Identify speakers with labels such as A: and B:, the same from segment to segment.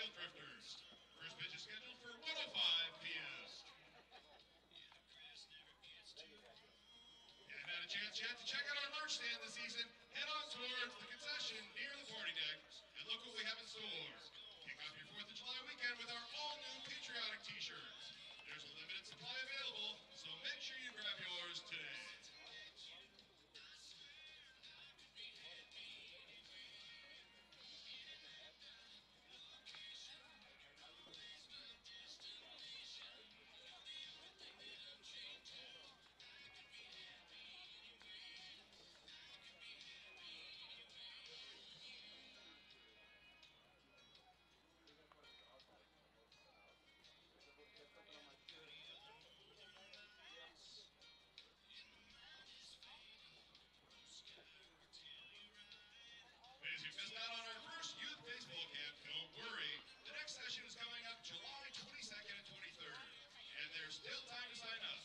A: Trail Drifters. First pitch is scheduled for 1:05 p.m. And had a chance yet to check out our merch stand this season, head on towards the concession near the party deck and look what we have in store. Kick off your 4th of July weekend with our all-new patriotic t-shirts. There's a limited supply available, so make sure you grab yours today. If you missed out on our first youth baseball camp, don't worry. The next session is coming up July 22nd and 23rd, and there's still time to sign up.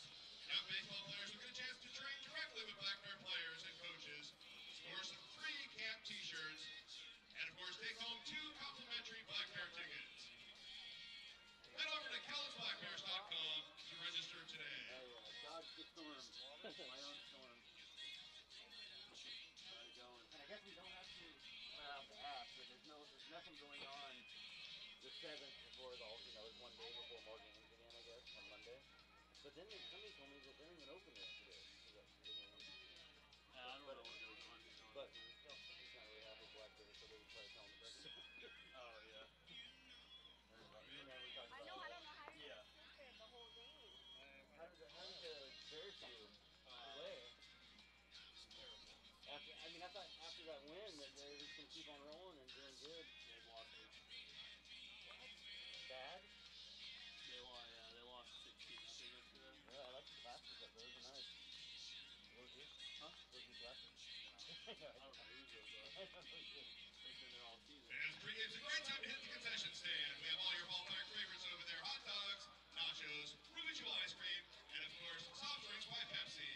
A: Young baseball players will get a chance to train directly with Black Bear players and coaches, score some free camp t-shirts, and of course take home 2 complimentary Black Bear tickets. Head over to kellisblackbears.com to register today.
B: Dodge the storm. My own storm. And I guess we don't have to have the app, but there's nothing going on the 7th before there's one day before more games again, I guess, on Monday. But then somebody told me that they're even open yet today.
C: I don't know what goes on.
B: But he's not really happy with Black Bear, so they would try to tell him to break it.
C: Oh, yeah.
D: I don't know how to
C: Yeah.
D: sit there the whole game.
B: How did the Bears do? Away. I thought after that win that they were just going to keep on rolling and doing good.
C: They lost it.
B: Bad?
C: They lost 16 yesterday.
B: Yeah, I like the glasses up there. Those are nice. Those you?
C: Huh?
B: Those you glasses?
C: I don't know who's those are. They've been there all season.
A: And pregame's a great time to hit the concession stand. We have all your ballpark favorites over there: hot dogs, nachos, Ruby Chew ice cream, and of course, soft drinks by Pepsi.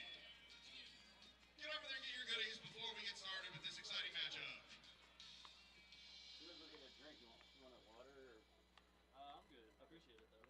A: Get over there and get your goodies before we get started with this exciting matchup.
B: You ever get a drink? You want a water?
C: I'm good. I appreciate it, though.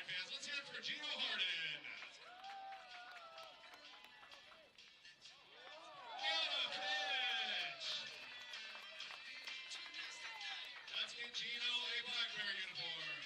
A: fans, let's hear it for Gino Harden. What a pitch! Let's get Gino a Blackberry uniform.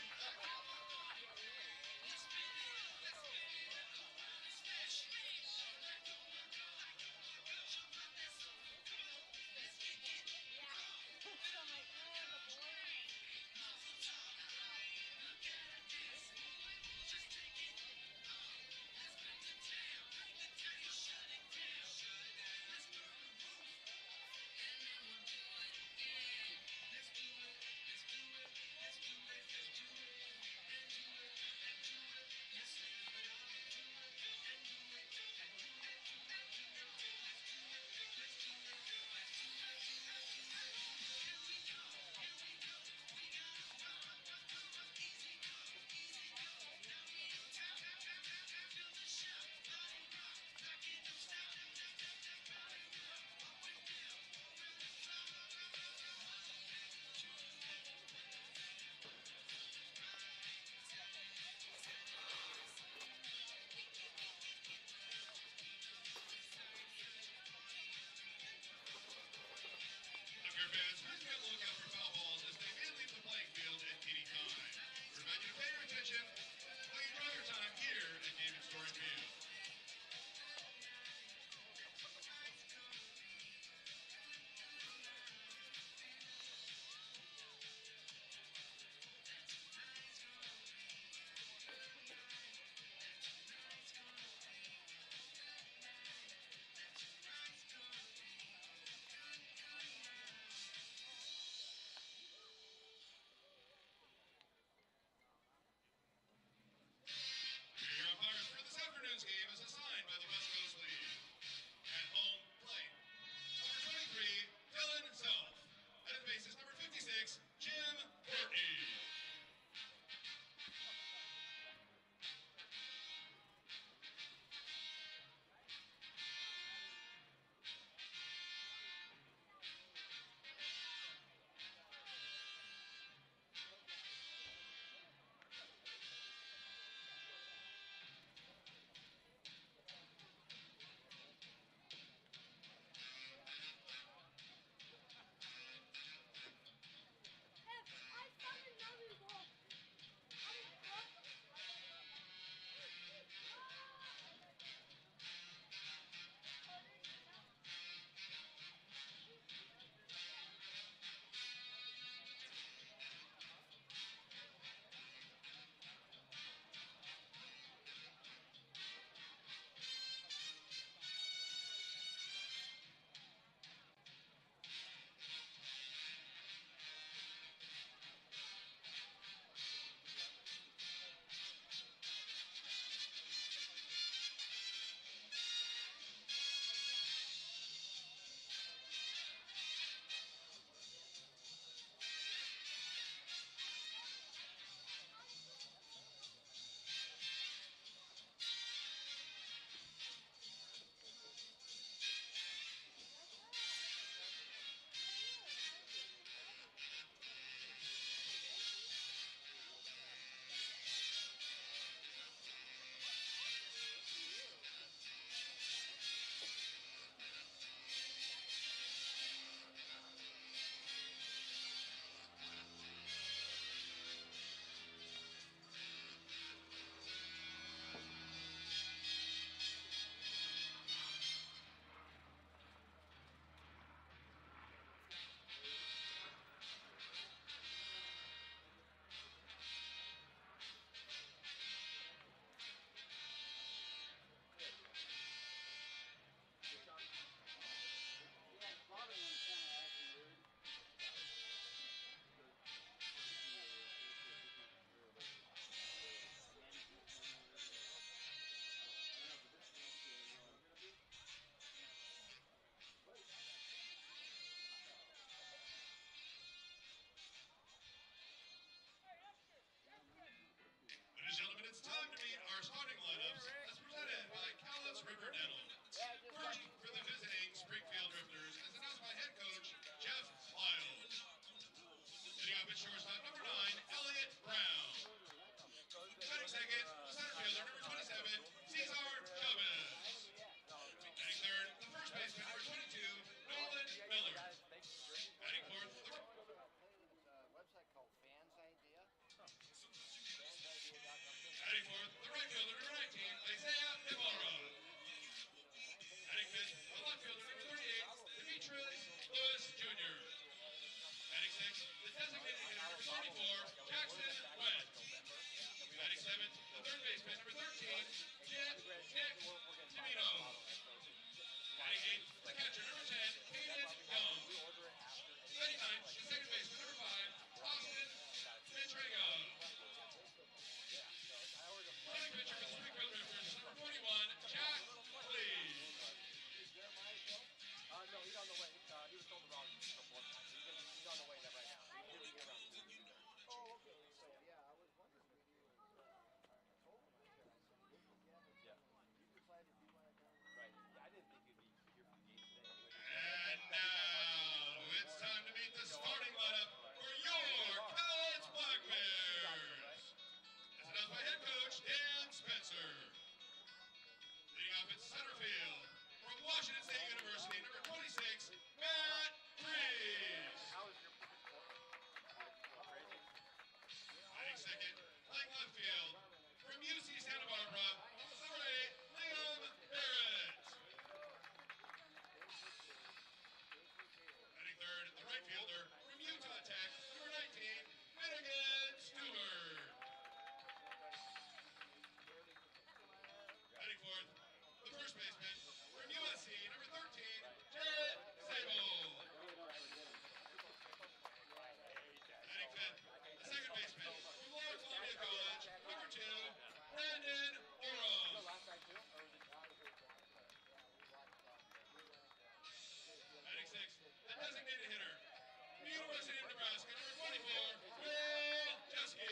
A: Nebraska, number 24, Will Jeske.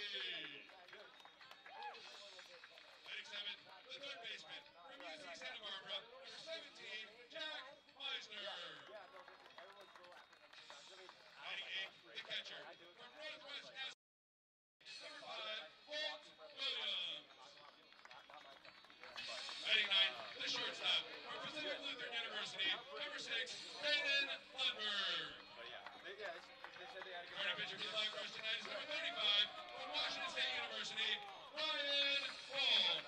A: Batting seventh, the third baseman from UC Santa Barbara, number 17, Jack Meisner. Batting eighth, the catcher from Northwest Nassau, number 5, Walt Williams. Batting ninth, the shortstop from Pacific Lutheran University, number 6, Hayden Lundberg. Starting pitcher for the Blackhawks tonight is number 35 from Washington State University, Ryan Wall.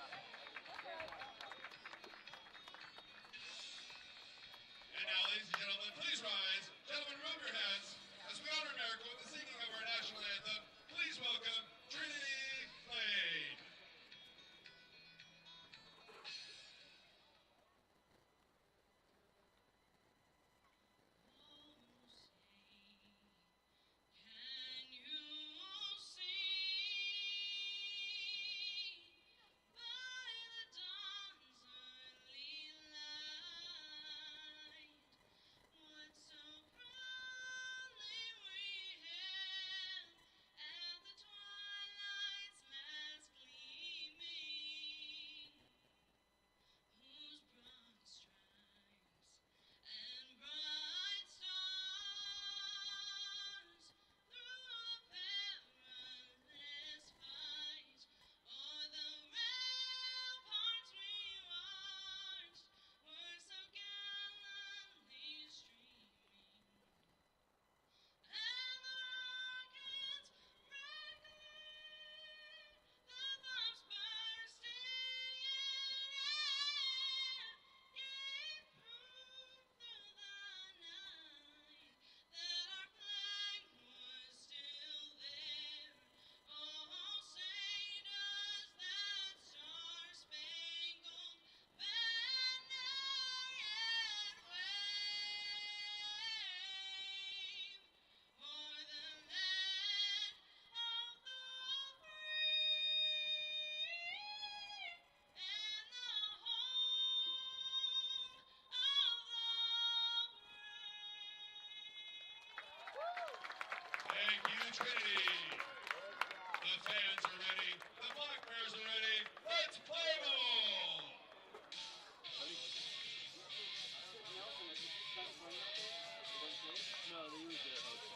A: And now, ladies and gentlemen, please rise. Gentlemen, remove your hats as we honor America with the singing of our national anthem. Please welcome Trinity Lane. Thank you, Trinity. The fans are ready. The Black Bears are ready. Let's play ball.
C: No, they use their host.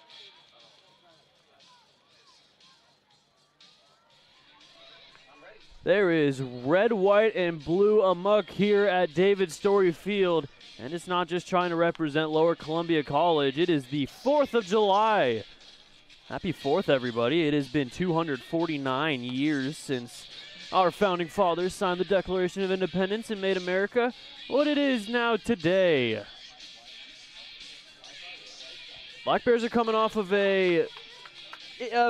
E: There is red, white, and blue amok here at David Story Field. And it's not just trying to represent Lower Columbia College. It is the 4th of July. Happy 4th, everybody. It has been 249 years since our founding fathers signed the Declaration of Independence and made America what it is now today. Black Bears are coming off of a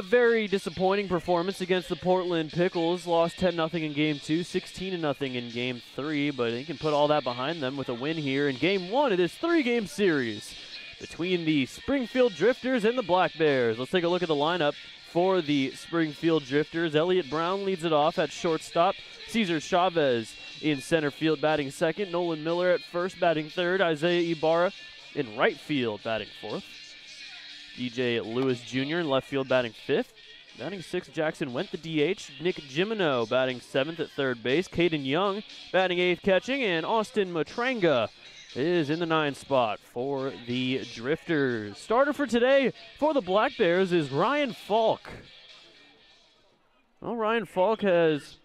E: very disappointing performance against the Portland Pickles. Lost 10-0 in Game 2, 16-0 in Game 3, but they can put all that behind them with a win here. In Game 1 of this 3-game series between the Springfield Drifters and the Black Bears. Let's take a look at the lineup for the Springfield Drifters. Elliott Brown leads it off at shortstop. Cesar Chavez in center field batting second. Nolan Miller at first batting third. Isaiah Ibarra in right field batting fourth. DJ Lewis Jr. in left field batting fifth. Batting sixth, Jackson Went, the DH. Nick Jimeno batting seventh at third base. Caden Young batting eighth catching. And Austin Matranga is in the 9th spot for the Drifters. Starter for today for the Black Bears is Ryan Falk. Well, Ryan Falk has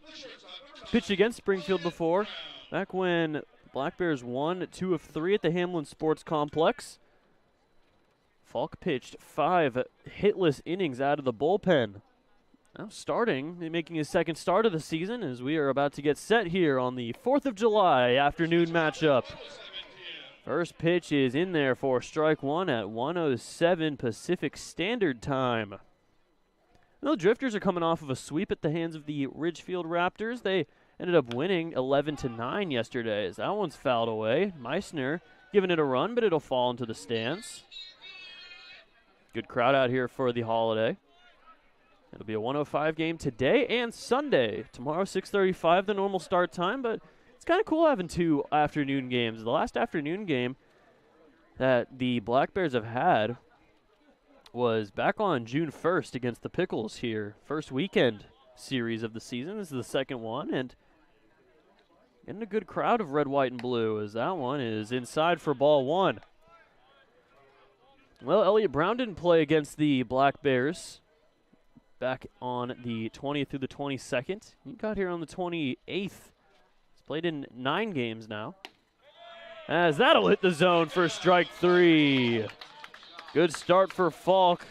E: pitched against Springfield before, back when Black Bears won 2 of 3 at the Hamlin Sports Complex. Falk pitched 5 hitless innings out of the bullpen. Now starting, making his second start of the season as we are about to get set here on the 4th of July afternoon matchup. First pitch is in there for strike one at 1:07 Pacific Standard Time. The Drifters are coming off of a sweep at the hands of the Ridgefield Raptors. They ended up winning 11-9 yesterday as that one's fouled away. Meissner giving it a run, but it'll fall into the stands. Good crowd out here for the holiday. It'll be a 1:05 game today and Sunday. Tomorrow, 6:35, the normal start time, but it's kind of cool having 2 afternoon games. The last afternoon game that the Black Bears have had was back on June 1st against the Pickles here. First weekend series of the season. This is the second one, and getting a good crowd of red, white, and blue as that one is inside for ball one. Well, Elliott Brown didn't play against the Black Bears back on the 20th through the 22nd. He got here on the 28th. He's played in 9 games now. As that'll hit the zone for strike 3. Good start for Falk.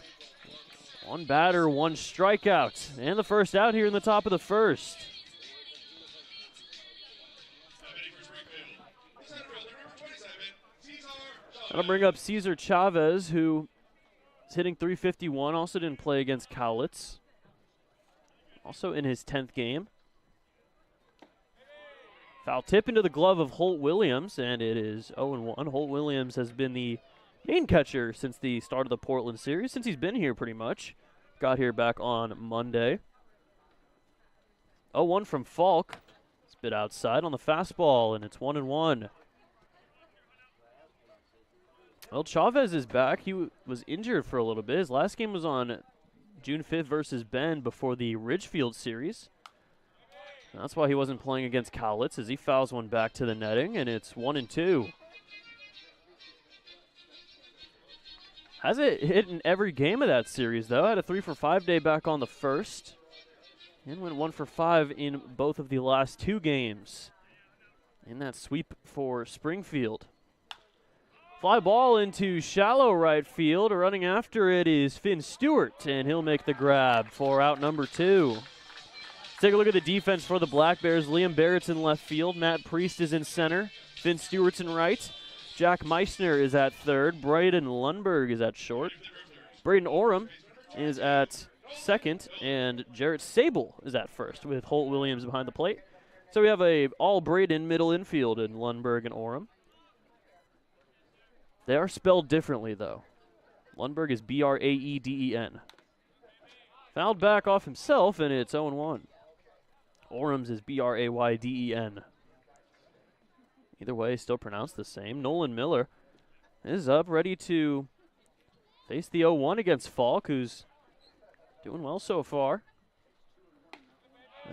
E: 1 batter, 1 strikeout. And the first out here in the top of the first. That'll bring up Cesar Chavez, who is hitting .351. Also didn't play against Cowlitz. Also in his 10th game. Foul tip into the glove of Holt Williams, and it is 0-1. Holt Williams has been the main catcher since the start of the Portland series, since he's been here pretty much. Got here back on Monday. 0-1 from Falk. Spit outside on the fastball, and it's 1-1. Well, Chavez is back. He was injured for a little bit. His last game was on June 5th versus Bend before the Ridgefield series. And that's why he wasn't playing against Cowlitz, as he fouls one back to the netting, and it's 1-2. Hasn't hit in every game of that series, though. Had a 3-for-5 day back on the first. And went 1-for-5 in both of the last 2 games in that sweep for Springfield. Fly ball into shallow right field. Running after it is Finn Stewart, and he'll make the grab for out number 2. Let's take a look at the defense for the Black Bears. Liam Barrett's in left field. Matt Priest is in center. Finn Stewart's in right. Jack Meissner is at third. Braden Lundberg is at short. Braden Oram is at second. And Jarrett Sable is at first, with Holt Williams behind the plate. So we have a all Braden middle infield in Lundberg and Oram. They are spelled differently, though. Lundberg is Braeden. Fouled back off himself, and it's 0-1. Orams is Brayden. Either way, still pronounced the same. Nolan Miller is up, ready to face the 0-1 against Falk, who's doing well so far.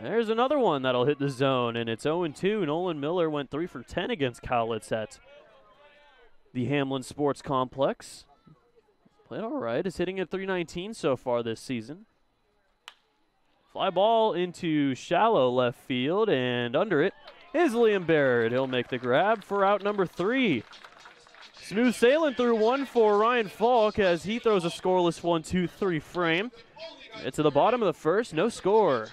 E: There's another one that'll hit the zone, and it's 0-2. Nolan Miller went 3 for 10 against Cowlitz at the Hamlin Sports Complex. Played all right. Is hitting at .319 so far this season. Fly ball into shallow left field, and under it is Liam Barrett. He'll make the grab for out number 3. Smooth sailing through 1 for Ryan Falk as he throws a scoreless 1-2-3 frame. It's to the bottom of the first, no score.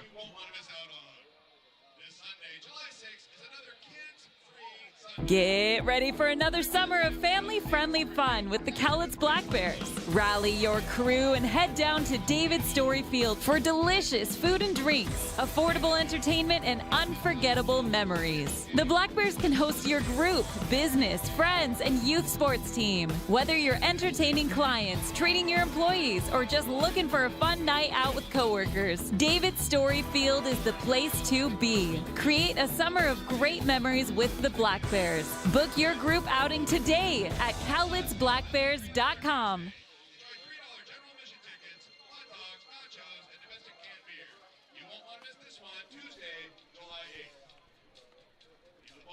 F: Get ready for another summer of family-friendly fun with the Cowlitz Black Bears. Rally your crew and head down to David Story Field for delicious food and drinks, affordable entertainment, and unforgettable memories. The Black Bears can host your group, business, friends, and youth sports team. Whether you're entertaining clients, treating your employees, or just looking for a fun night out with coworkers, David Story Field is the place to be. Create a summer of great memories with the Black Bears. Book your group outing today at cowlitzblackbears.com.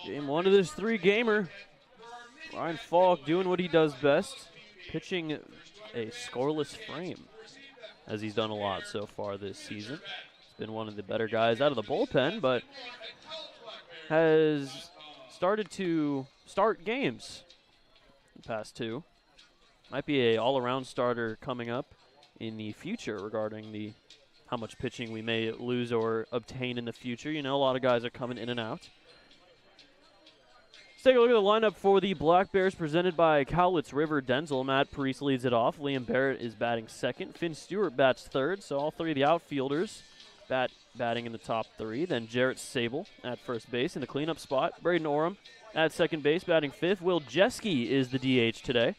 E: Game 1 of this 3-gamer. Ryan Falk doing what he does best, pitching a scoreless frame, as he's done a lot so far this season. He's been one of the better guys out of the bullpen, but has started to start games the past 2. Might be a all-around starter coming up in the future regarding how much pitching we may lose or obtain in the future. You know, a lot of guys are coming in and out. Let's take a look at the lineup for the Black Bears presented by Cowlitz River Dental. Matt Priest leads it off. Liam Barrett is batting second. Finn Stewart bats third, so all 3 of the outfielders batting in the top 3. Then Jarrett Sable at first base in the cleanup spot. Braden Oram at second base, batting 5th. Will Jeske is the DH today,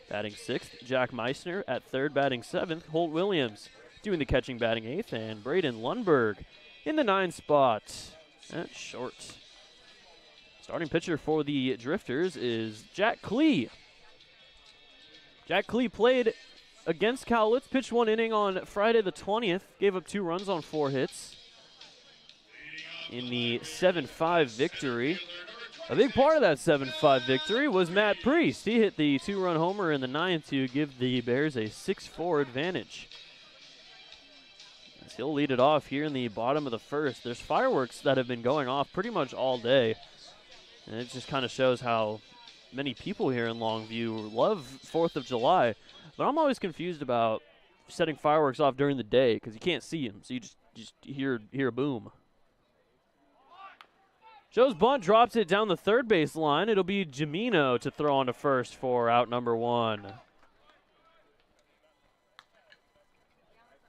E: batting 6th. Jack Meissner at third, batting 7th. Holt Williams doing the catching, batting 8th. And Braden Lundberg in the 9 spot at short. Starting pitcher for the Drifters is Jack Klee. Jack Klee played against Cowlitz. Pitched 1 inning on Friday the 20th. Gave up 2 runs on 4 hits in the 7-5 victory. A big part of that 7-5 victory was Matt Priest. He hit the 2-run homer in the 9th to give the Bears a 6-4 advantage. As he'll lead it off here in the bottom of the first. There's fireworks that have been going off pretty much all day. And it just kind of shows how many people here in Longview love 4th of July. But I'm always confused about setting fireworks off during the day because you can't see them. So you just hear a boom. Joe's bunt drops it down the third base line. It'll be Jamino to throw on to first for out number 1.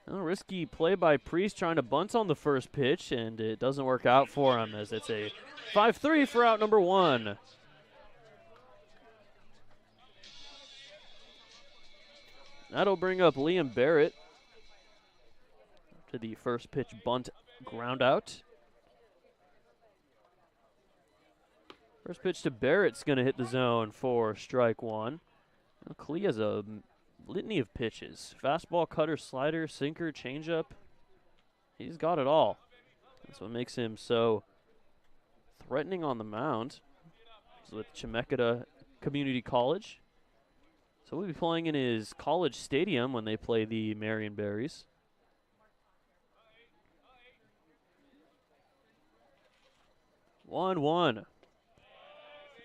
E: A risky play by Priest trying to bunt on the first pitch, and it doesn't work out for him as it's a 5-3 for out number 1. That'll bring up Liam Barrett to the first pitch bunt ground out. First pitch to Barrett's going to hit the zone for strike 1. Klee has a litany of pitches. Fastball, cutter, slider, sinker, changeup. He's got it all. That's what makes him so threatening on the mound. He's with Chemeketa Community College. So we'll be playing in his college stadium when they play the Marion Berries. One.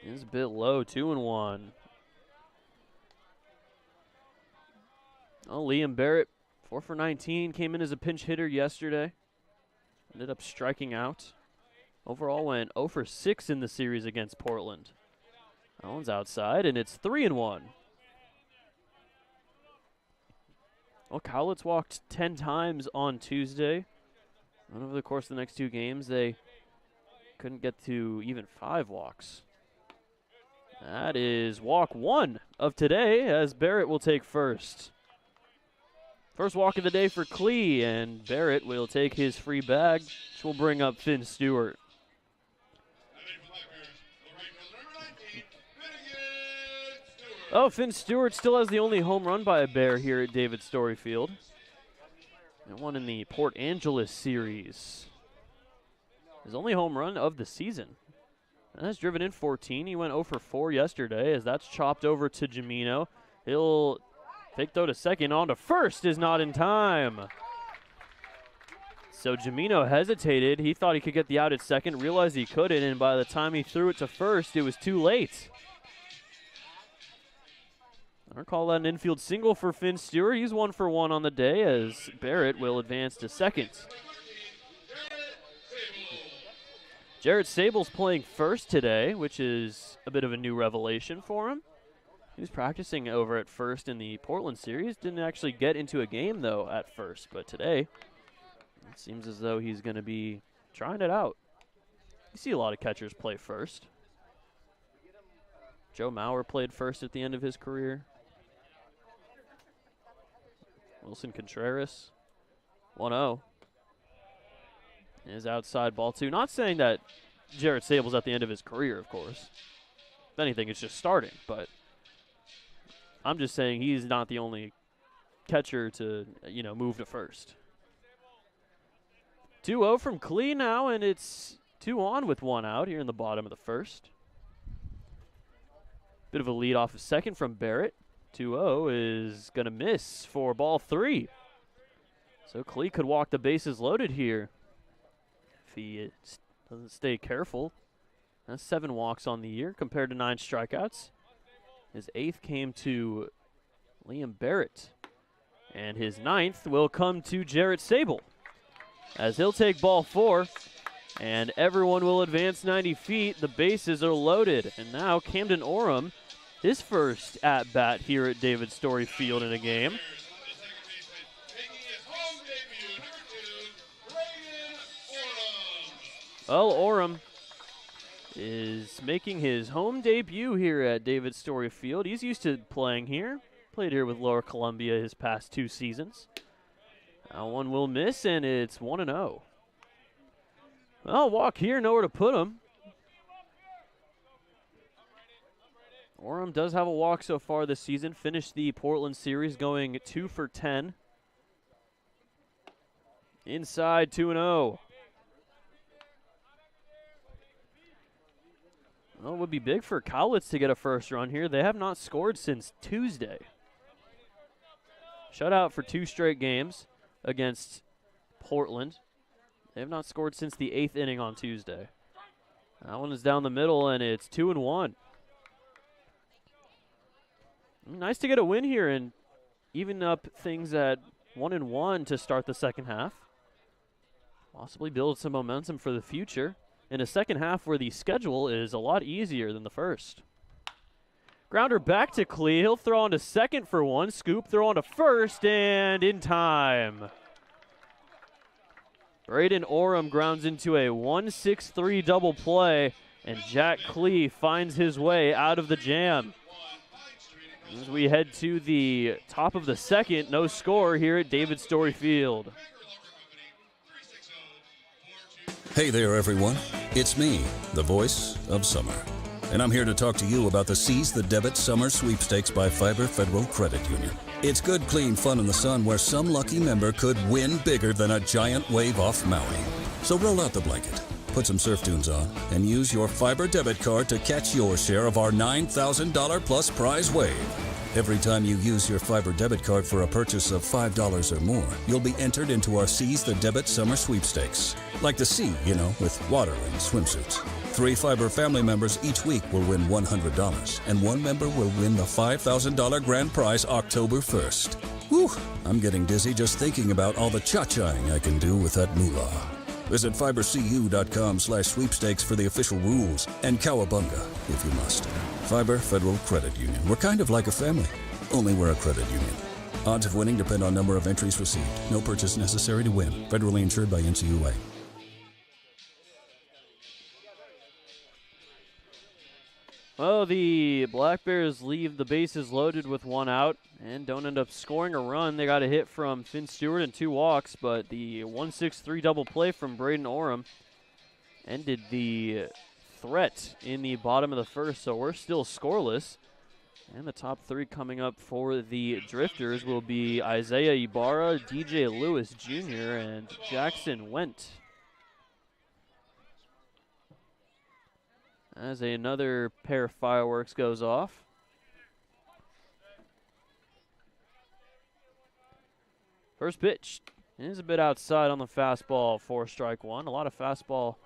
E: It's a bit low, 2-1. Oh, Liam Barrett, 4 for 19, came in as a pinch hitter yesterday. Ended up striking out. Overall went 0 for 6 in the series against Portland. That one's outside, and it's 3-1. Well, Cowlitz walked 10 times on Tuesday. And over the course of the next 2 games, they couldn't get to even 5 walks. That is walk 1 of today as Barrett will take first. First walk of the day for Klee, and Barrett will take his free bag, which will bring up Finn Stewart. Oh, Finn Stewart still has the only home run by a Bear here at David Story Field. And one in the Port Angeles series. His only home run of the season. And that's driven in 14. He went 0 for 4 yesterday as that's chopped over to Jamino. He'll fake throw to second. On to first is not in time. So Jamino hesitated. He thought he could get the out at second, realized he couldn't, and by the time he threw it to first, it was too late. I'll call that an infield single for Finn Stewart. He's 1 for 1 on the day as Barrett will advance to second. Jarrett Sable's playing first today, which is a bit of a new revelation for him. He was practicing over at first in the Portland series. Didn't actually get into a game, though, at first. But today, it seems as though he's going to be trying it out. You see a lot of catchers play first. Joe Mauer played first at the end of his career. Wilson Contreras, 1-0. Is outside ball 2. Not saying that Jarrett Sable's at the end of his career, of course. If anything, it's just starting. But I'm just saying he's not the only catcher to, move to first. 2-0 from Klee now, and it's 2 on with 1 out here in the bottom of the first. Bit of a lead off of second from Barrett. 2-0 is going to miss for ball 3. So Klee could walk the bases loaded here if he doesn't stay careful. That's 7 walks on the year compared to 9 strikeouts. His 8th came to Liam Barrett. And his 9th will come to Jarrett Sable as he'll take ball 4. And everyone will advance 90 feet. The bases are loaded. And now Camden Oram, his first at-bat here at David Story Field in a game. Well, Oram is making his home debut here at David Story Field. He's used to playing here. Played here with Lower Columbia his past 2 seasons. That one will miss, and it's 1-0. Well, walk here, nowhere to put him. Orem does have a walk so far this season. Finished the Portland series going 2 for 10. Inside 2-0. Well, it would be big for Cowlitz to get a first run here. They have not scored since Tuesday. Shutout for 2 straight games against Portland. They have not scored since the 8th inning on Tuesday. That one is down the middle, and it's 2-1. Nice to get a win here and even up things at 1-1 to start the second half. Possibly build some momentum for the future in a second half where the schedule is a lot easier than the first. Grounder back to Klee. He'll throw on to second for one. Scoop, throw on to first, and in time. Braden Orem grounds into a 1-6-3 double play, and Jack Klee finds his way out of the jam. As we head to the top of the second, no score here at David Story Field.
G: Hey there, everyone. It's me, the voice of summer. And I'm here to talk to you about the Seize the Debit Summer Sweepstakes by Fiber Federal Credit Union. It's good, clean fun in the sun where some lucky member could win bigger than a giant wave off Maui. So roll out the blanket, put some surf tunes on, and use your Fiber debit card to catch your share of our $9,000 plus prize wave. Every time you use your Fiber debit card for a purchase of $5 or more, you'll be entered into our Seize the Debit Summer Sweepstakes. Like the sea, you know, with water and swimsuits. 3 Fiber family members each week will win $100, and 1 member will win the $5,000 grand prize October 1st. Whew, I'm getting dizzy just thinking about all the cha-chaing I can do with that moolah. Visit fibercu.com/sweepstakes for the official rules, and cowabunga if you must. Fiber Federal Credit Union. We're kind of like a family, only we're a credit union. Odds of winning depend on number of entries received. No purchase necessary to win. Federally insured by NCUA.
E: Well, the Black Bears leave the bases loaded with 1 out and don't end up scoring a run. They got a hit from Finn Stewart and 2 walks, but the 1-6-3 double play from Braden Orem ended the threat in the bottom of the first, so we're still scoreless. And the top 3 coming up for the Drifters will be Isaiah Ibarra, DJ Lewis Jr., and Jackson Wendt. As another pair of fireworks goes off. First pitch is a bit outside on the fastball for strike 1. A lot of fastball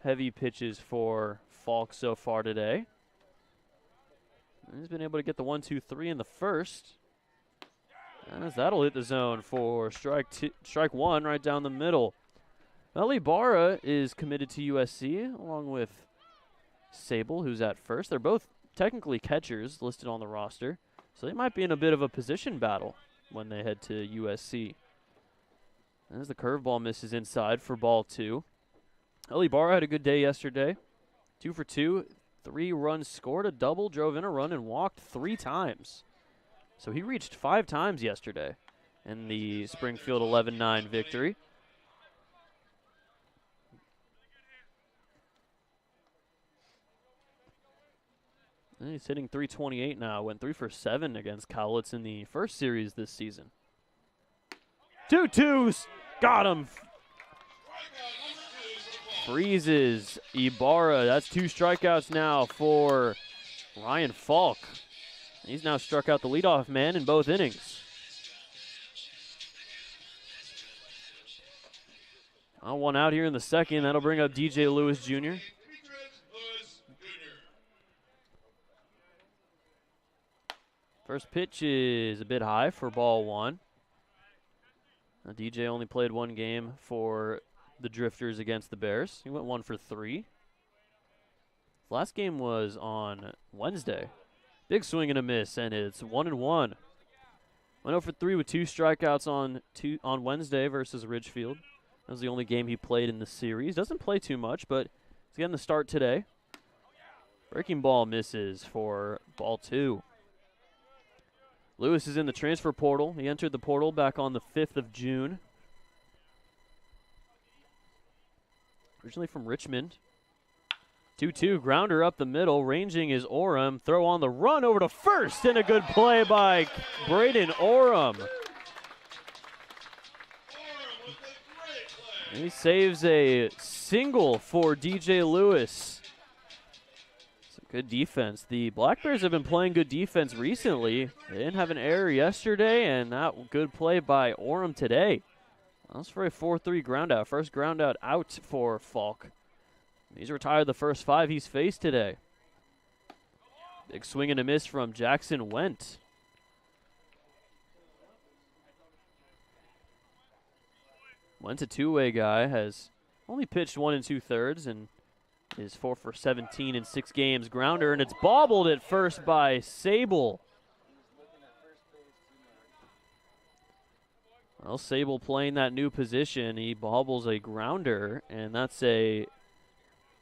E: heavy pitches for Falk so far today. And he's been able to get the 1-2-3 in the first. As that'll hit the zone for strike 1 right down the middle. Well, Ibarra is committed to USC along with Sable, who's at first. They're both technically catchers listed on the roster, so they might be in a bit of a position battle when they head to USC. As the curveball misses inside for ball 2. Eli Barra had a good day yesterday. 2 for 2, 3 runs scored, a double, drove in a run, and walked 3 times. So he reached 5 times yesterday in the Springfield 11-9 victory. And he's hitting .328 now. Went 3 for 7 against Cowlitz in the first series this season. 2-2s. Got him. Freezes Ibarra. That's 2 strikeouts now for Ryan Falk. He's now struck out the leadoff man in both innings. One out here in the second. That'll bring up DJ Lewis Jr. First pitch is a bit high for ball 1. Now, DJ only played 1 game for the Drifters against the Bears. He went 1 for 3. Last game was on Wednesday. Big swing and a miss, and it's 1-1. Went 0 for 3 with 2 strikeouts on Wednesday versus Ridgefield. That was the only game he played in the series. Doesn't play too much, but he's getting the start today. Breaking ball misses for ball 2. Lewis is in the transfer portal. He entered the portal back on the 5th of June. Originally from Richmond. 2-2, grounder up the middle. Ranging is Orem. Throw on the run over to first, and a good play by Braden Orem. He saves a single for DJ Lewis. Some good defense. The Black Bears have been playing good defense recently. They didn't have an error yesterday, and that good play by Orem today. That was for a 4-3 groundout. First groundout out for Falk. He's retired the first 5 he's faced today. Big swing and a miss from Jackson Wendt. Went's a two-way guy, has only pitched 1 2/3 and is 4 for 17 in 6 games. Grounder, and it's bobbled at first by Sable. Well, Sable playing that new position. He bobbles a grounder, and that's a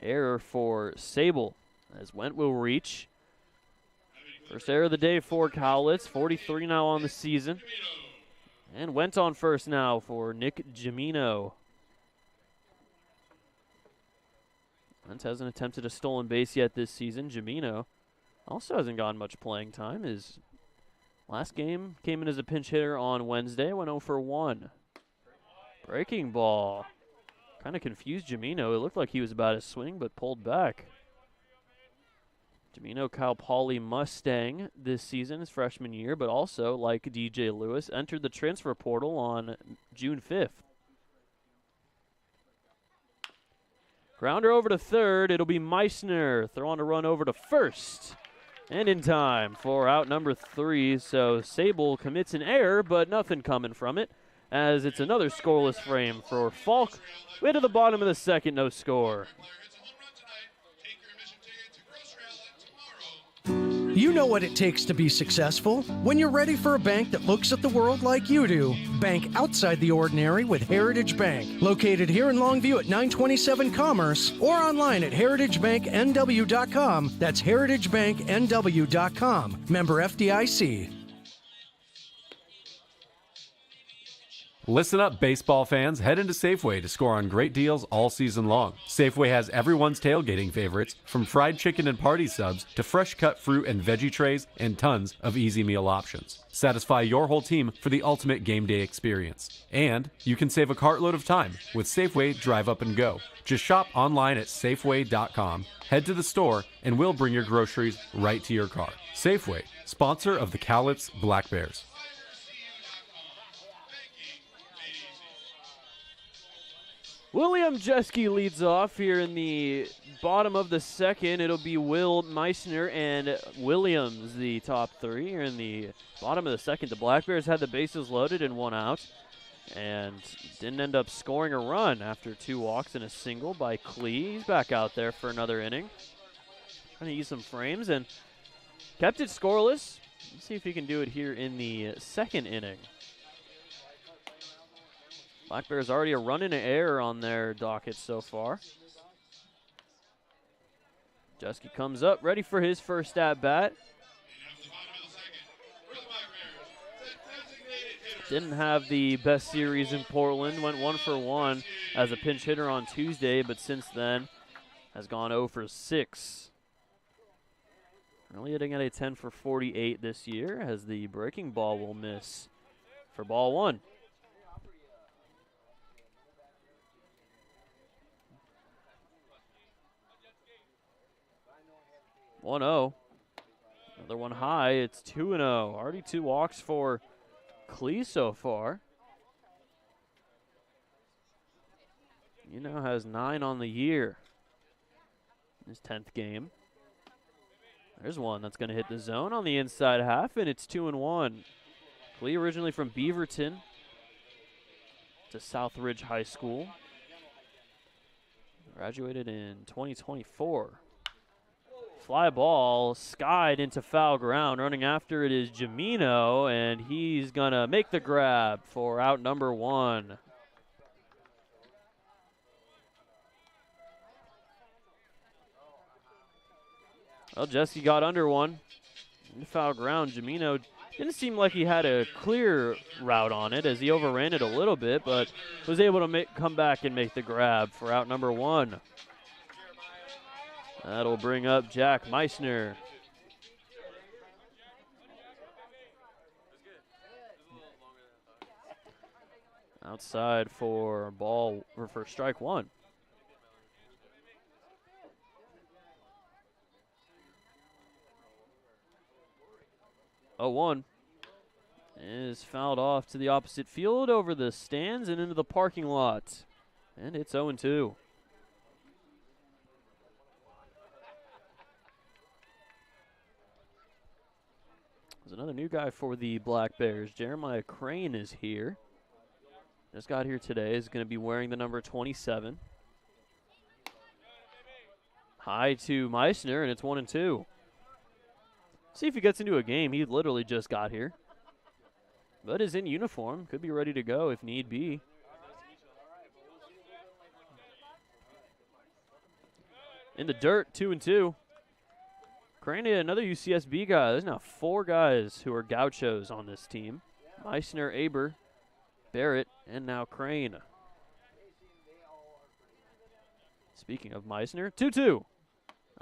E: error for Sable, as Wendt will reach. First error of the day for Cowlitz, 43 now on the season. And Wendt on first now for Nick Gimino. Wendt hasn't attempted a stolen base yet this season. Gimino also hasn't gotten much playing time. His last game came in as a pinch hitter on Wednesday, went 0 for 1. Breaking ball. Kind of confused Gimino. It looked like he was about to swing, but pulled back. Gimino, Cal Poly Mustang this season, his freshman year, but also, like DJ Lewis, entered the transfer portal on June 5th. Grounder over to third. It'll be Meissner. Throw on a run over to first. And in time for out number 3. So Sable commits an error, but nothing coming from it, as it's another scoreless frame for Falk. Way to the bottom of the second, no score.
H: You know what it takes to be successful. When you're ready for a bank that looks at the world like you do, bank outside the ordinary with Heritage Bank. Located here in Longview at 927 Commerce or online at heritagebanknw.com. That's heritagebanknw.com. Member FDIC.
I: Listen up, baseball fans. Head into Safeway to score on great deals all season long. Safeway has everyone's tailgating favorites, from fried chicken and party subs to fresh cut fruit and veggie trays and tons of easy meal options. Satisfy your whole team for the ultimate game day experience. And you can save a cartload of time with Safeway Drive Up and Go. Just shop online at Safeway.com, head to the store, and we'll bring your groceries right to your car. Safeway, sponsor of the Cowlitz Black Bears.
E: William Jeske leads off here in the bottom of the second. It'll be Will Meissner and Williams, the top 3 here in the bottom of the second. The Black Bears had the bases loaded and 1 out, and didn't end up scoring a run after 2 walks and a single by Klee. He's back out there for another inning. Trying to use some frames and kept it scoreless. Let's see if he can do it here in the second inning. Black Bears already a run and an error on their docket so far. Jeske comes up, ready for his first at-bat. Didn't have the best series in Portland. Went 1 for 1 as a pinch hitter on Tuesday, but since then has gone 0 for 6. Currently hitting at a 10 for 48 this year, as the breaking ball will miss for ball 1. Another one high. It's 2-0. Already 2 walks for Klee so far. He now has 9 on the year. His 10th game. There's one that's going to hit the zone on the inside half, and it's 2-1. Klee originally from Beaverton to Southridge High School. Graduated in 2024. Fly ball skied into foul ground. Running after it is Gimino, and he's going to make the grab for out number 1. Well, Jeske got under one. Into foul ground. Gimino didn't seem like he had a clear route on it, as he overran it a little bit, but was able to come back and make the grab for out number 1. That'll bring up Jack Meissner. Outside for ball, or for strike one. 0-1 is fouled off to the opposite field over the stands and into the parking lot. And it's 0-2. There's another new guy for the Black Bears. Jeremiah Crane is here. Just got here today. Is going to be wearing the number 27. High to Meissner, and it's 1-2. See if he gets into a game. He literally just got here, but is in uniform. Could be ready to go if need be. In the dirt, 2-2. Crane, another UCSB guy. There's now 4 guys who are gauchos on this team. Meissner, Aber, Barrett, and now Crane. Speaking of Meissner, 2-2.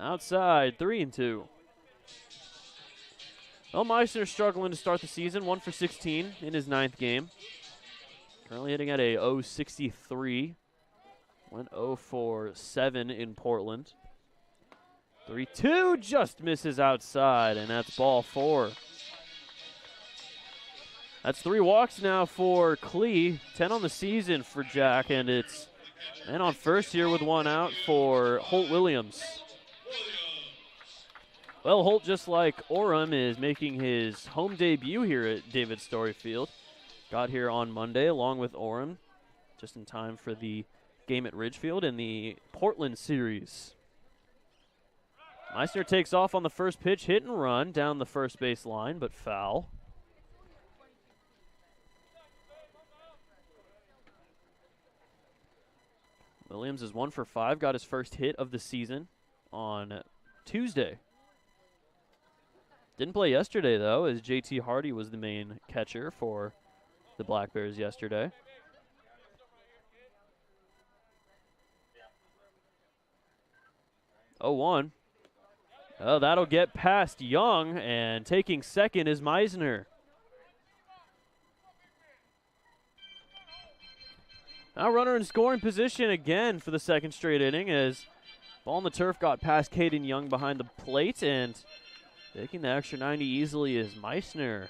E: Outside, 3-2. Well, Meissner struggling to start the season, 1 for 16 in his 9th game. Currently hitting at a .063. Went 0 for 7 in Portland. 3-2 just misses outside, and that's ball 4. That's 3 walks now for Klee. 10 on the season for Jack, and it's man on first here with 1 out for Holt Williams. Well, Holt, just like Orem, is making his home debut here at David Story Field. Got here on Monday along with Orem, just in time for the game at Ridgefield in the Portland series. Meissner takes off on the first pitch, hit and run down the first base line, but foul. Williams is 1 for 5, got his first hit of the season on Tuesday. Didn't play yesterday, though, as JT Hardy was the main catcher for the Black Bears yesterday. Oh, 1. Oh, that'll get past Young, and taking second is Meissner. Now runner in scoring position again for the second straight inning as ball on the turf got past Caden Young behind the plate, and taking the extra 90 easily is Meissner.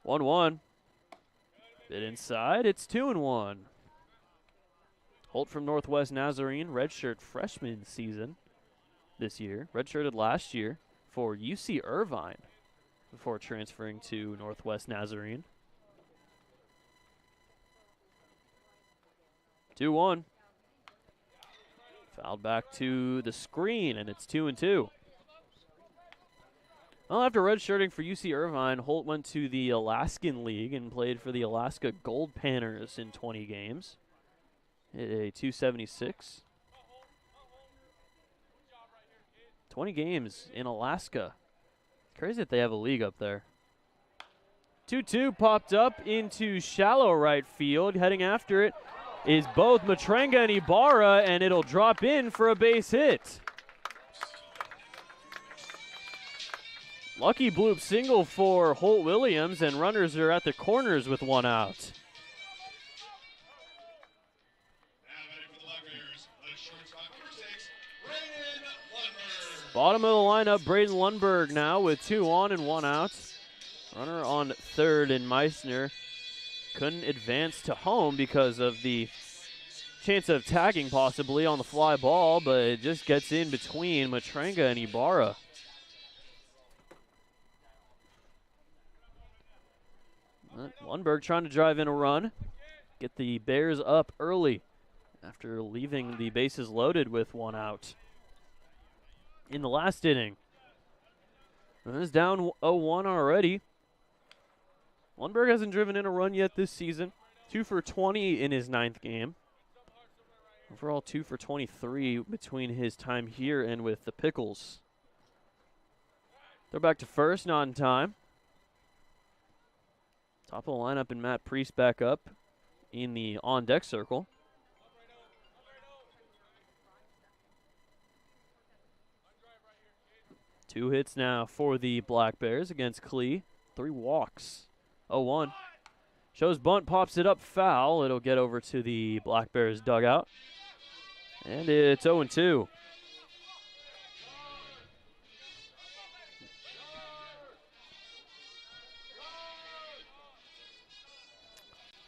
E: One. Bit inside, it's 2-1. Holt from Northwest Nazarene, redshirt freshman season this year. Redshirted last year for UC Irvine before transferring to Northwest Nazarene. 2-1. Fouled back to the screen, and it's 2-2. Well, after redshirting for UC Irvine, Holt went to the Alaskan League and played for the Alaska Gold Panners in 20 games. Hit a .276. 20 games in Alaska. Crazy that they have a league up there. 2-2 popped up into shallow right field. Heading after it is both Matrenga and Ibarra, and it'll drop in for a base hit. Lucky bloop single for Holt Williams, and runners are at the corners with 1 out. Bottom of the lineup, Braden Lundberg now with 2 on and 1 out. Runner on third, and Meissner couldn't advance to home because of the chance of tagging possibly on the fly ball, but it just gets in between Matrenga and Ibarra. Lundberg trying to drive in a run, get the Bears up early after leaving the bases loaded with 1 out in the last inning. And it's down 0-1 already. Lundberg hasn't driven in a run yet this season. 2 for 20 in his 9th game. Overall 2 for 23 between his time here and with the Pickles. They're back to first, not in time. Top of the lineup and Matt Priest back up in the on-deck circle. Two hits now for the Black Bears against Klee. 3 walks. 0-1. Shows bunt, pops it up, foul. It'll get over to the Black Bears dugout. And it's 0-2.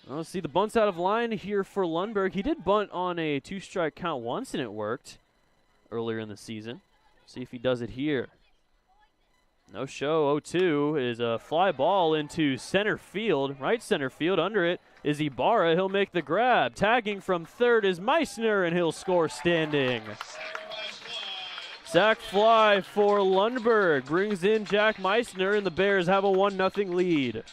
E: Well, see the bunts out of line here for Lundberg. He did bunt on a 2-strike count once, and it worked earlier in the season. See if he does it here. No show. 0-2 is a fly ball into center field. Right center field. Under it is Ibarra. He'll make the grab. Tagging from third is Meissner, and he'll score standing. Sac fly for Lundberg. Brings in Jack Meissner, and the Bears have a 1-0 lead.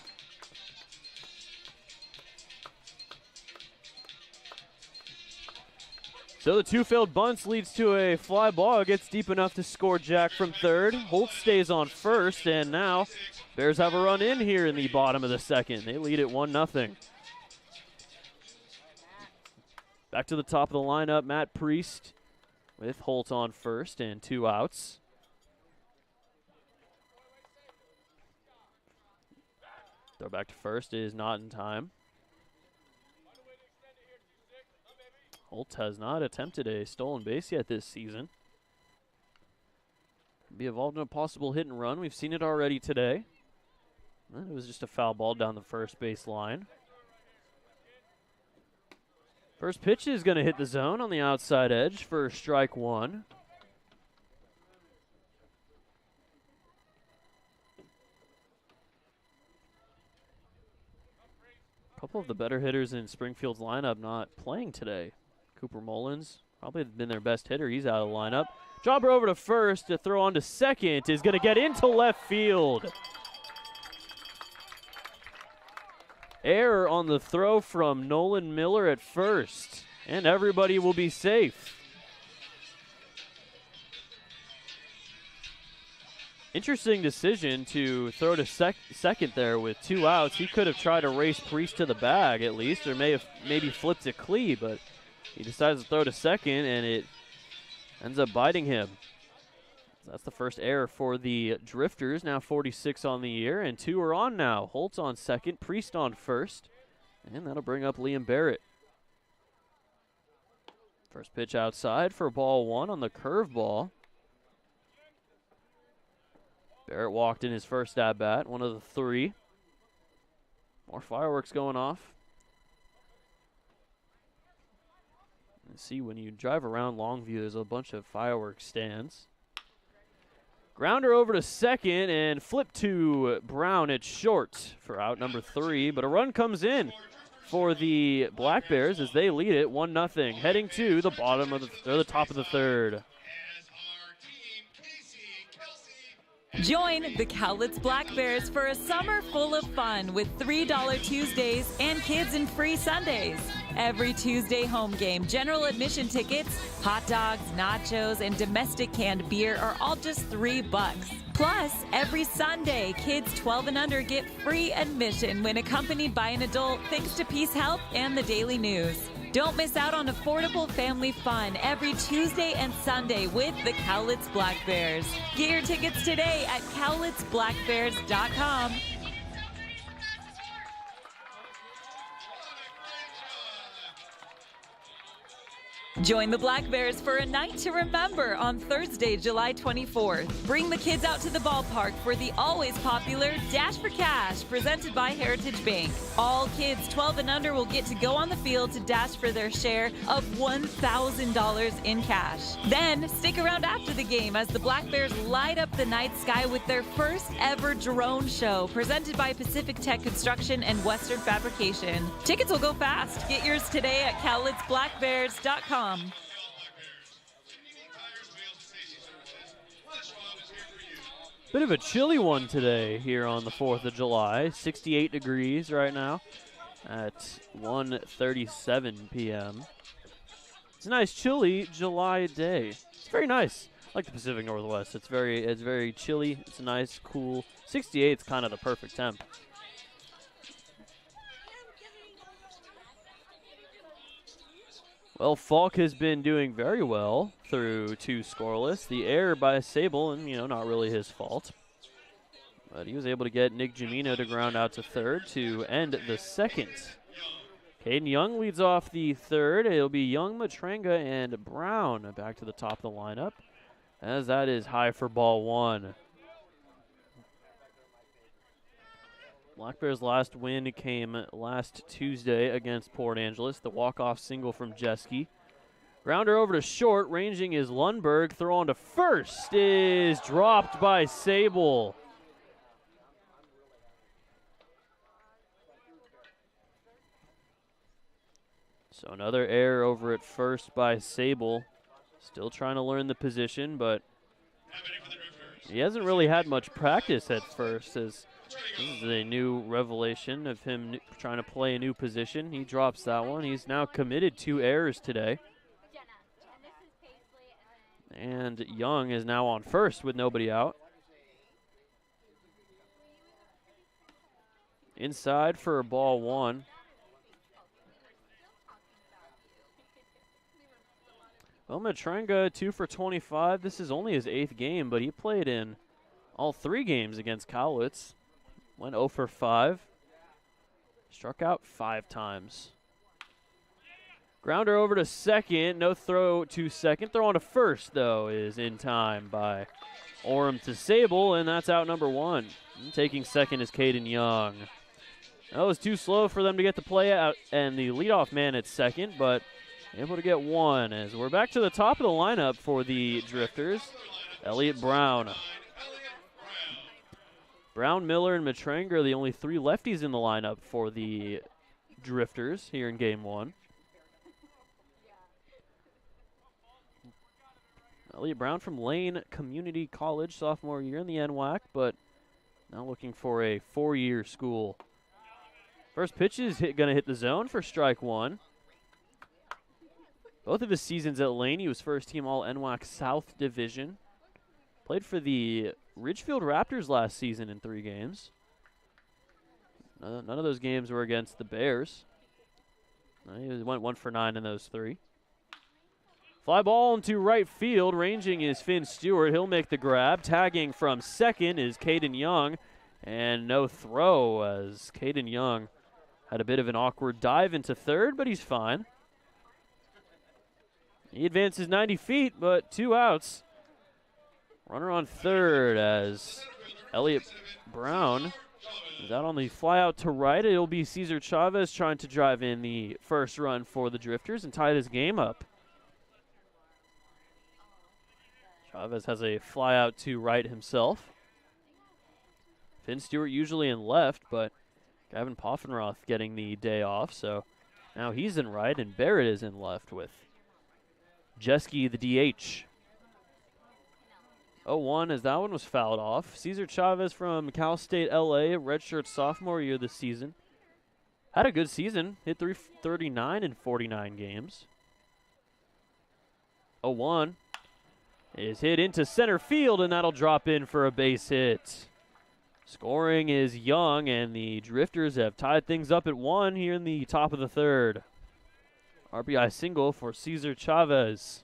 E: So the 2 failed bunts leads to a fly ball. It gets deep enough to score Jack from third. Holt stays on first, and now Bears have a run in here in the bottom of the second. They lead it 1-0. Back to the top of the lineup, Matt Priest with Holt on first and 2 outs. Throw back to first is not in time. Holt has not attempted a stolen base yet this season. Be involved in a possible hit and run. We've seen it already today. It was just a foul ball down the first base line. First pitch is going to hit the zone on the outside edge for strike 1. A couple of the better hitters in Springfield's lineup not playing today. Cooper Mullins, probably been their best hitter. He's out of the lineup. Jobber over to first. To throw on to second is going to get into left field. Error on the throw from Nolan Miller at first. And everybody will be safe. Interesting decision to throw to second there with 2 outs. He could have tried to race Priest to the bag at least, or maybe flipped to Klee, but he decides to throw to second, and it ends up biting him. So that's the first error for the Drifters, now 46 on the year, and 2 are on now. Holtz on second, Priest on first, and that'll bring up Liam Barrett. First pitch outside for ball 1 on the curveball. Barrett walked in his first at-bat, one of the 3. More fireworks going off. See, when you drive around Longview, there's a bunch of fireworks stands. Grounder over to second and flip to Brown at short for out number 3. But a run comes in for the Black Bears as they lead it 1-0, heading to the bottom of the top of the third.
F: Join the Cowlitz Black Bears for a summer full of fun with $3 Tuesdays and kids and free Sundays. Every Tuesday home game, general admission tickets, hot dogs, nachos, and domestic canned beer are all just $3. Plus, every Sunday, kids 12 and under get free admission when accompanied by an adult thanks to Peace Health and the Daily News. Don't miss out on affordable family fun every Tuesday and Sunday with the Cowlitz Black Bears. Get your tickets today at cowlitzblackbears.com. Join the Black Bears for a night to remember on Thursday, July 24th. Bring the kids out to the ballpark for the always popular Dash for Cash presented by Heritage Bank. All kids 12 and under will get to go on the field to dash for their share of $1,000 in cash. Then stick around after the game as the Black Bears light up the night sky with their first ever drone show presented by Pacific Tech Construction and Western Fabrication. Tickets will go fast. Get yours today at cowlitzblackbears.com.
E: Bit of a chilly one today here on the 4th of July. 68 degrees right now at 1:37 p.m. It's a nice chilly July day. It's very nice. I like the Pacific Northwest. It's very chilly. It's a nice, cool. 68 is kind of the perfect temp. Well, Falk has been doing very well through 2 scoreless. The error by Sable, and not really his fault. But he was able to get Nick Jamino to ground out to third to end the second. Caden Young leads off the third. It'll be Young, Matranga, and Brown back to the top of the lineup, as that is high for ball 1. Black Bears' last win came last Tuesday against Port Angeles, the walk-off single from Jeske. Grounder over to short, ranging is Lundberg. Throw on to first is dropped by Sable. So another error over at first by Sable. Still trying to learn the position, but he hasn't really had much practice at first, as this is a new revelation of him trying to play a new position. He drops that one. He's now committed 2 errors today. And Young is now on first with nobody out. Inside for ball 1. Well, Matranga 2 for 25. This is only his 8th game, but he played in all 3 games against Cowlitz. Went 0 for 5. Struck out 5 times. Grounder over to second. No throw to second. Throw on to first, though, is in time by Orem to Sable, and that's out number 1. And taking second is Caden Young. That was too slow for them to get the play out, and the leadoff man at second, but able to get 1 as we're back to the top of the lineup for the Drifters. Elliott Brown. Brown, Miller, and Matranga are the only 3 lefties in the lineup for the Drifters here in game 1. Elliott Brown from Lane Community College, sophomore year in the NWAC, but now looking for a 4-year school. First pitch is going to hit the zone for strike 1. Both of his seasons at Lane, he was first team all NWAC South Division. Played for the Ridgefield Raptors last season in 3 games. None of those games were against the Bears. He went 1 for 9 in those 3. Fly ball into right field. Ranging is Finn Stewart. He'll make the grab. Tagging from second is Caden Young. And no throw, as Caden Young had a bit of an awkward dive into third, but he's fine. He advances 90 feet, but 2 outs. Runner on third as Elliott Brown is out on the fly out to right. It'll be Cesar Chavez trying to drive in the first run for the Drifters and tie this game up. Chavez has a fly out to right himself. Finn Stewart usually in left, but Gavin Poffenroth getting the day off, so now he's in right and Barrett is in left with Jeske, the DH. 0-1 as that one was fouled off. Cesar Chavez from Cal State LA, redshirt sophomore year this season. Had a good season, hit 339 in 49 games. 0-1 is hit into center field, and that'll drop in for a base hit. Scoring is Young, and the Drifters have tied things up at 1 here in the top of the third. RBI single for Cesar Chavez.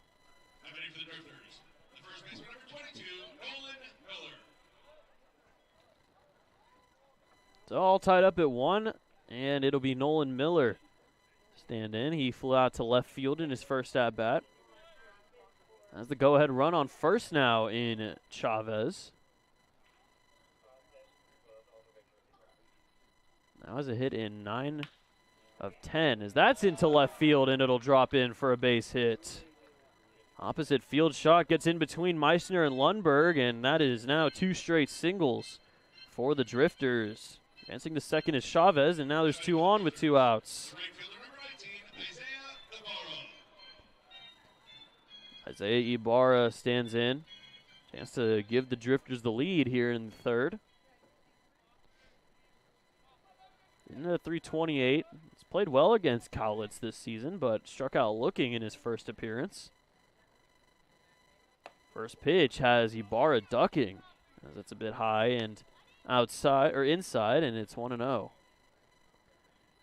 E: It's all tied up at 1, and it'll be Nolan Miller stand in. He flew out to left field in his first at-bat. That's the go-ahead run on first now in Chavez. That was a hit in 9 of 10, as that's into left field, and it'll drop in for a base hit. Opposite field shot gets in between Meissner and Lundberg, and that is now 2 straight singles for the Drifters. Advancing to second is Chavez, and now there's 2 on with 2 outs. Isaiah Ibarra stands in. Chance to give the Drifters the lead here in the third. In the 328. He's played well against Cowlitz this season, but struck out looking in his first appearance. First pitch has Ibarra ducking, as it's a bit high and outside or inside, and it's 1-0.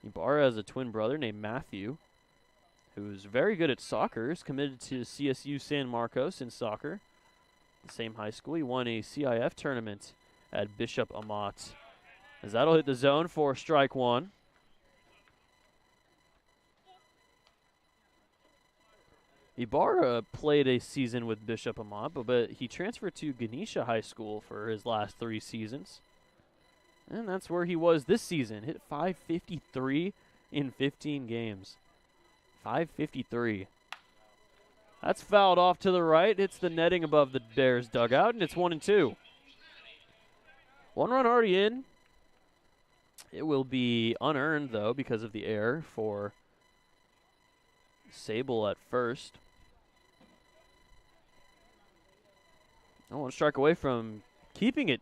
E: Ibarra has a twin brother named Matthew, who's very good at soccer, is committed to CSU San Marcos in soccer. The same high school. He won a CIF tournament at Bishop Amat. As that'll hit the zone for strike one. Ibarra played a season with Bishop Amat, but he transferred to Ganesha High School for his last 3 seasons. And that's where he was this season. Hit .553 in 15 games. .553. That's fouled off to the right. Hits the netting above the Bears dugout, and it's 1-2. 1 run already in. It will be unearned, though, because of the error for Sable at first. 1 strike away from keeping it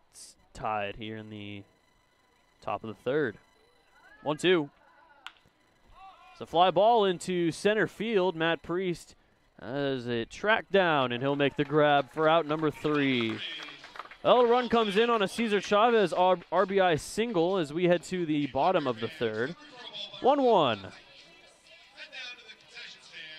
E: tied here in the top of the third. 1-2. It's a fly ball into center field. Matt Priest has it tracked down, and he'll make the grab for out number 3. Well, the run comes in on a Cesar Chavez RBI single as we head to the bottom of the third. 1-1.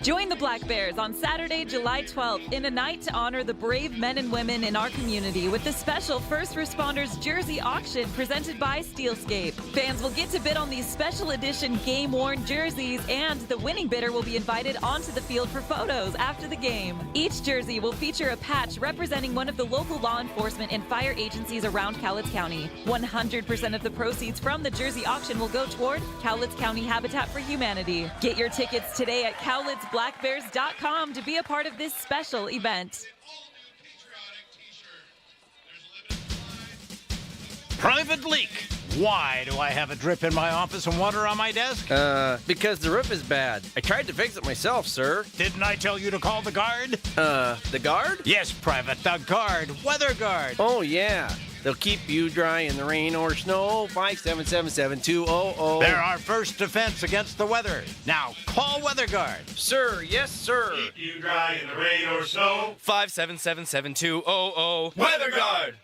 F: Join the Black Bears on Saturday, July 12th in a night to honor the brave men and women in our community with the special First Responders Jersey Auction presented by Steelscape. Fans will get to bid on these special edition game-worn jerseys, and the winning bidder will be invited onto the field for photos after the game. Each jersey will feature a patch representing one of the local law enforcement and fire agencies around Cowlitz County. 100% of the proceeds from the jersey auction will go toward Cowlitz County Habitat for Humanity. Get your tickets today at CowlitzBlackBears.com to be a part of this special event.
J: Private leak. Why do I have a drip in my office and water on my desk?
K: Because the roof is bad. I tried to fix it myself, sir.
J: Didn't I tell you to call the guard?
K: The guard?
J: Yes, Private, the guard. Weather guard.
K: Oh, yeah. They'll keep you dry in the rain or snow. 577-7200.
J: They're our first defense against the weather. Now, call Weather Guard.
K: Sir, yes, sir.
L: Keep you dry in the rain or snow.
K: 577-7200. Weather Guard.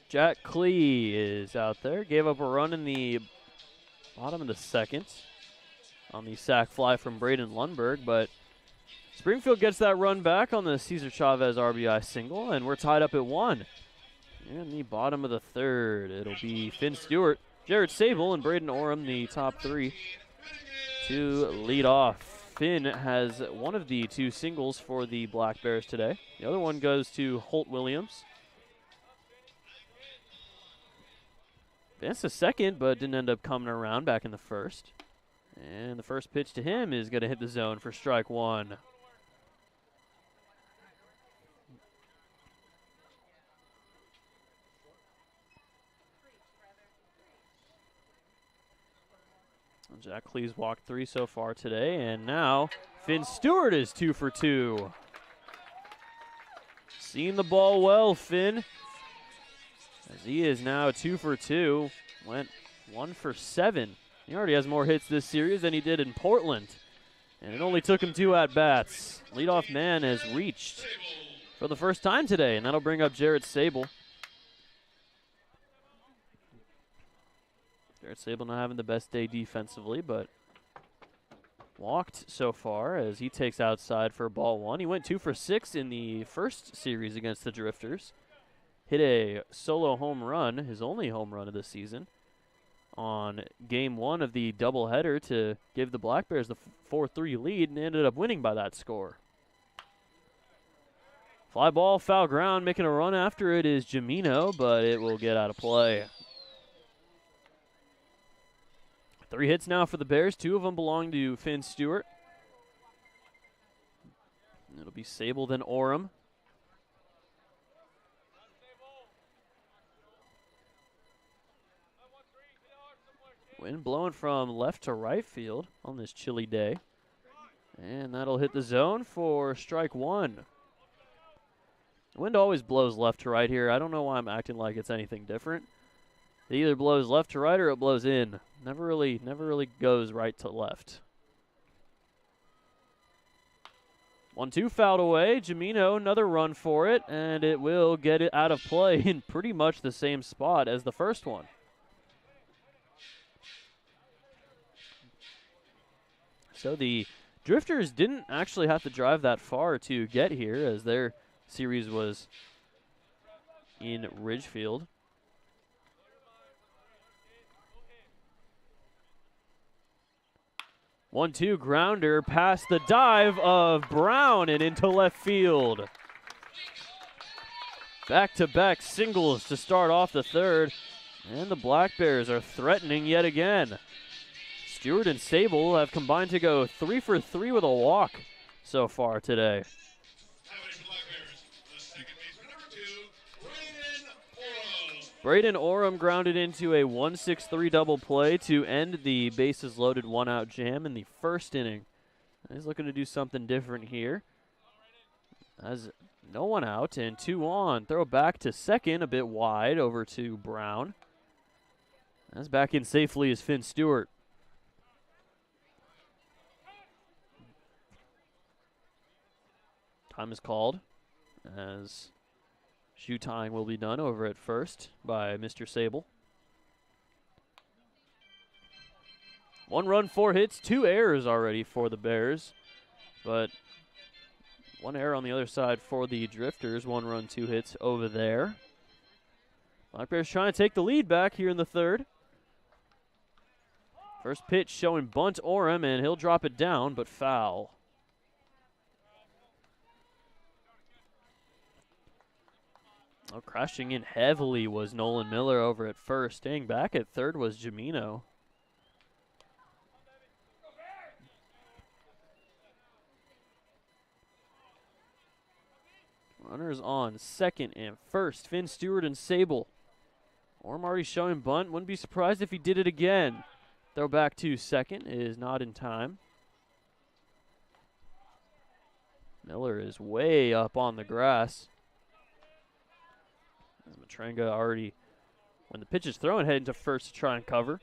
E: Jack Klee is out there. Gave up a run in the bottom of the second on the sac fly from Braden Lundberg, but Springfield gets that run back on the Cesar Chavez RBI single, and we're tied up at 1. In the bottom of the third, it'll be Finn Stewart, Jared Sable, and Braden Orem, the top 3, to lead off. Finn has one of the 2 singles for the Black Bears today. The other one goes to Holt Williams. Advanced to second, but didn't end up coming around back in the first. And the first pitch to him is going to hit the zone for strike 1. Jack Cleese walked 3 so far today, and now Finn Stewart is 2 for 2. Seeing the ball well, Finn, as he is now 2 for 2. Went 1 for 7. He already has more hits this series than he did in Portland, and it only took him 2 at-bats. Leadoff man has reached for the first time today, and that'll bring up Jared Sable. Jared Sable not having the best day defensively, but walked so far as he takes outside for ball 1. He went 2 for 6 in the first series against the Drifters. Hit a solo home run, his only home run of the season, on game 1 of the doubleheader to give the Black Bears the 4-3 lead, and ended up winning by that score. Fly ball, foul ground, making a run after it is Jamino, but it will get out of play. 3 hits now for the Bears. 2 of them belong to Finn Stewart. It'll be Sable, then Orem. Wind blowing from left to right field on this chilly day. And that'll hit the zone for strike 1. The wind always blows left to right here. I don't know why I'm acting like it's anything different. It either blows left to right or it blows in. Never really goes right to left. 1-2 fouled away. Jamino, another run for it, and it will get it out of play in pretty much the same spot as the first one. So the Drifters didn't actually have to drive that far to get here, as their series was in Ridgefield. One-two grounder past the dive of Brown and into left field. Back-to-back singles to start off the third, and the Black Bears are threatening yet again. Stewart and Sable have combined to go 3 for 3 with a walk so far today. Braden Oram grounded into a 1-6-3 double play to end the bases loaded one-out jam in the first inning. He's looking to do something different here. As no one out and 2 on. Throw back to second, a bit wide over to Brown. As back in safely is Finn Stewart. Time is called as shoe tying will be done over at first by Mr. Sable. 1 run, 4 hits, 2 errors already for the Bears, but 1 error on the other side for the Drifters. 1 run, 2 hits over there. Black Bears trying to take the lead back here in the third. First pitch showing bunt Oram, and he'll drop it down, but foul. Oh, crashing in heavily was Nolan Miller over at first. Staying back at third was Jamino. Runners on second and first. Finn Stewart and Sable. Orm already showing bunt. Wouldn't be surprised if he did it again. Throw back to second is not in time. Miller is way up on the grass. As Matrenga already, when the pitch is thrown, heading to first to try and cover.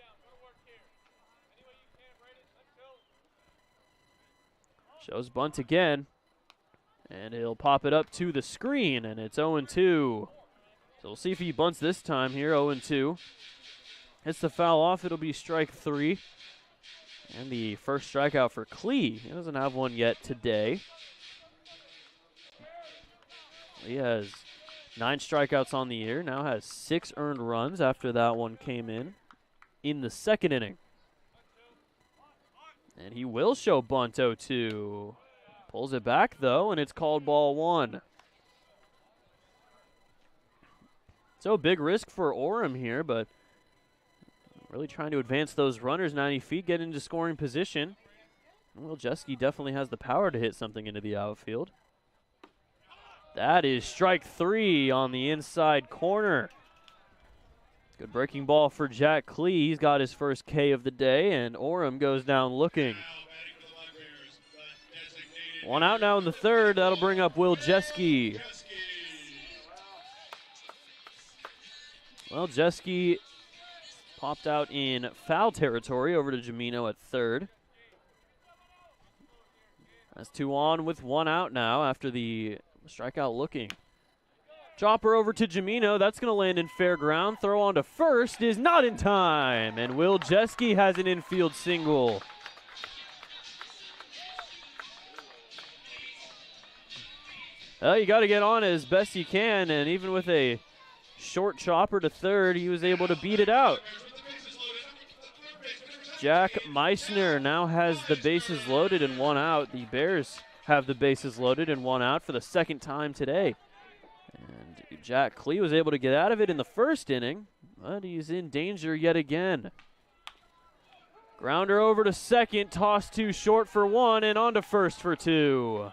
E: Shows bunt again. And he'll pop it up to the screen, and it's 0-2. So we'll see if he bunts this time here, 0-2. Hits the foul off, it'll be strike 3. And the first strikeout for Klee. He doesn't have one yet today. He has 9 strikeouts on the year, now has 6 earned runs after that one came in the second inning. And he will show bunt 0-2. Pulls it back, though, and it's called ball 1. So big risk for Oram here, but really trying to advance those runners 90 feet, get into scoring position. Well, Jeske definitely has the power to hit something into the outfield. That is strike 3 on the inside corner. Good breaking ball for Jack Klee. He's got his first K of the day, and Oram goes down looking. 1 out now in the third. That'll bring up Will Jeske. Well, Jeske popped out in foul territory over to Jamino at third. That's 2 on with 1 out now after the strikeout looking. Chopper over to Jamino. That's going to land in fair ground. Throw on to first is not in time. And Will Jeske has an infield single. Well, you got to get on as best you can, and even with a short chopper to third, he was able to beat it out. Jack Meissner now has the bases loaded and 1 out. The Bears have the bases loaded and 1 out for the second time today. And Jack Klee was able to get out of it in the first inning, but he's in danger yet again. Grounder over to second, tossed too short for 1, and on to first for 2.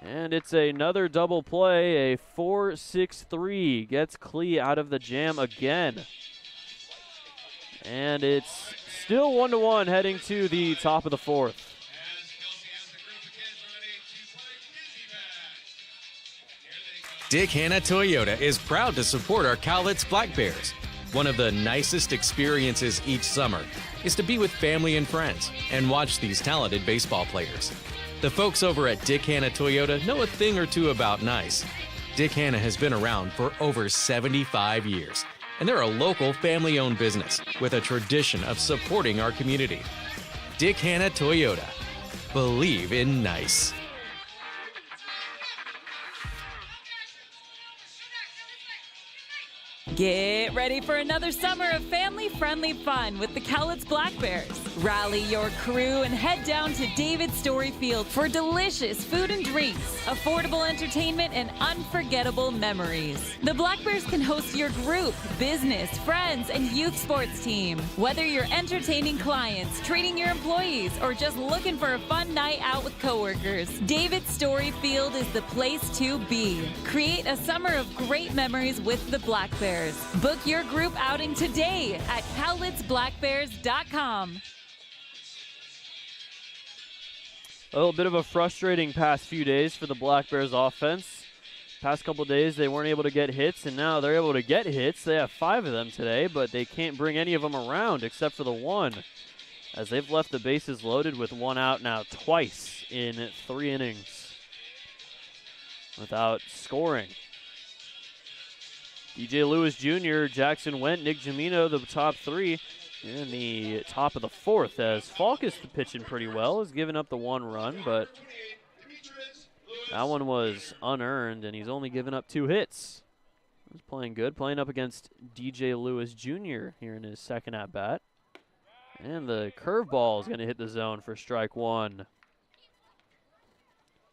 E: And it's another double play, a 4-6-3 gets Klee out of the jam again. And it's still 1-1 heading to the top of the fourth.
M: Dick Hanna Toyota is proud to support our Cowlitz Black Bears. One of the nicest experiences each summer is to be with family and friends and watch these talented baseball players. The folks over at Dick Hanna Toyota know a thing or two about nice. Dick Hanna has been around for over 75 years, and they're a local family-owned business with a tradition of supporting our community. Dick Hanna Toyota. Believe in nice.
F: Get ready for another summer of family-friendly fun with the Cowlitz Black Bears. Rally your crew and head down to David Story Field for delicious food and drinks, affordable entertainment, and unforgettable memories. The Black Bears can host your group, business, friends, and youth sports team. Whether you're entertaining clients, treating your employees, or just looking for a fun night out with coworkers, David Story Field is the place to be. Create a summer of great memories with the Black Bears. Book your group outing today at cowlitzblackbears.com.
E: A little bit of a frustrating past few days for the Black Bears offense. Past couple days they weren't able to get hits, and now they're able to get hits. They have 5 of them today, but they can't bring any of them around except for the one, as they've left the bases loaded with 1 out now twice in 3 innings without scoring. DJ Lewis Jr., Jackson Wendt, Nick Jamino, the top 3 in the top of the 4th, as Falk is pitching pretty well. He's given up the 1 run, but that one was unearned, and he's only given up 2 hits. He's playing good, playing up against DJ Lewis Jr. here in his second at-bat. And the curveball is going to hit the zone for strike 1.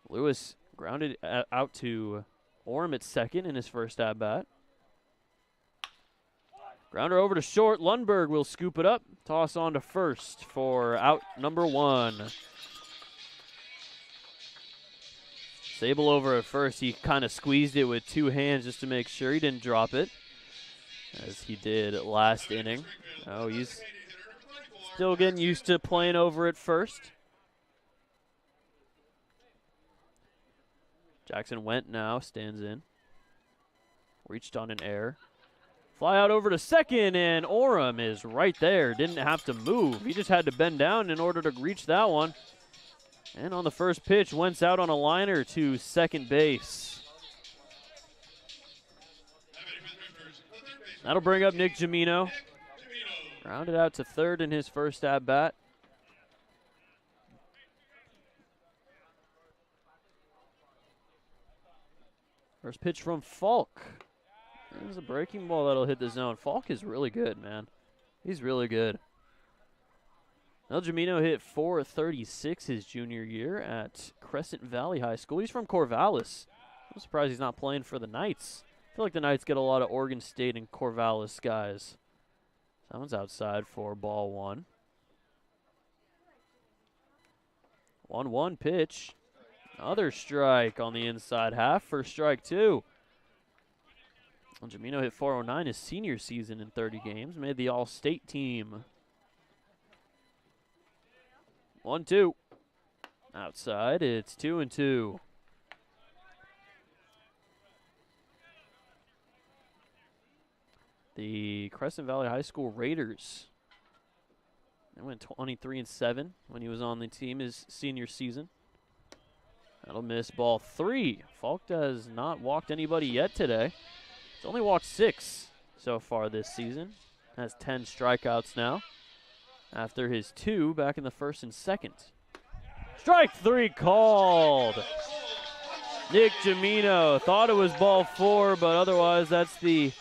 E: Lewis grounded out to Orem at second in his first at-bat. Grounder over to short. Lundberg will scoop it up. Toss on to first for out number 1. Sable over at first. He kind of squeezed it with 2 hands just to make sure he didn't drop it, as he did last inning. Oh, he's still getting used to playing over at first. Jackson Wendt now, stands in. Reached on an error. Fly out over to second, and Orem is right there. Didn't have to move. He just had to bend down in order to reach that one. And on the first pitch, Wentz out on a liner to second base. That'll bring up Nick Jamino. Grounded out to third in his first at-bat. First pitch from Falk. There's a breaking ball that'll hit the zone. Falk is really good, man. He's really good. El Jamino hit .436 his junior year at Crescent Valley High School. He's from Corvallis. I'm surprised he's not playing for the Knights. I feel like the Knights get a lot of Oregon State and Corvallis guys. That one's outside for ball 1. 1-1 pitch. Another strike on the inside half for strike 2. Well, Jamino hit .409 his senior season in 30 games. Made the All-State team. 1-2. Outside, it's 2-2. The Crescent Valley High School Raiders. They went 23-7 when he was on the team his senior season. That'll miss ball 3. Falk has not walked anybody yet today. He's only walked 6 so far this season. Has 10 strikeouts now after his 2 back in the first and second. Strike 3 called. Nick Jamino thought it was ball 4, but otherwise that's the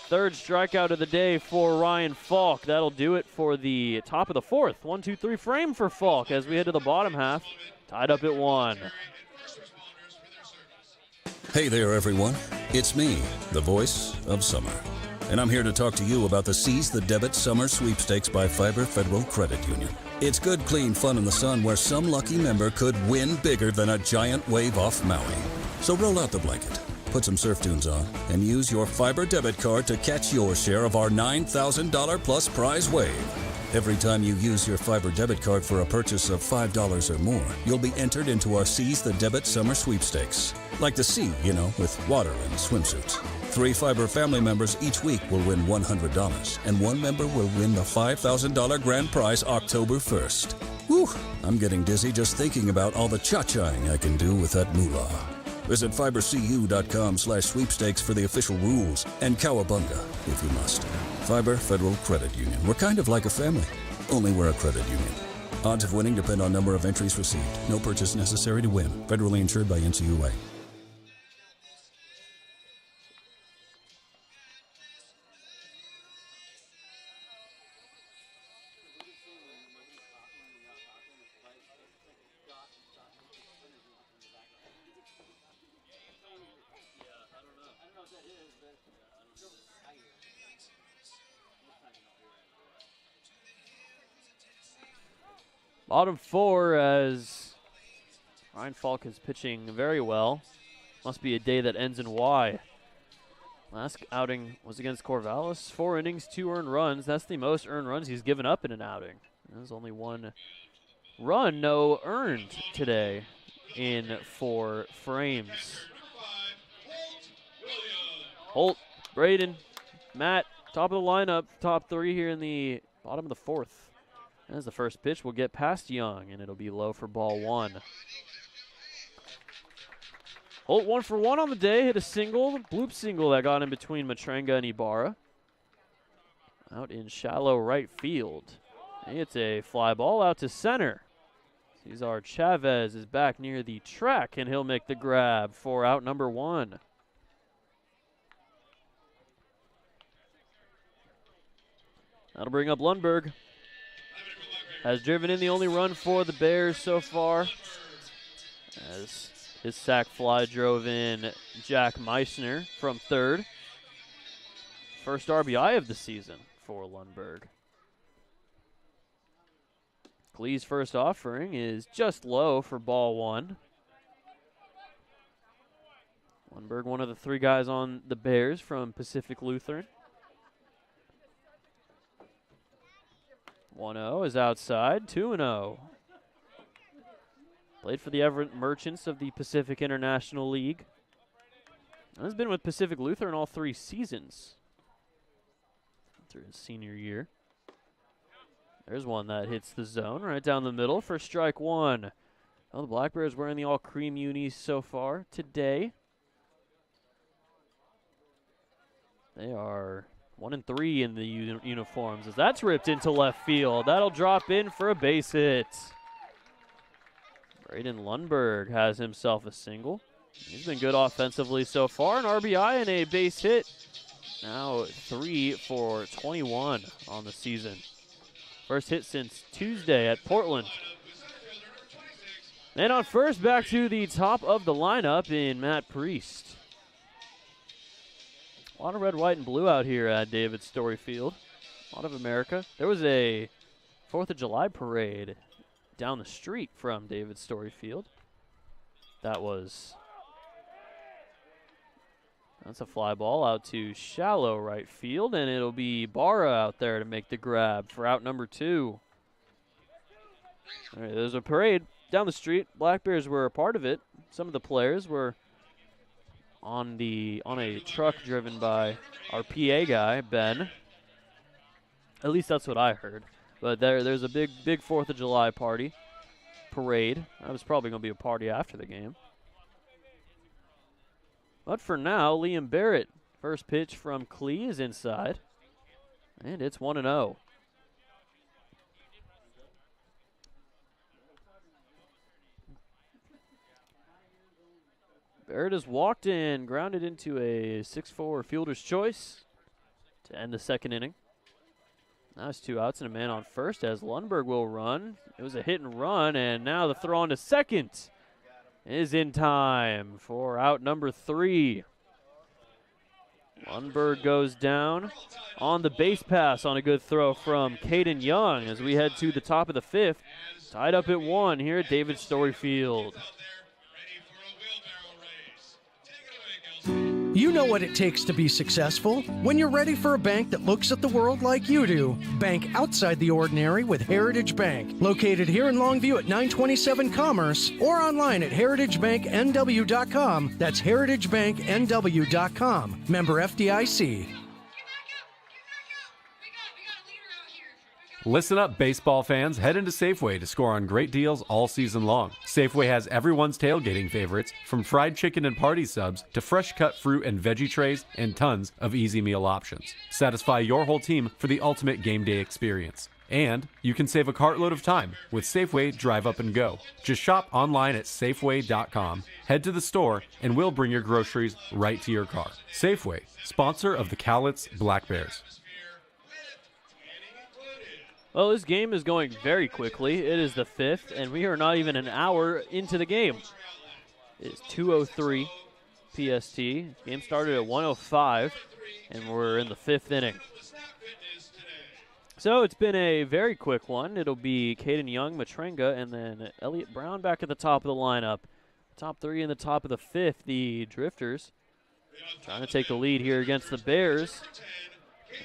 E: 3rd strikeout of the day for Ryan Falk. That'll do it for the top of the 4th. 1-2-3 frame for Falk as we head to the bottom half. Tied up at 1.
G: Hey there, everyone. It's me, the voice of summer. And I'm here to talk to you about the Seize the Debit Summer Sweepstakes by Fiber Federal Credit Union. It's good, clean fun in the sun where some lucky member could win bigger than a giant wave off Maui. So roll out the blanket, put some surf tunes on, and use your Fiber debit card to catch your share of our $9,000 plus prize wave. Every time you use your Fiber debit card for a purchase of $5 or more, you'll be entered into our Seize the Debit Summer Sweepstakes. Like the sea, you know, with water and swimsuits. 3 Fiber family members each week will win $100, and 1 member will win the $5,000 grand prize October 1st. Whew, I'm getting dizzy just thinking about all the cha-chaing I can do with that moolah. Visit fibercu.com/sweepstakes for the official rules, and cowabunga if you must. Fiber Federal Credit Union. We're kind of like a family, only we're a credit union. Odds of winning depend on number of entries received. No purchase necessary to win. Federally insured by NCUA.
E: Bottom four as Ryan Falk is pitching very well. Must be a day that ends in Y. Last outing was against Corvallis. 4 innings, 2 earned runs. That's the most earned runs he's given up in an outing. There's only 1 run, no earned today in 4 frames. Holt, Braden, Matt, top of the lineup, top 3 here in the bottom of the 4th. As the first pitch will get past Young, and it'll be low for ball 1. Holt 1 for 1 on the day, hit a single, bloop single that got in between Matrenga and Ibarra. Out in shallow right field. It's a fly ball out to center. Cesar Chavez is back near the track, and he'll make the grab for out number 1. That'll bring up Lundberg. Has driven in the only run for the Bears so far, as his sac fly drove in Jack Meissner from third. First RBI of the season for Lundberg. Glee's first offering is just low for ball 1. Lundberg, one of the 3 guys on the Bears from Pacific Lutheran. 1-0 is outside, 2-0. Played for the Everett Merchants of the Pacific International League. Has been with Pacific Lutheran all 3 seasons through his senior year. There's one that hits the zone right down the middle for strike 1. Well, the Black Bears wearing the all-cream unis so far today. They are 1-3 in the uniforms as that's ripped into left field. That'll drop in for a base hit. Braden Lundberg has himself a single. He's been good offensively so far. An RBI and a base hit. Now 3 for 21 on the season. First hit since Tuesday at Portland. And on first, back to the top of the lineup in Matt Priest. A lot of red, white, and blue out here at David Story Field. A lot of America. There was a 4th of July parade down the street from David Story Field. That's a fly ball out to shallow right field, and it'll be Barra out there to make the grab for out number 2. All right, there's a parade down the street. Black Bears were a part of it. Some of the players were on a truck driven by our PA guy, Ben. At least that's what I heard. But there's a big 4th of July parade. That was probably going to be a party after the game. But for now, Liam Barrett, first pitch from Klee is inside. And it's 1-0. Barrett has walked in, grounded into a 6-4 fielder's choice to end the second inning. Now it's 2 outs and a man on first as Lundberg will run. It was a hit and run, and now the throw on to second is in time for out number 3. Lundberg goes down on the base pass on a good throw from Caden Young as we head to the top of the 5th. Tied up at 1 here at David Story Field.
H: You know what it takes to be successful. When you're ready for a bank that looks at the world like you do, bank outside the ordinary with Heritage Bank. Located here in Longview at 927 Commerce or online at heritagebanknw.com. That's heritagebanknw.com. Member FDIC.
I: Listen up, baseball fans. Head into Safeway to score on great deals all season long. Safeway has everyone's tailgating favorites, from fried chicken and party subs to fresh cut fruit and veggie trays and tons of easy meal options. Satisfy your whole team for the ultimate game day experience. And you can save a cartload of time with Safeway Drive Up and Go. Just shop online at Safeway.com, head to the store, and we'll bring your groceries right to your car. Safeway, sponsor of the Cowlitz Black Bears.
E: Well, this game is going very quickly. It is the 5th, and we are not even an hour into the game. It is 2:03 PST. Game started at 1:05, and we're in the 5th inning. So it's been a very quick one. It'll be Caden Young, Matrenga, and then Elliott Brown back at the top of the lineup. Top 3 in the top of the 5th, the Drifters trying to take the lead here against the Bears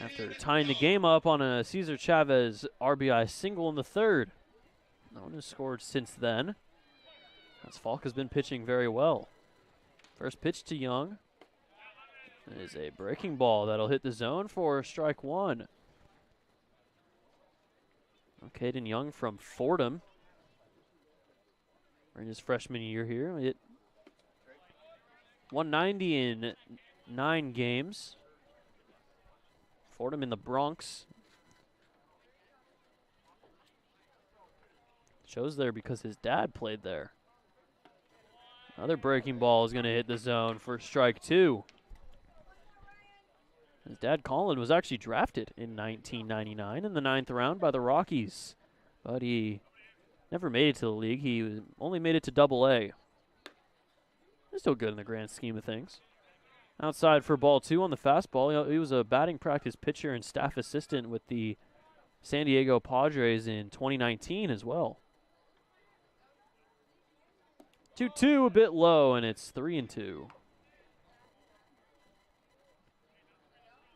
E: after tying the game up on a Cesar Chavez RBI single in the 3rd. No one has scored since then, as Falk has been pitching very well. First pitch to Young is a breaking ball that'll hit the zone for strike 1. Caden Young from Fordham in his freshman year here. Hit 190 in 9 games. Fordham in the Bronx. Shows there because his dad played there. Another breaking ball is going to hit the zone for strike 2. His dad, Colin, was actually drafted in 1999 in the 9th round by the Rockies, but he never made it to the league. He only made it to Double-A. He's still good in the grand scheme of things. Outside for ball 2 on the fastball. He was a batting practice pitcher and staff assistant with the San Diego Padres in 2019 as well. 2-2, a bit low, and it's 3-2.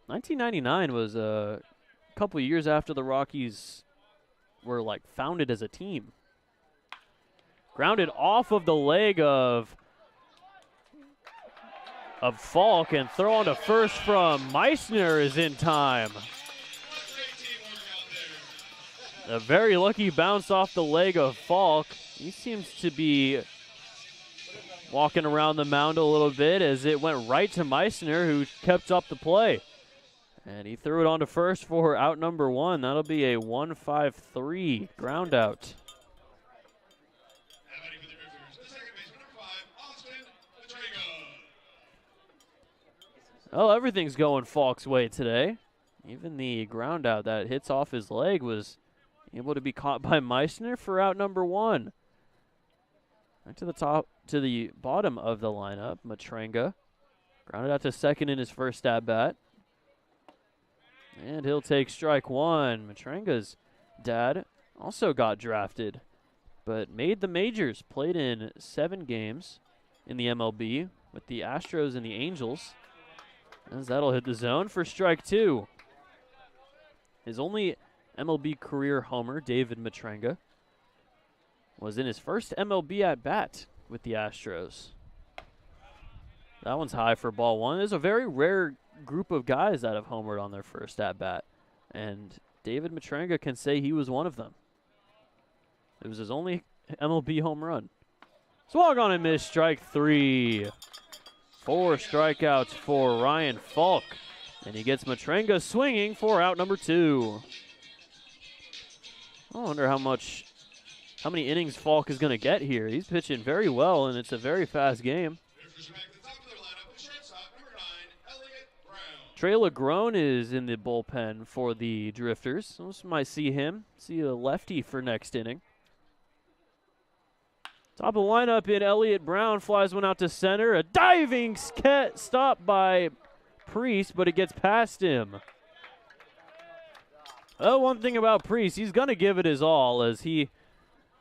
E: 1999 was a couple of years after the Rockies were founded as a team. Grounded off of the leg of Falk, and throw on to first from Meissner is in time. A very lucky bounce off the leg of Falk. He seems to be walking around the mound a little bit as it went right to Meissner, who kept up the play. And he threw it on to first for out number 1. That'll be a 1-5-3 ground out. Well, everything's going Falk's way today. Even the ground out that hits off his leg was able to be caught by Meissner for out number 1. Right to the bottom of the lineup, Matrenga grounded out to second in his first at bat. And he'll take strike 1. Matrenga's dad also got drafted, but made the majors. Played in 7 games in the MLB with the Astros and the Angels. As that'll hit the zone for strike 2. His only MLB career homer, David Matrenga, was in his first MLB at-bat with the Astros. That one's high for ball 1. There's a very rare group of guys that have homered on their first at-bat, and David Matrenga can say he was one of them. It was his only MLB home run. Swung on and missed, strike 3. 4 strikeouts for Ryan Falk, and he gets Matrenga swinging for out number 2. I wonder how many innings Falk is going to get here. He's pitching very well, and it's a very fast game. Trey LeGrone is in the bullpen for the Drifters. So might see a lefty for next inning. Top of the lineup in Elliott Brown, flies one out to center. A diving stop by Priest, but it gets past him. Oh, one thing about Priest, he's going to give it his all, as he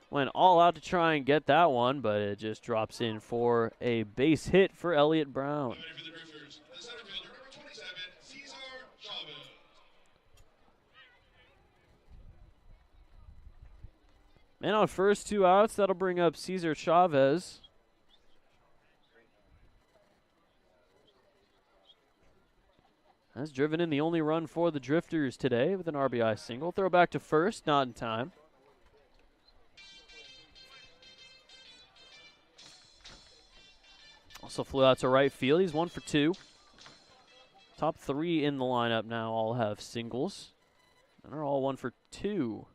E: went all out to try and get that one, but it just drops in for a base hit for Elliott Brown. Man on first, 2 outs. That'll bring up Cesar Chavez. Has driven in the only run for the Drifters today with an RBI single. Throw back to first, not in time. Also flew out to right field. He's 1 for 2. Top 3 in the lineup now all have singles. And they're all 1 for 2.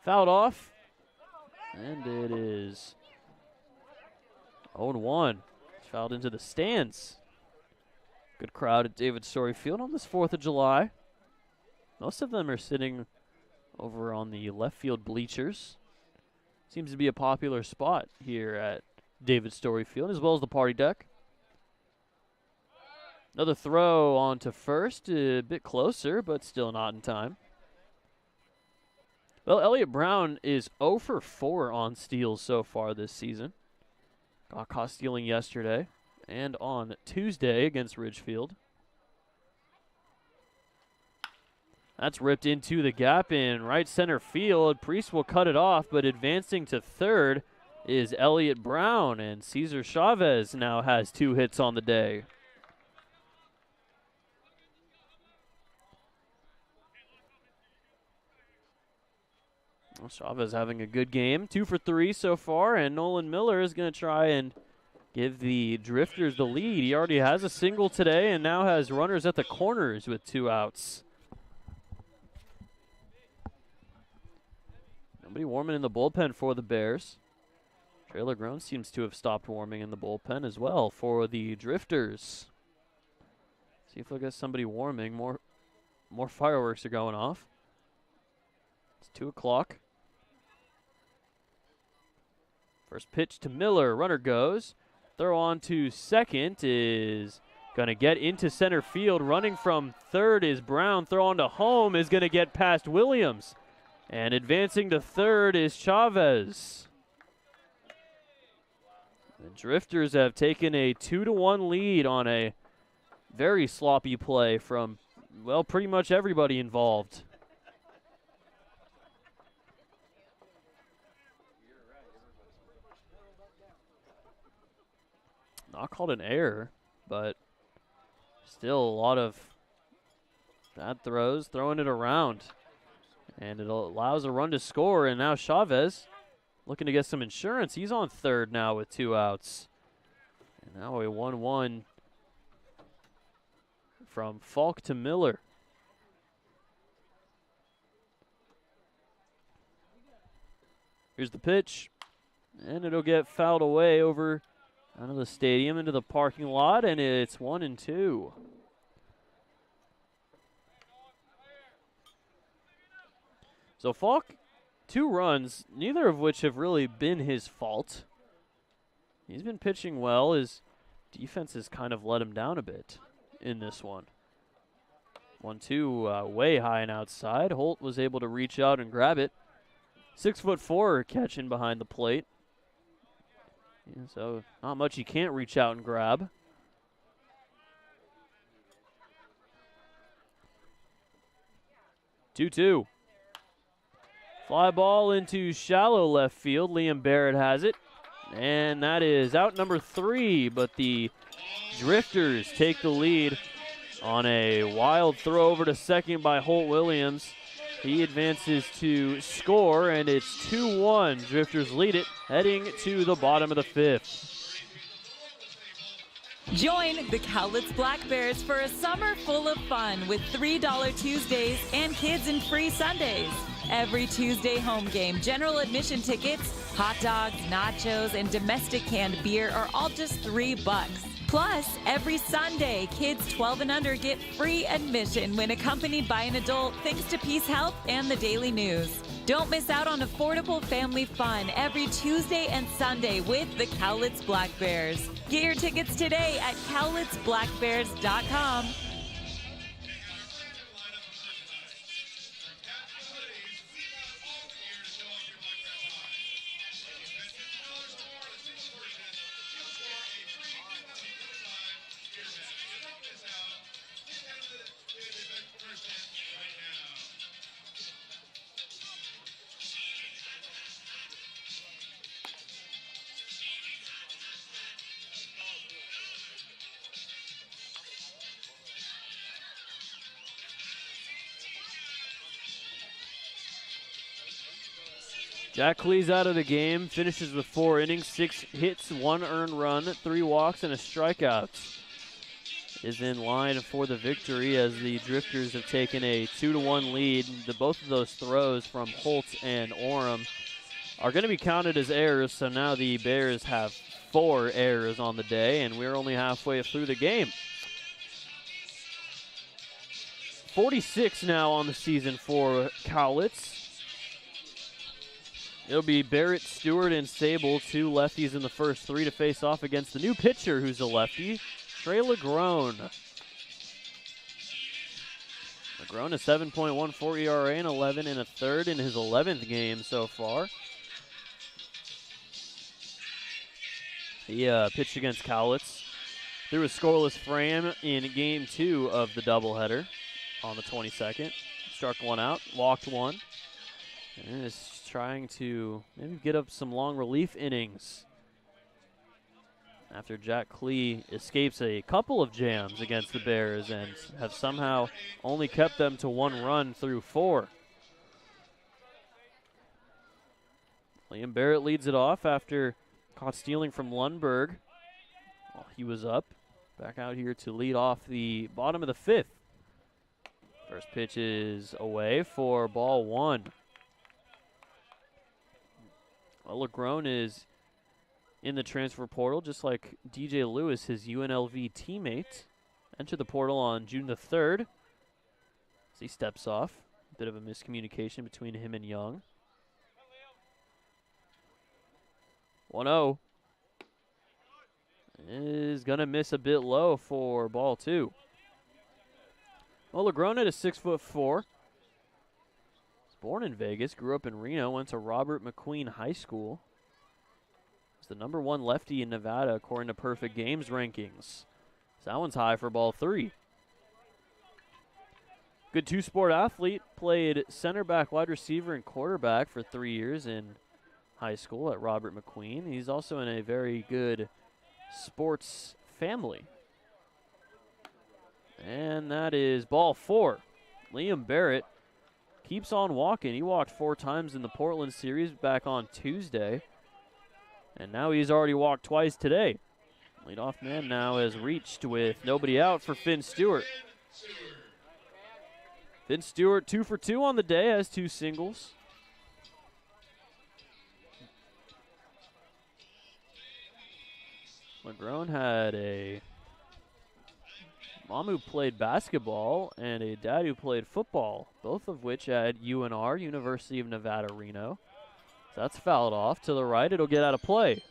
E: Fouled off. And it is 0-1. Fouled into the stands. Good crowd at David Story Field on this 4th of July. Most of them are sitting over on the left field bleachers. Seems to be a popular spot here at David Story Field, as well as the party deck. Another throw on to first, a bit closer, but still not in time. Well, Elliott Brown is 0 for 4 on steals so far this season. Got caught stealing yesterday and on Tuesday against Ridgefield. That's ripped into the gap in right center field. Priest will cut it off, but advancing to third is Elliott Brown, and Cesar Chavez now has 2 hits on the day. Well, Chavez having a good game, 2 for 3 so far, and Nolan Miller is going to try and give the Drifters the lead. He already has a single today and now has runners at the corners with 2 outs. Nobody warming in the bullpen for the Bears. Trailer Grown seems to have stopped warming in the bullpen as well for the Drifters. See if I get somebody warming. More fireworks are going off. It's 2 o'clock. First pitch to Miller. Runner goes. Throw on to second is going to get into center field. Running from third is Brown. Throw on to home is going to get past Williams. And advancing to third is Chavez. The Drifters have taken a 2-1 lead on a very sloppy play from, well, pretty much everybody involved. Not called an error, but still a lot of bad throws, throwing it around. And it allows a run to score, and now Chavez looking to get some insurance. He's on third now with 2 outs. And now a 1-1 from Falk to Miller. Here's the pitch, and it'll get fouled away over out of the stadium into the parking lot, and it's 1-2. So Falk, 2 runs, neither of which have really been his fault. He's been pitching well. His defense has kind of let him down a bit in this one. 1-2 way high and outside. Holt was able to reach out and grab it. 6'4" catching behind the plate. Yeah, so not much he can't reach out and grab. Two. Fly ball into shallow left field. Liam Barrett has it. And that is out number 3, but the Drifters take the lead on a wild throw over to second by Holt Williams. He advances to score, and it's 2-1. Drifters lead it, heading to the bottom of the 5th.
F: Join the Cowlitz Black Bears for a summer full of fun with $3 Tuesdays and kids and free Sundays. Every Tuesday home game, general admission tickets, hot dogs, nachos, and domestic canned beer are all just $3. Plus, every Sunday, kids 12 and under get free admission when accompanied by an adult thanks to Peace Health and the Daily News. Don't miss out on affordable family fun every Tuesday and Sunday with the Cowlitz Black Bears. Get your tickets today at cowlitzblackbears.com.
E: Jack Cleese out of the game, finishes with 4 innings, 6 hits, 1 earned run, 3 walks, and a strikeout. is in line for the victory as the Drifters have taken a 2-1 lead. Both of those throws from Holt and Orem are going to be counted as errors, so now the Bears have 4 errors on the day, and we're only halfway through the game. 46 now on the season for Cowlitz. It'll be Barrett, Stewart, and Sable, 2 lefties in the first 3 to face off against the new pitcher who's a lefty, Trey LeGrone. LeGrone a 7.14 ERA and 11 1/3 in his 11th game so far. He pitched against Cowlitz through a scoreless frame in Game 2 of the doubleheader on the 22nd. Struck 1 out, walked 1, and is trying to maybe get up some long relief innings after Jack Klee escapes a couple of jams against the Bears and have somehow only kept them to 1 run through 4. Liam Barrett leads it off after caught stealing from Lundberg while he was up. Back out here to lead off the bottom of the 5th. First pitch is away for ball 1. Well, LeGrone is in the transfer portal, just like DJ Lewis, his UNLV teammate. Entered the portal on June the 3rd. As he steps off. A bit of a miscommunication between him and Young. 1-0. Is going to miss a bit low for ball 2. Well, LeGrone is 6'4". Born in Vegas, grew up in Reno, went to Robert McQueen High School. He's the #1 lefty in Nevada according to Perfect Games rankings. So that one's high for ball 3. Good 2-sport athlete, played center back, wide receiver, and quarterback for 3 years in high school at Robert McQueen. He's also in a very good sports family. And that is ball 4. Liam Barrett keeps on walking. He walked 4 times in the Portland series back on Tuesday. And now he's already walked twice today. Leadoff man now has reached with nobody out for Finn Stewart. Finn Stewart 2 for 2 on the day, has 2 singles. LeGrone had a mom who played basketball and a dad who played football, both of which at UNR, University of Nevada, Reno. So that's fouled off to the right. It'll get out of play.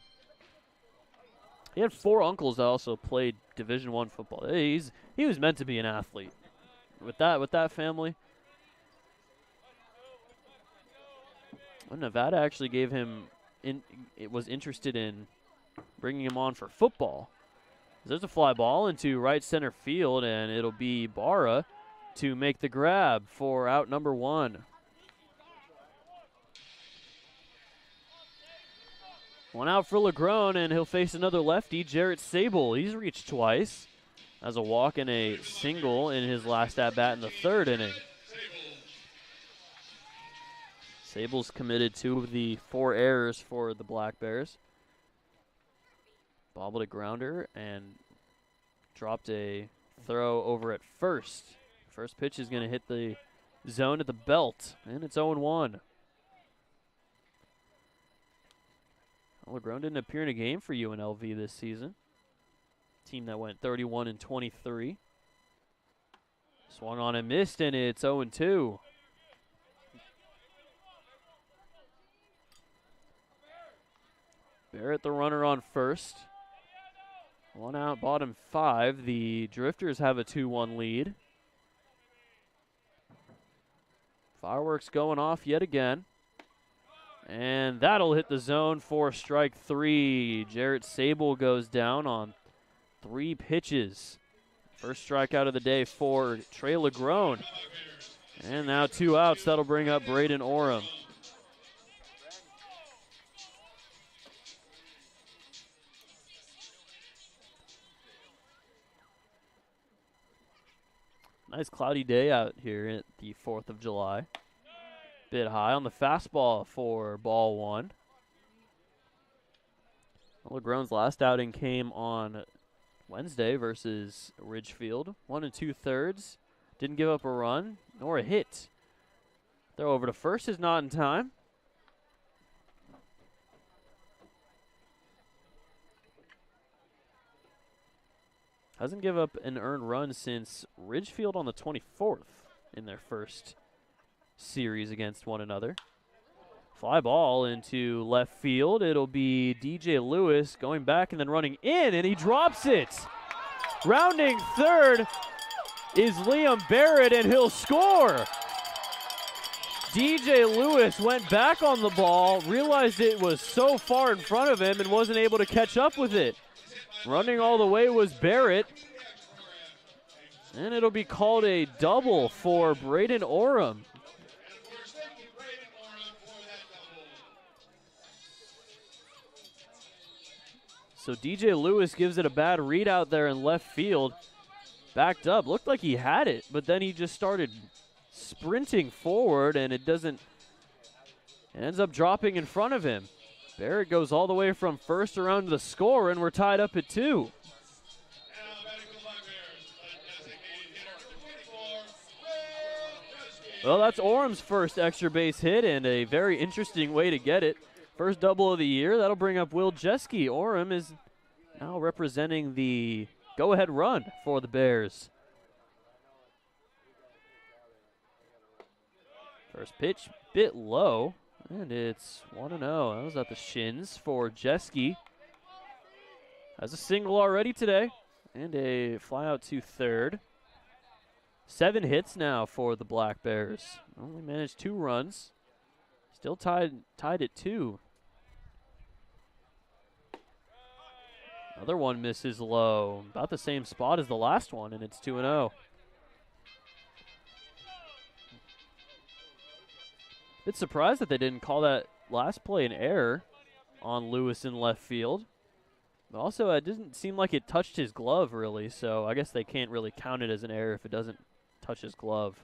E: He had 4 uncles that also played Division I football. He was meant to be an athlete. With that family. Well, Nevada actually gave him was interested in bringing him on for football. There's a fly ball into right center field, and it'll be Barra to make the grab for out number 1. One out for LeGrone, and he'll face another lefty, Jarrett Sable. He's reached twice as a walk and a single in his last at-bat in the 3rd inning. Sable's committed 2 of the 4 errors for the Black Bears. Bobbled a grounder and dropped a throw over at first. First pitch is going to hit the zone at the belt, and it's 0-1. LeGrone didn't appear in a game for UNLV this season. Team that went 31-23. Swung on and missed, and it's 0-2. Barrett the runner on first. 1 out, bottom 5. The Drifters have a 2-1 lead. Fireworks going off yet again. And that'll hit the zone for strike 3. Jarrett Sable goes down on 3 pitches. First strikeout of the day for Trey LeGrone. And now 2 outs. That'll bring up Braden Orem. Nice cloudy day out here at the 4th of July. Bit high on the fastball for ball 1. LeGrone's last outing came on Wednesday versus Ridgefield. 1 2/3. Didn't give up a run nor a hit. Throw over to first is not in time. Hasn't given up an earned run since Ridgefield on the 24th in their first series against one another. Fly ball into left field. It'll be DJ Lewis going back and then running in, and he drops it. Rounding third is Liam Barrett, and he'll score. DJ Lewis went back on the ball, realized it was so far in front of him and wasn't able to catch up with it. Running all the way was Barrett. And it'll be called a double for Braden Oram. So DJ Lewis gives it a bad read out there in left field. Backed up, looked like he had it, but then he just started sprinting forward and it ends up dropping in front of him. Barrett goes all the way from first around to the score, and we're tied up at 2. Well, that's Oram's first extra base hit, and a very interesting way to get it. First double of the year. That'll bring up Will Jeske. Oram is now representing the go-ahead run for the Bears. First pitch, bit low. And it's 1-0. That was at the shins for Jeske. Has a single already today. And a fly out to third. 7 hits now for the Black Bears. Only managed 2 runs. Still tied at 2. Another one misses low. About the same spot as the last one, and it's 2-0. Bit surprised that they didn't call that last play an error on Lewis in left field. But also, it didn't seem like it touched his glove, really, so I guess they can't really count it as an error if it doesn't touch his glove.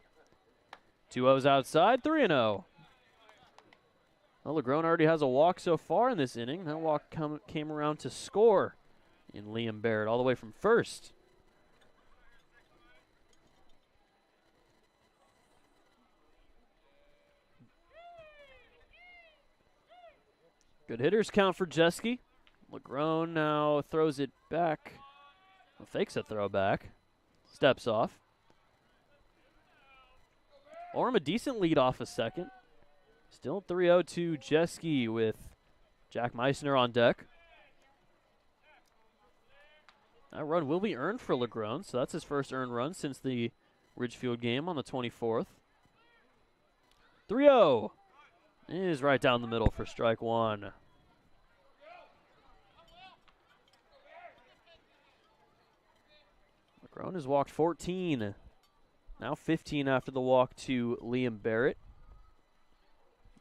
E: 2-0's outside, 3-0. Well, LeGrone already has a walk so far in this inning. That walk came around to score in Liam Barrett all the way from first. Good hitters count for Jeske. LeGrone now throws it back. Well, fakes a throw back. Steps off. Orem a decent lead off a second. Still 3-0 to Jeske with Jack Meissner on deck. That run will be earned for LeGrone, so that's his first earned run since the Ridgefield game on the 24th. 3-0. Is right down the middle for strike 1. LeGrone has walked 14. Now 15 after the walk to Liam Barrett.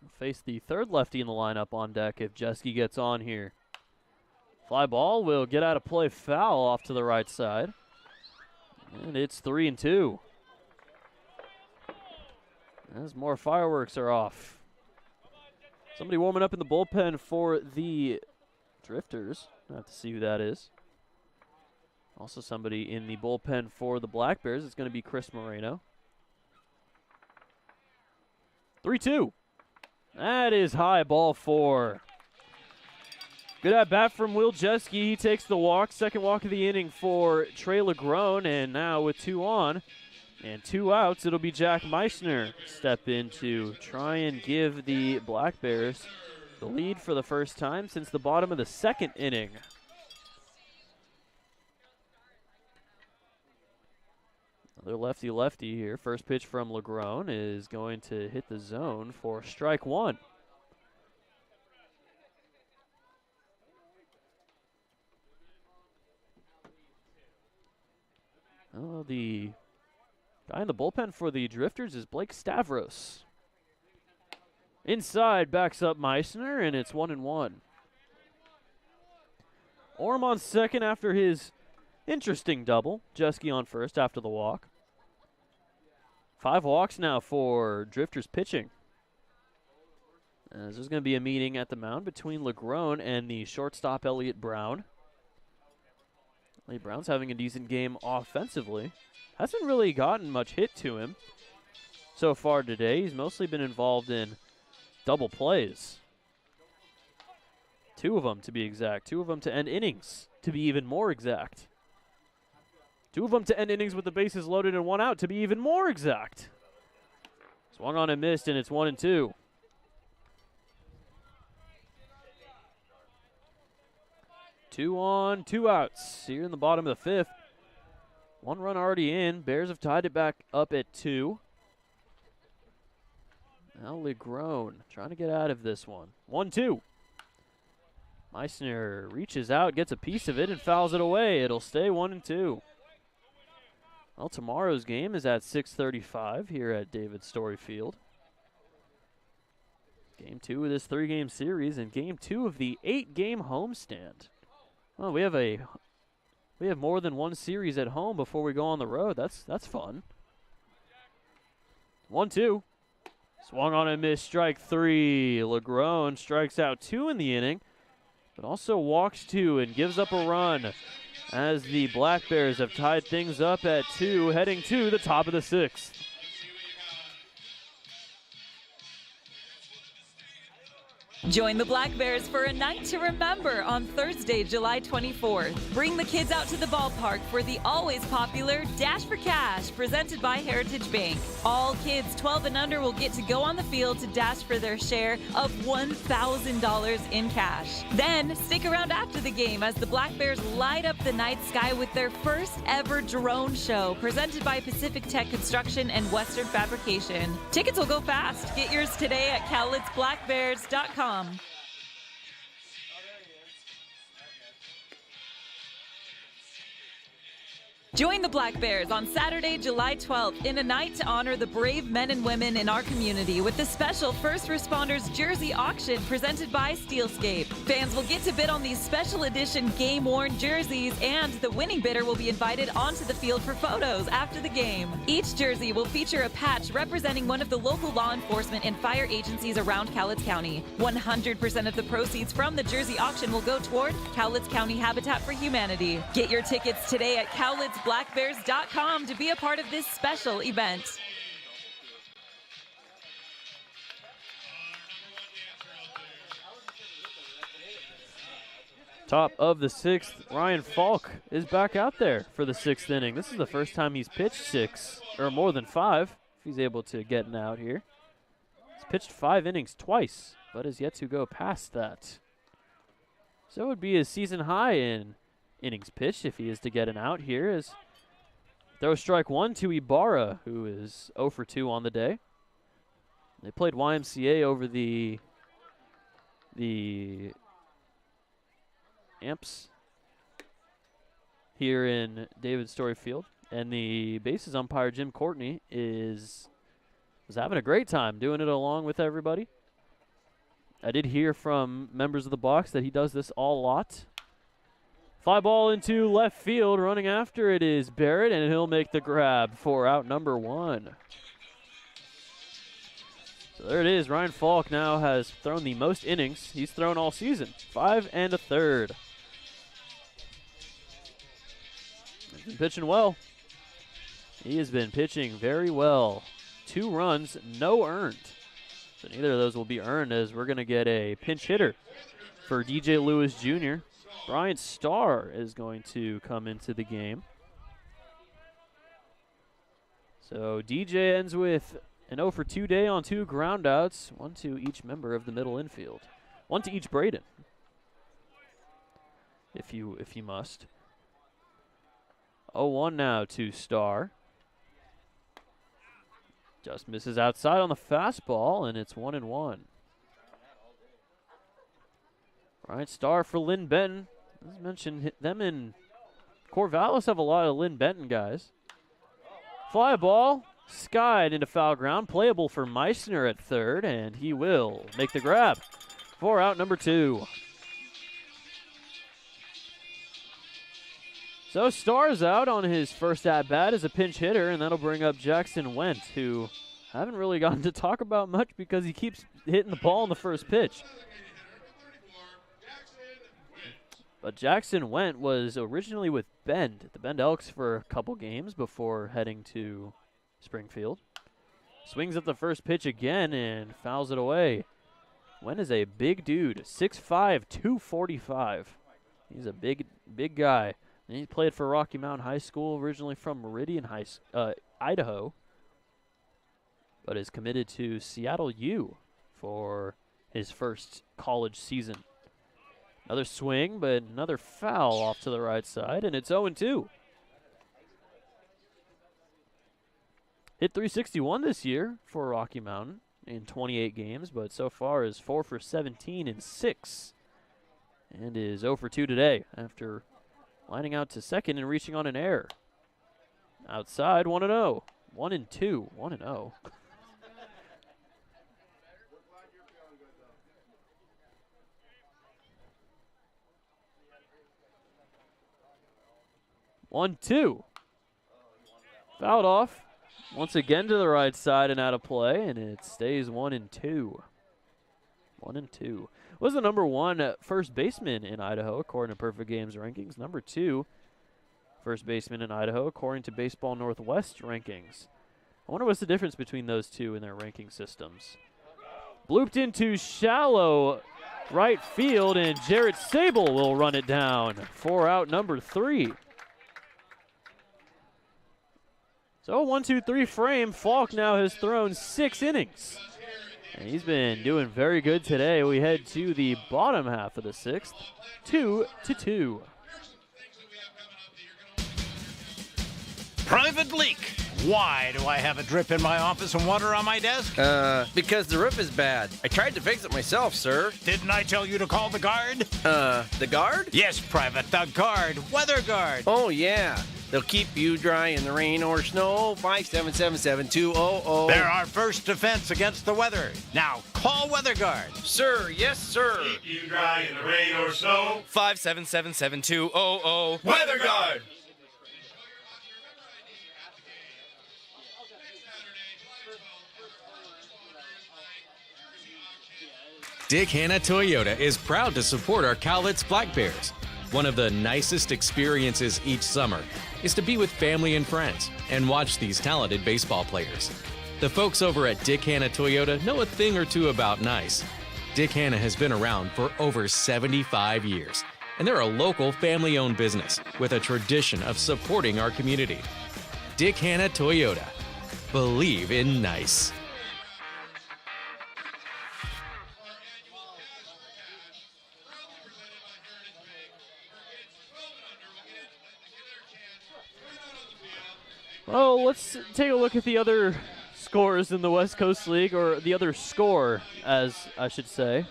E: He'll face the third lefty in the lineup on deck if Jeske gets on here. Fly ball will get out of play, foul off to the right side. And it's 3-2. As more fireworks are off. Somebody warming up in the bullpen for the Drifters. I have to see who that is. Also somebody in the bullpen for the Black Bears. It's going to be Chris Moreno. 3-2. That is high, ball 4. Good at bat from Will Jeske. He takes the walk. Second walk of the inning for Trey LeGrone. And now with 2 on and 2 outs, it'll be Jack Meissner step in to try and give the Black Bears the lead for the first time since the bottom of the second inning. Another lefty-lefty here. First pitch from LeGrone is going to hit the zone for strike 1. Oh, the guy in the bullpen for the Drifters is Blake Stavros. Inside, backs up Meissner, and it's 1-1. Orem on second after his interesting double. Jeske on first after the walk. 5 walks now for Drifters pitching. As there's going to be a meeting at the mound between LeGrone and the shortstop Elliott Brown. Lee Brown's having a decent game offensively. Hasn't really gotten much hit to him so far today. He's mostly been involved in double plays. 2 of them to be exact. 2 of them to end innings to be even more exact. 2 of them to end innings with the bases loaded and 1 out to be even more exact. Swung on and missed, and it's 1-2. Two on, 2 outs here in the bottom of the 5th. 1 run already in. Bears have tied it back up at 2. Now Legrone trying to get out of this one. 1-2. Meissner reaches out, gets a piece of it, and fouls it away. It'll stay 1-2. Well, tomorrow's game is at 6:35 here at David Story Field. Game 2 of this 3-game series and game 2 of the 8-game homestand. Well, we have more than 1 series at home before we go on the road. That's fun. 1-2. Swung on and missed, strike 3. Legrone strikes out 2 in the inning, but also walks 2 and gives up a run as the Black Bears have tied things up at 2, heading to the top of the 6th.
F: Join the Black Bears for a night to remember on Thursday, July 24th. Bring the kids out to the ballpark for the always popular Dash for Cash presented by Heritage Bank. All kids 12 and under will get to go on the field to dash for their share of $1,000 in cash. Then stick around after the game as the Black Bears light up the night sky with their first ever drone show presented by Pacific Tech Construction and Western Fabrication. Tickets will go fast. Get yours today at CowlitzBlackBears.com. Join the Black Bears on Saturday, July 12th in a night to honor the brave men and women in our community with the special First Responders Jersey Auction presented by Steelscape. Fans will get to bid on these special edition game-worn jerseys, and the winning bidder will be invited onto the field for photos after the game. Each jersey will feature a patch representing one of the local law enforcement and fire agencies around Cowlitz County. 100% of the proceeds from the jersey auction will go toward Cowlitz County Habitat for Humanity. Get your tickets today at CowlitzBlackBears.com to be a part of this special event.
E: Top of the 6th, Ryan Falk is back out there for the 6th inning. This is the first time he's pitched 6, or more than 5, if he's able to get an out here. He's pitched 5 innings twice, but has yet to go past that. So it would be his season high in innings pitched if he is to get an out here, as throw strike 1 to Ibarra, who is 0 for 2 on the day. They played YMCA over the Amps here in David Story Field, and the bases umpire Jim Courtney was having a great time doing it along with everybody. I did hear from members of the box that he does this a lot. Fly ball into left field. Running after it is Barrett, and he'll make the grab for out number 1. So there it is. Ryan Falk now has thrown the most innings he's thrown all season. 5 1/3. He's been pitching well. He has been pitching very well. 2 runs, no earned. So neither of those will be earned, as we're going to get a pinch hitter for DJ Lewis Jr. Brian Starr is going to come into the game. So DJ ends with an 0 for 2 day on 2 groundouts, 1 to each member of the middle infield. 1 to each Braden, if you must. 0-1 now to Starr. Just misses outside on the fastball, and it's 1-1. Right, Starr for Lynn Benton. As mentioned, them in Corvallis have a lot of Lynn Benton guys. Fly ball, skied into foul ground, playable for Meissner at third, and he will make the grab for out number 2. So Starr's out on his first at-bat as a pinch hitter, and that'll bring up Jackson Went, who I haven't really gotten to talk about much because he keeps hitting the ball on the first pitch. But Jackson Went was originally with Bend, the Bend Elks, for a couple games before heading to Springfield. Swings at the first pitch again and fouls it away. Went is a big dude, 6'5", 245. He's a big guy. And he played for Rocky Mountain High School, originally from Meridian, Idaho, but is committed to Seattle U for his first college season. Another swing, but another foul off to the right side, and it's 0-2. Hit 361 this year for Rocky Mountain in 28 games, but so far is 4 for 17 in 6, and is 0 for 2 today after lining out to second and reaching on an error. Outside, 1-0. 1-2. 1-0. One, two. Fouled off. Once again to the right side and out of play, and it stays 1-2. 1-2. Was the number 1 first baseman in Idaho, according to Perfect Games rankings. Number 2 first baseman in Idaho, according to Baseball Northwest rankings. I wonder what's the difference between those two in their ranking systems. Blooped into shallow right field, and Jarrett Sable will run it down for out number 3. So 1-2-3 frame. Falk now has thrown 6 innings. And he's been doing very good today. We head to the bottom half of the 6th, 2-2.
J: Private leak. Why do I have a drip in my office and water on my desk?
K: Because the roof is bad. I tried to fix it myself, sir.
J: Didn't I tell you to call the guard?
K: The guard?
J: Yes, Private, the guard. Weather guard.
K: Oh, yeah. They'll keep you dry in the rain or snow. 577-7200.
J: They're our first defense against the weather. Now, call Weather Guard.
K: Sir, yes, sir.
L: Keep you dry in the rain or snow.
N: 577-7200.
L: Weather Guard.
M: Dick Hanna Toyota is proud to support our Cowlitz Black Bears. One of the nicest experiences each summer is to be with family and friends and watch these talented baseball players. The folks over at Dick Hanna Toyota know a thing or two about nice. Dick Hanna has been around for over 75 years, and they're a local family-owned business with a tradition of supporting our community. Dick Hanna Toyota. Believe in nice.
E: Well, let's take a look at the other scores in the West Coast League, or the other score, as I should say.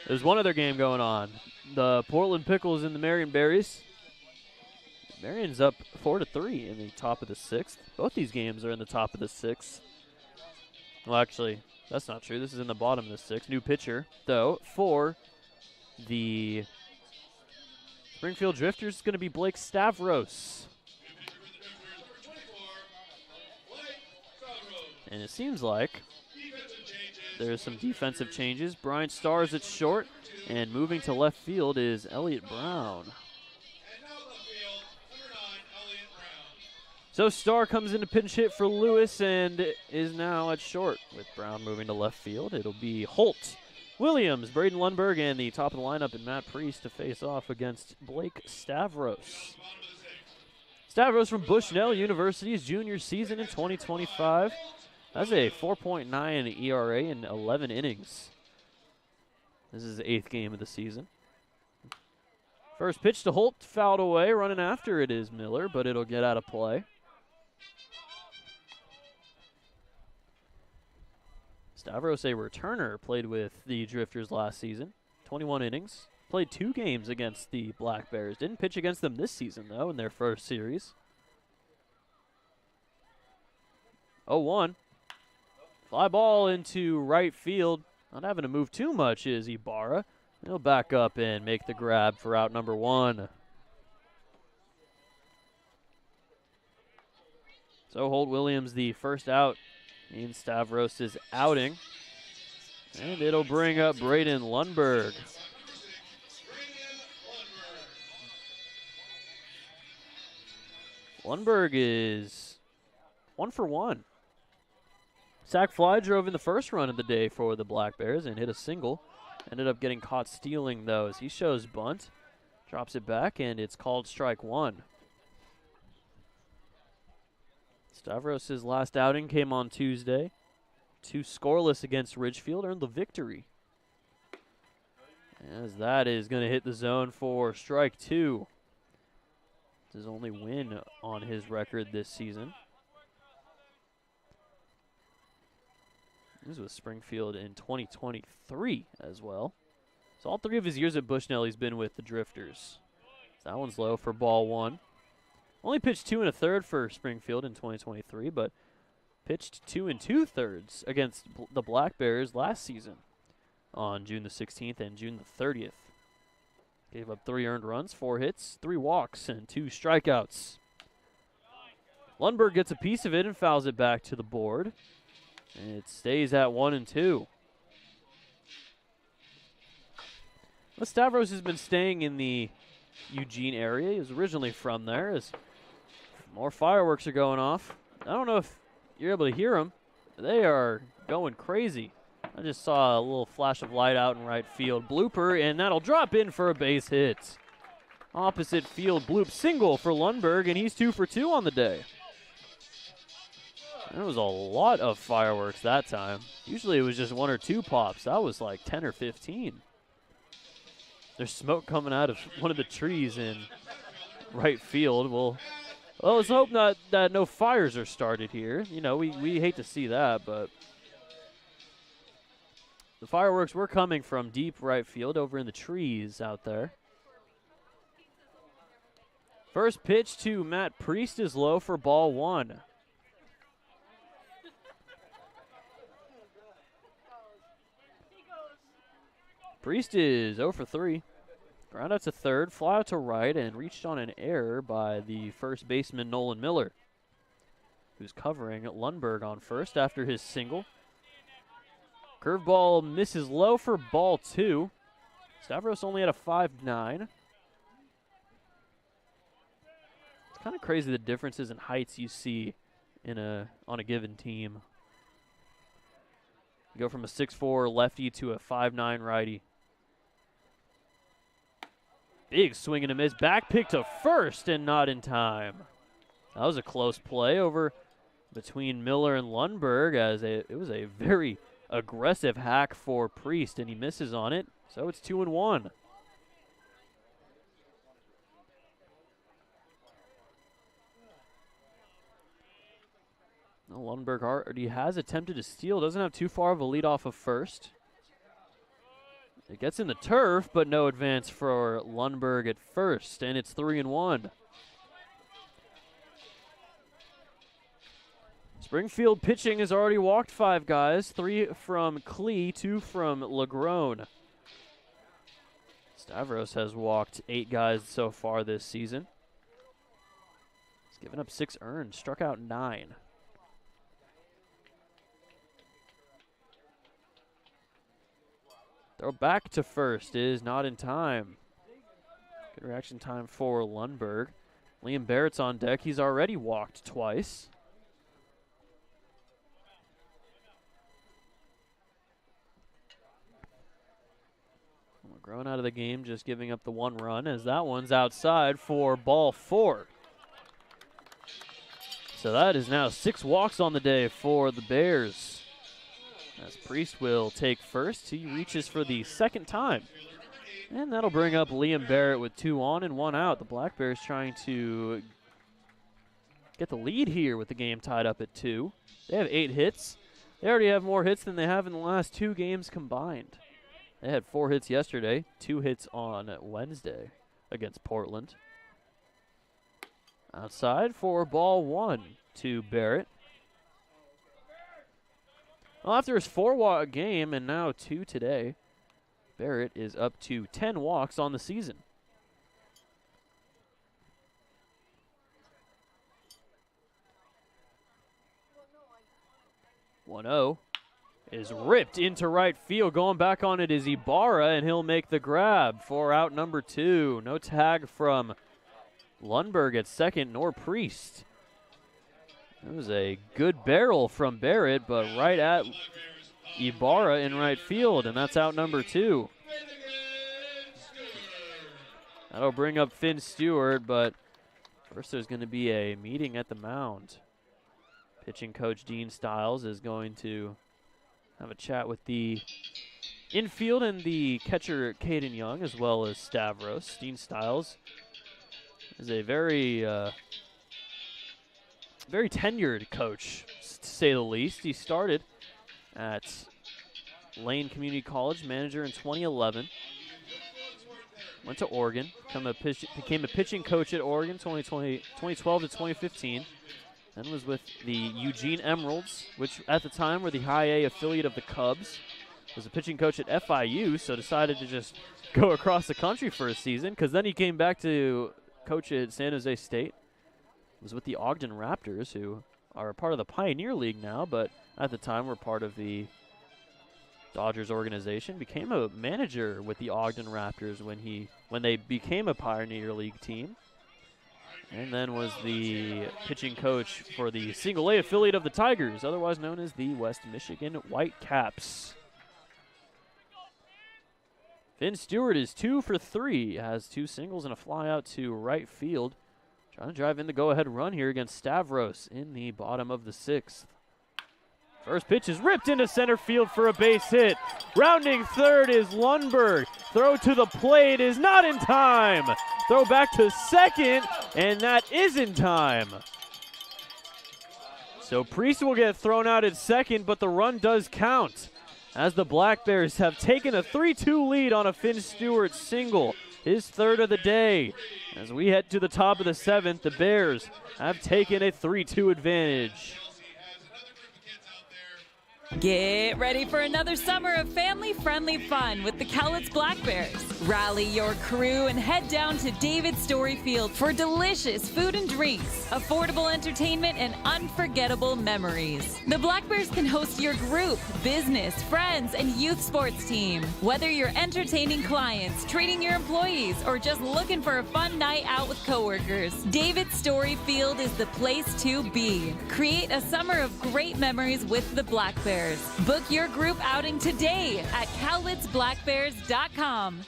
E: There's one other game going on. The Portland Pickles and the Marion Berries. Marion's up 4-3 in the top of the 6th. Both these games are in the top of the 6th. Well, actually, that's not true. This is in the bottom of the 6th. New pitcher, though, for the Springfield Drifters is going to be Blake Stavros. And it seems like there's some defensive changes. Brian Starr's at short, and moving to left field is Elliott Brown. So Starr comes in to pinch hit for Lewis and is now at short. With Brown moving to left field, it'll be Holt, Williams, Braden Lundberg, and the top of the lineup, and Matt Priest to face off against Blake Stavros. Stavros from Bushnell University's junior season in 2025. That's a 4.9 ERA in 11 innings. This is the 8th game of the season. First pitch to Holt, fouled away. Running after it is Miller, but it'll get out of play. Stavros, a returner, played with the Drifters last season. 21 innings. Played 2 games against the Black Bears. Didn't pitch against them this season, though, in their first series. 0-1. Fly ball into right field. Not having to move too much is Ibarra. He'll back up and make the grab for out number 1. So Holt Williams the first out in Stavros' outing. And it'll bring up Braden Lundberg. Lundberg is 1 for 1. Sack fly drove in the first run of the day for the Black Bears and hit a single. Ended up getting caught stealing those. He shows bunt, drops it back, and it's called strike 1. Stavros' last outing came on Tuesday. 2 scoreless against Ridgefield, earned the victory. As that is going to hit the zone for strike 2. It's his only win on his record this season. He was with Springfield in 2023 as well. So all 3 of his years at Bushnell, he's been with the Drifters. So that one's low for ball 1. Only pitched 2 1/3 for Springfield in 2023, but pitched 2 2/3 against the Black Bears last season on June the 16th and June the 30th. Gave up 3 earned runs, 4 hits, 3 walks, and 2 strikeouts. Lundberg gets a piece of it and fouls it back to the board. And it stays at 1-2. Well, Stavros has been staying in the Eugene area. He was originally from there. As more fireworks are going off. I don't know if you're able to hear them. They are going crazy. I just saw a little flash of light out in right field. Blooper, and that'll drop in for a base hit. Opposite field bloop single for Lundberg, and he's 2 for 2 on the day. There was a lot of fireworks that time. Usually it was just 1 or 2 pops. That was like 10 or 15. There's smoke coming out of one of the trees in right field. Well, let's hope not that no fires are started here. You know, we hate to see that, but the fireworks were coming from deep right field over in the trees out there. First pitch to Matt Priest is low for ball 1. Priest is 0 for 3. Ground out to third, fly out to right, and reached on an error by the first baseman Nolan Miller, who's covering Lundberg on first after his single. Curveball misses low for ball 2. Stavros only had a 5.9. It's kind of crazy the differences in heights you see on a given team. You go from a 6'4" lefty to a 5'9" righty. Big swing and a miss. Back pick to first and not in time. That was a close play over between Miller and Lundberg, as it was a very aggressive hack for Priest, and he misses on it. So it's 2-1. Lundberg already has attempted to steal. Doesn't have too far of a lead off of first. It gets in the turf, but no advance for Lundberg at first, and it's 3-1. Springfield pitching has already walked 5 guys, 3 from Klee, 2 from Lagrone. Stavros has walked 8 guys so far this season. He's given up 6 earned, struck out 9. Throw back to first is not in time. Good reaction time for Lundberg. Liam Barrett's on deck. He's already walked twice. Grown out of the game, just giving up the 1 run, as that one's outside for ball 4. So that is now 6 walks on the day for the Bears. As Priest will take first, he reaches for the 2nd time. And that'll bring up Liam Barrett with 2 on and 1 out. The Black Bears trying to get the lead here with the game tied up at 2. They have 8 hits. They already have more hits than they have in the last 2 games combined. They had 4 hits yesterday, 2 hits on Wednesday against Portland. Outside for ball 1 to Barrett. Well, after his 4-walk game and now 2 today, Barrett is up to 10 walks on the season. 1-0 is ripped into right field. Going back on it is Ibarra, and he'll make the grab for out number 2. No tag from Lundberg at second, nor Priest. It was a good barrel from Barrett, but right at Ibarra in right field, and that's out number 2. That'll bring up Finn Stewart, but first there's going to be a meeting at the mound. Pitching coach Dean Stiles is going to have a chat with the infield and the catcher Caden Young, as well as Stavros. Dean Stiles is a very tenured coach, to say the least. He started at Lane Community College, manager in 2011. Went to Oregon, became a pitching coach at Oregon 2012 to 2015. Then was with the Eugene Emeralds, which at the time were the high A affiliate of the Cubs. Was a pitching coach at FIU, so decided to just go across the country for a season, because then he came back to coach at San Jose State. Was with the Ogden Raptors, who are a part of the Pioneer League now, but at the time were part of the Dodgers organization. Became a manager with the Ogden Raptors when they became a Pioneer League team. And then was the pitching coach for the single A affiliate of the Tigers, otherwise known as the West Michigan Whitecaps. Finn Stewart is 2 for 3, has 2 singles and a fly out to right field. Trying to drive in the go-ahead run here against Stavros in the bottom of the 6th. First pitch is ripped into center field for a base hit. Rounding third is Lundberg. Throw to the plate is not in time. Throw back to second, and that is in time. So Priest will get thrown out at second, but the run does count, as the Black Bears have taken a 3-2 lead on a Finn Stewart single, his third of the day. As we head to the top of the 7th, the Bears have taken a 3-2 advantage.
F: Get ready for another summer of family-friendly fun with the Cowlitz Black Bears. Rally your crew and head down to David Story Field for delicious food and drinks, affordable entertainment, and unforgettable memories. The Black Bears can host your group, business, friends, and youth sports team. Whether you're entertaining clients, treating your employees, or just looking for a fun night out with coworkers, David Story Field is the place to be. Create a summer of great memories with the Black Bears. Book your group outing today at cowlitzblackbears.com.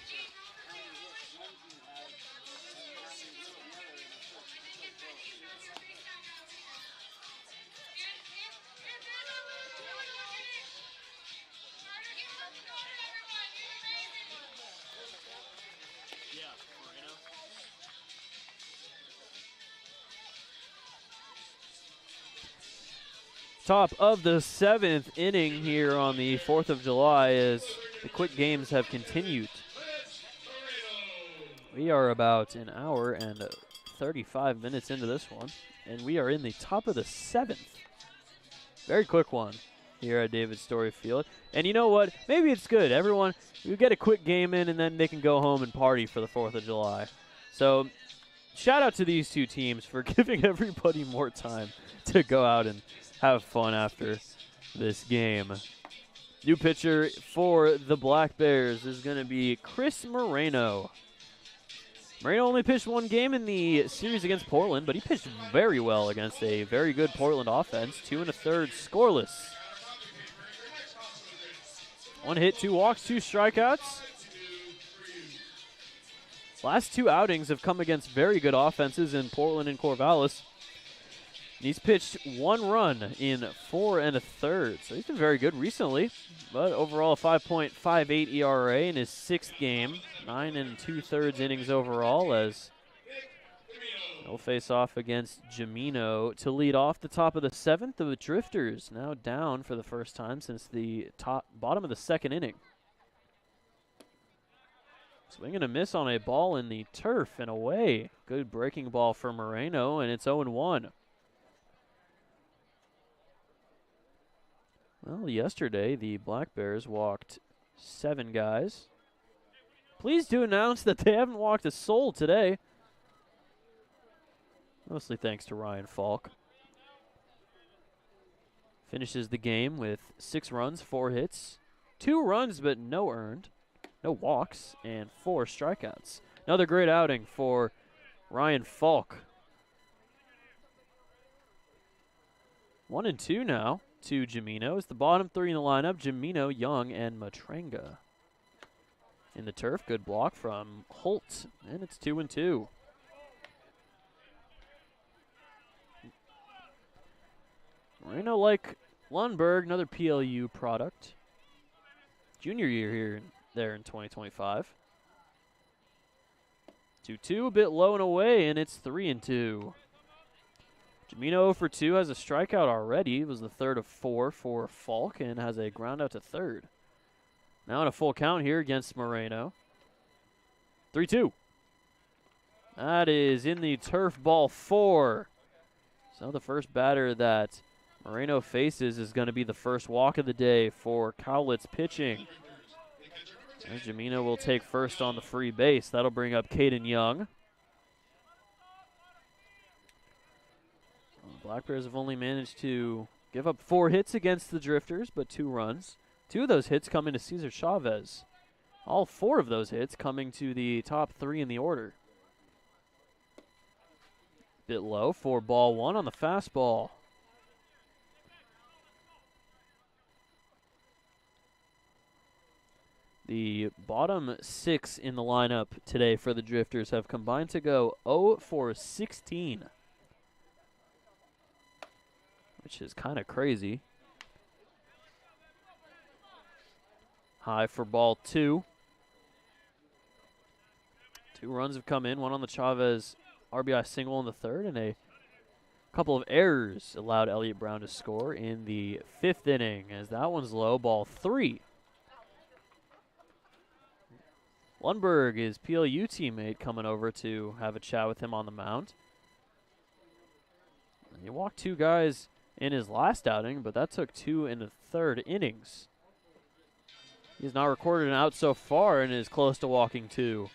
E: Top of the 7th inning here on the 4th of July as the quick games have continued. We are about an hour and 35 minutes into this one, and we are in the top of the 7th. Very quick one here at David Story Field. And you know what? Maybe it's good. Everyone, you get a quick game in, and then they can go home and party for the 4th of July. So shout out to these two teams for giving everybody more time to go out and have fun after this game. New pitcher for the Black Bears is going to be Chris Moreno. Moreno only pitched one game in the series against Portland, but he pitched very well against a very good Portland offense. 2 1/3 scoreless. 1 hit, 2 walks, 2 strikeouts. Last 2 outings have come against very good offenses in Portland and Corvallis. He's pitched 1 run in 4 1/3, so he's been very good recently. But overall, a 5.58 ERA in his 6th game, 9 2/3 innings overall. As he'll face off against Jamino to lead off the top of the 7th. The Drifters now down for the first time since the bottom of the 2nd inning. Swing and a miss on a ball in the turf and away. Good breaking ball for Moreno, and it's 0-1. Well, yesterday, the Black Bears walked 7 guys. Pleased to announce that they haven't walked a soul today. Mostly thanks to Ryan Falk. finishes the game with 6 runs, 4 hits, 2 runs but no earned, no walks, and 4 strikeouts. Another great outing for Ryan Falk. 1-2 now to Jamino. It's the bottom 3 in the lineup, Jamino, Young, and Matranga. In the turf, good block from Holt, and it's 2-2. Moreno, like Lundberg, another PLU product. Junior year here there in 2025. 2-2, a bit low and away, and it's 3-2. Jamino 0 for 2 has a strikeout already. It was the third of 4 for Falk and has a ground out to third. Now in a full count here against Moreno. 3-2. That is in the turf, ball 4. So the first batter that Moreno faces is going to be the first walk of the day for Cowlitz pitching. As Jamino will take first on the free base. That'll bring up Caden Young. The Black Bears have only managed to give up 4 hits against the Drifters, but 2 runs. 2 of those hits coming to Cesar Chavez. All 4 of those hits coming to the top 3 in the order. Bit low for ball 1 on the fastball. The bottom 6 in the lineup today for the Drifters have combined to go 0 for 16. Which is kind of crazy. High for ball 2. 2 runs have come in, 1 on the Chavez RBI single in the third, and a couple of errors allowed Elliott Brown to score in the 5th inning, as that one's low, ball 3. Lundberg, his PLU teammate, coming over to have a chat with him on the mound. He walked 2 guys in his last outing, but that took 2 in the 3rd innings. He's not recorded an out so far and is close to walking 2.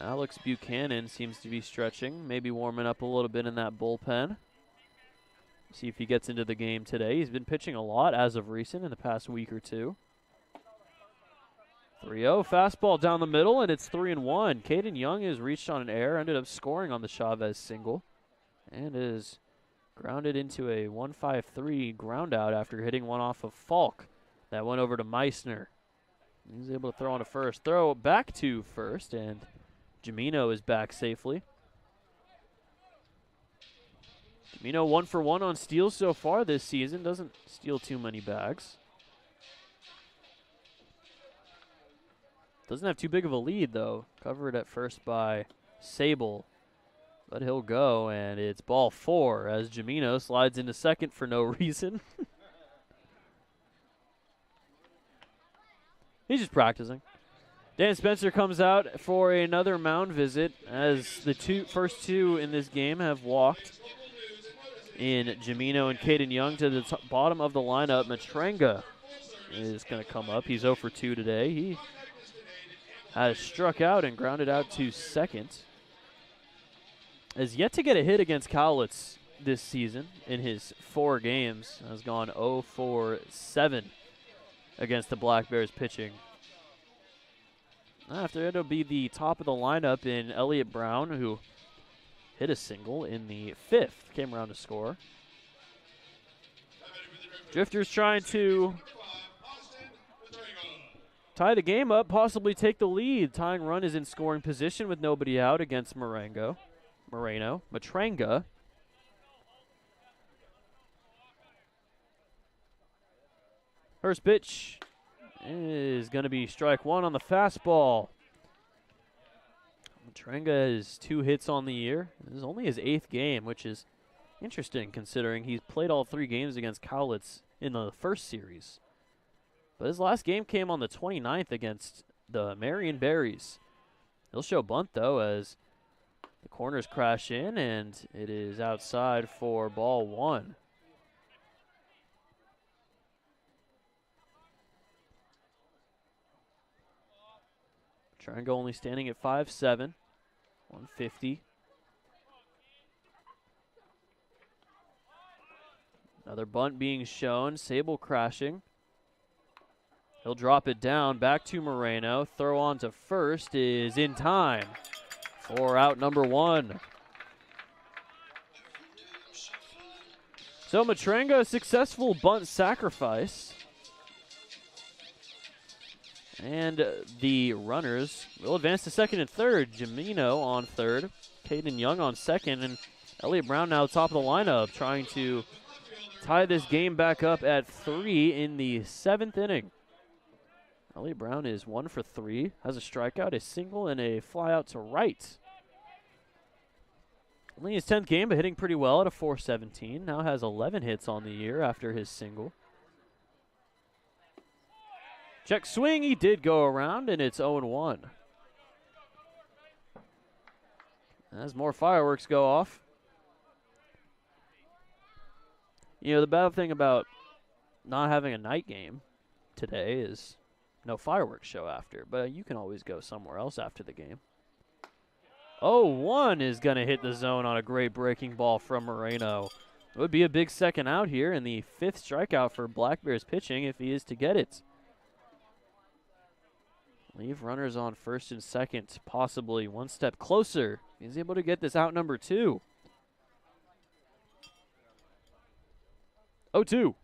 E: Alex Buchanan seems to be stretching, maybe warming up a little bit in that bullpen. See if he gets into the game today. He's been pitching a lot as of recent in the past week or 2. 3-0, fastball down the middle, and it's 3-1. Caden Young has reached on an error, ended up scoring on the Chavez single, and is grounded into a 1-5-3 ground out after hitting one off of Falk. That went over to Meissner. He's able to throw on to first. Throw back to first, and Jamino is back safely. Jamino 1 for 1 on steals so far this season. Doesn't steal too many bags. Doesn't have too big of a lead, though. Covered at first by Sable. But he'll go, and it's ball 4 as Jamino slides into second for no reason. He's just practicing. Dan Spencer comes out for another mound visit as the first two in this game have walked in Jamino and Caden Young to the bottom of the lineup. Matranga is going to come up. He's 0 for 2 today. He has struck out and grounded out to second. Has yet to get a hit against Cowlitz this season in his 4 games. Has gone 0 for 7 against the Black Bears pitching. After it'll be the top of the lineup in Elliott Brown, who hit a single in the 5th, came around to score. Drifters trying to tie the game up, possibly take the lead. Tying run is in scoring position with nobody out against Matranga. First pitch is going to be strike 1 on the fastball. Matranga has 2 hits on the year. This is only his 8th game, which is interesting considering he's played all 3 games against Cowlitz in the first series. But his last game came on the 29th against the Marion Berries. He'll show bunt, though, as the corners crash in, and it is outside for ball 1. Matranga only standing at 5'7", 150. Another bunt being shown. Sable crashing. He'll drop it down. Back to Moreno. Throw on to first is in time for out number 1. So Matranga, a successful bunt sacrifice. And the runners will advance to second and third. Jamino on third. Caden Young on second. And Elliott Brown now top of the lineup, trying to tie this game back up at 3 in the 7th inning. Elliott Brown is 1 for 3. Has a strikeout, a single, and a fly out to right. Only his 10th game, but hitting pretty well at a .417. Now has 11 hits on the year after his single. Check swing, he did go around, and it's 0-1. As more fireworks go off. You know, the bad thing about not having a night game today is no fireworks show after, but you can always go somewhere else after the game. 0-1 is going to hit the zone on a great breaking ball from Moreno. It would be a big second out here and the 5th strikeout for Black Bears pitching if he is to get it. Leave runners on first and second, possibly one step closer. He's able to get this out number 2. 0-2.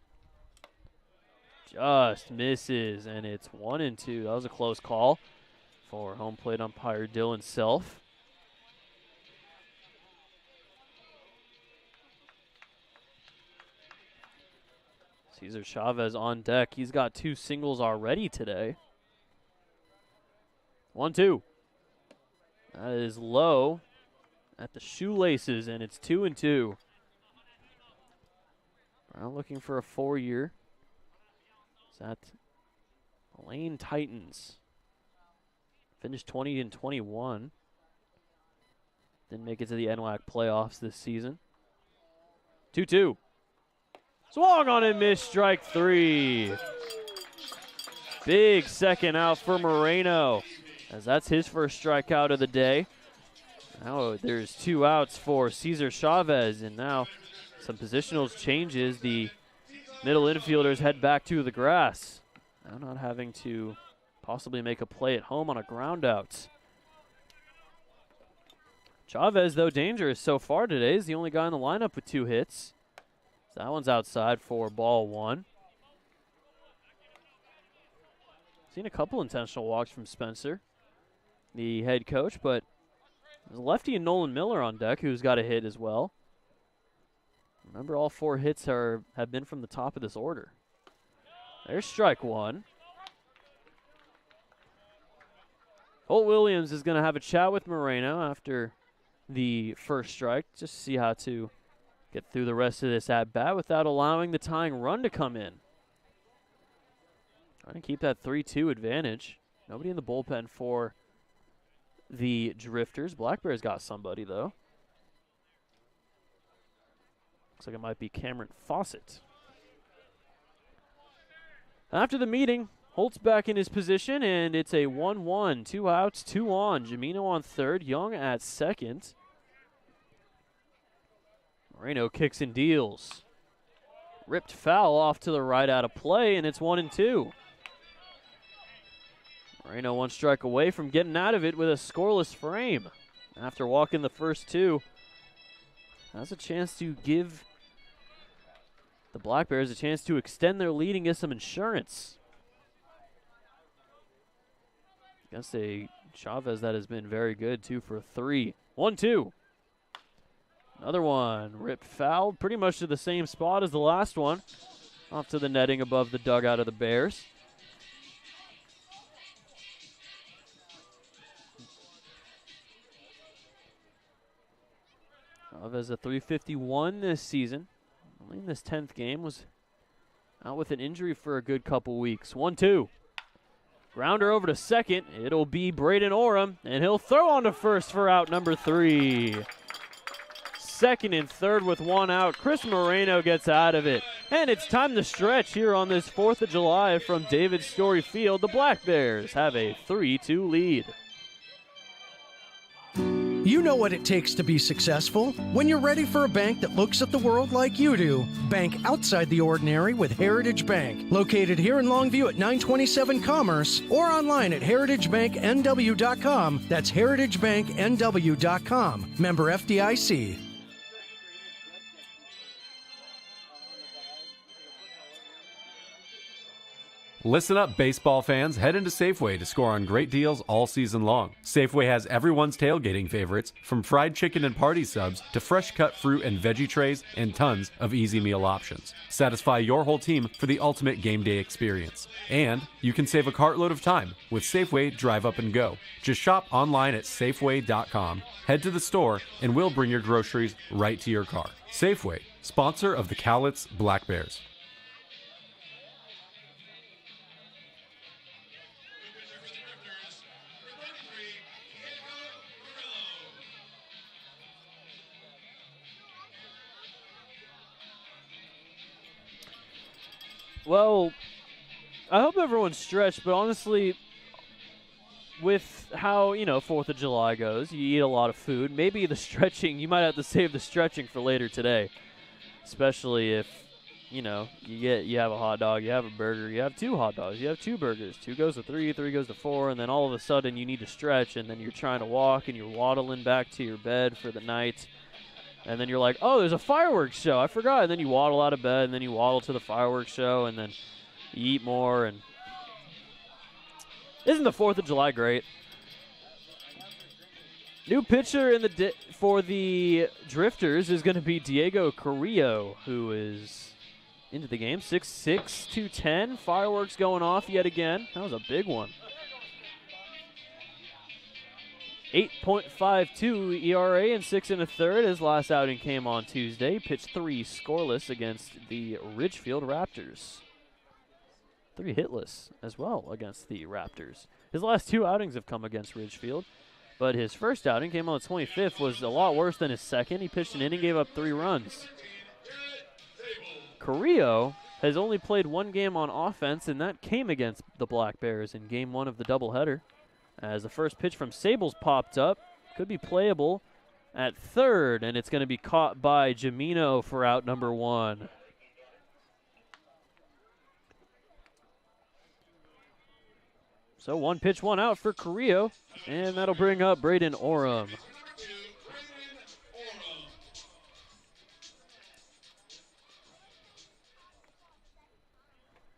E: Just misses, and it's 1-2. That was a close call for home plate umpire Dylan Self. Cesar Chavez on deck. He's got 2 singles already today. 1-2. That is low at the shoelaces, and it's 2-2. Brown looking for a 4-year. Is that Lane Titans? Finished 20-21. Didn't make it to the NWAC playoffs this season. 2-2. Swung on and missed, strike 3. Big second out for Moreno, as that's his first strikeout of the day. Now there's 2 outs for Cesar Chavez, and now some positional changes. The middle infielders head back to the grass. Now not having to possibly make a play at home on a ground out. Chavez, though dangerous so far today, is the only guy in the lineup with 2 hits. So that one's outside for ball 1. Seen a couple intentional walks from Spencer, the head coach, but there's a lefty and Nolan Miller on deck who's got a hit as well. Remember, all 4 hits have been from the top of this order. There's strike 1. Holt Williams is going to have a chat with Moreno after the first strike, just to see how to get through the rest of this at-bat without allowing the tying run to come in. Trying to keep that 3-2 advantage. Nobody in the bullpen for the Drifters. Black Bears got somebody, though. Looks like it might be Cameron Fawcett. After the meeting, Holt's back in his position, and it's a 1-1. 2 outs, 2 on. Jamino on third, Young at second. Moreno kicks and deals. Ripped foul off to the right out of play, and it's 1-2. Moreno 1 strike away from getting out of it with a scoreless frame. After walking the first 2, has a chance to give the Black Bears a chance to extend their lead and get some insurance. Against a Chavez that has been very good, 2 for 3. 1-2. Another one, ripped foul, pretty much to the same spot as the last one. Off to the netting above the dugout of the Bears. Chavez a .351 this season. Only in this 10th game, was out with an injury for a good couple weeks. 1-2. Grounder over to second. It'll be Braden Oram, and he'll throw on to first for out number 3. Second and third with 1 out. Chris Moreno gets out of it. And it's time to stretch here on this 4th of July from David Story Field. The Black Bears have a 3-2 lead.
H: You know what it takes to be successful. When you're ready for a bank that looks at the world like you do, bank outside the ordinary with Heritage Bank. Located here in Longview at 927 Commerce or online at heritagebanknw.com. That's heritagebanknw.com. Member FDIC.
I: Listen up, baseball fans. Head into Safeway to score on great deals all season long. Safeway has everyone's tailgating favorites, from fried chicken and party subs to fresh cut fruit and veggie trays and tons of easy meal options. Satisfy your whole team for the ultimate game day experience. And you can save a cartload of time with Safeway Drive Up and Go. Just shop online at Safeway.com, head to the store, and we'll bring your groceries right to your car. Safeway, sponsor of the Cowlitz Black Bears.
E: Well, I hope everyone's stretched, but honestly, with how, 4th of July goes, you eat a lot of food. Maybe the stretching, you might have to save the stretching for later today, especially if, you have a hot dog, you have a burger, you have 2 hot dogs, you have 2 burgers, 2 goes to 3, 3 goes to 4, and then all of a sudden you need to stretch, and then you're trying to walk, and you're waddling back to your bed for the night. And then you're like, oh, there's a fireworks show. I forgot. And then you waddle out of bed, and then you waddle to the fireworks show, and then you eat more. And isn't the 4th of July great? New pitcher for the Drifters is going to be Diego Carrillo, who is into the game. 6'6", 210. Fireworks going off yet again. That was a big one. 8.52 ERA and 6 1/3. His last outing came on Tuesday. Pitched 3 scoreless against the Ridgefield Raptors. 3 hitless as well against the Raptors. His last 2 outings have come against Ridgefield, but his first outing came on the 25th, was a lot worse than his second. He pitched an inning, gave up 3 runs. Carrillo has only played 1 game on offense, and that came against the Black Bears in Game 1 of the doubleheader. As the first pitch from Sables popped up, could be playable at third, and it's going to be caught by Jamino for out number 1. So 1 pitch, 1 out for Carrillo, and that'll bring up Braden Oram.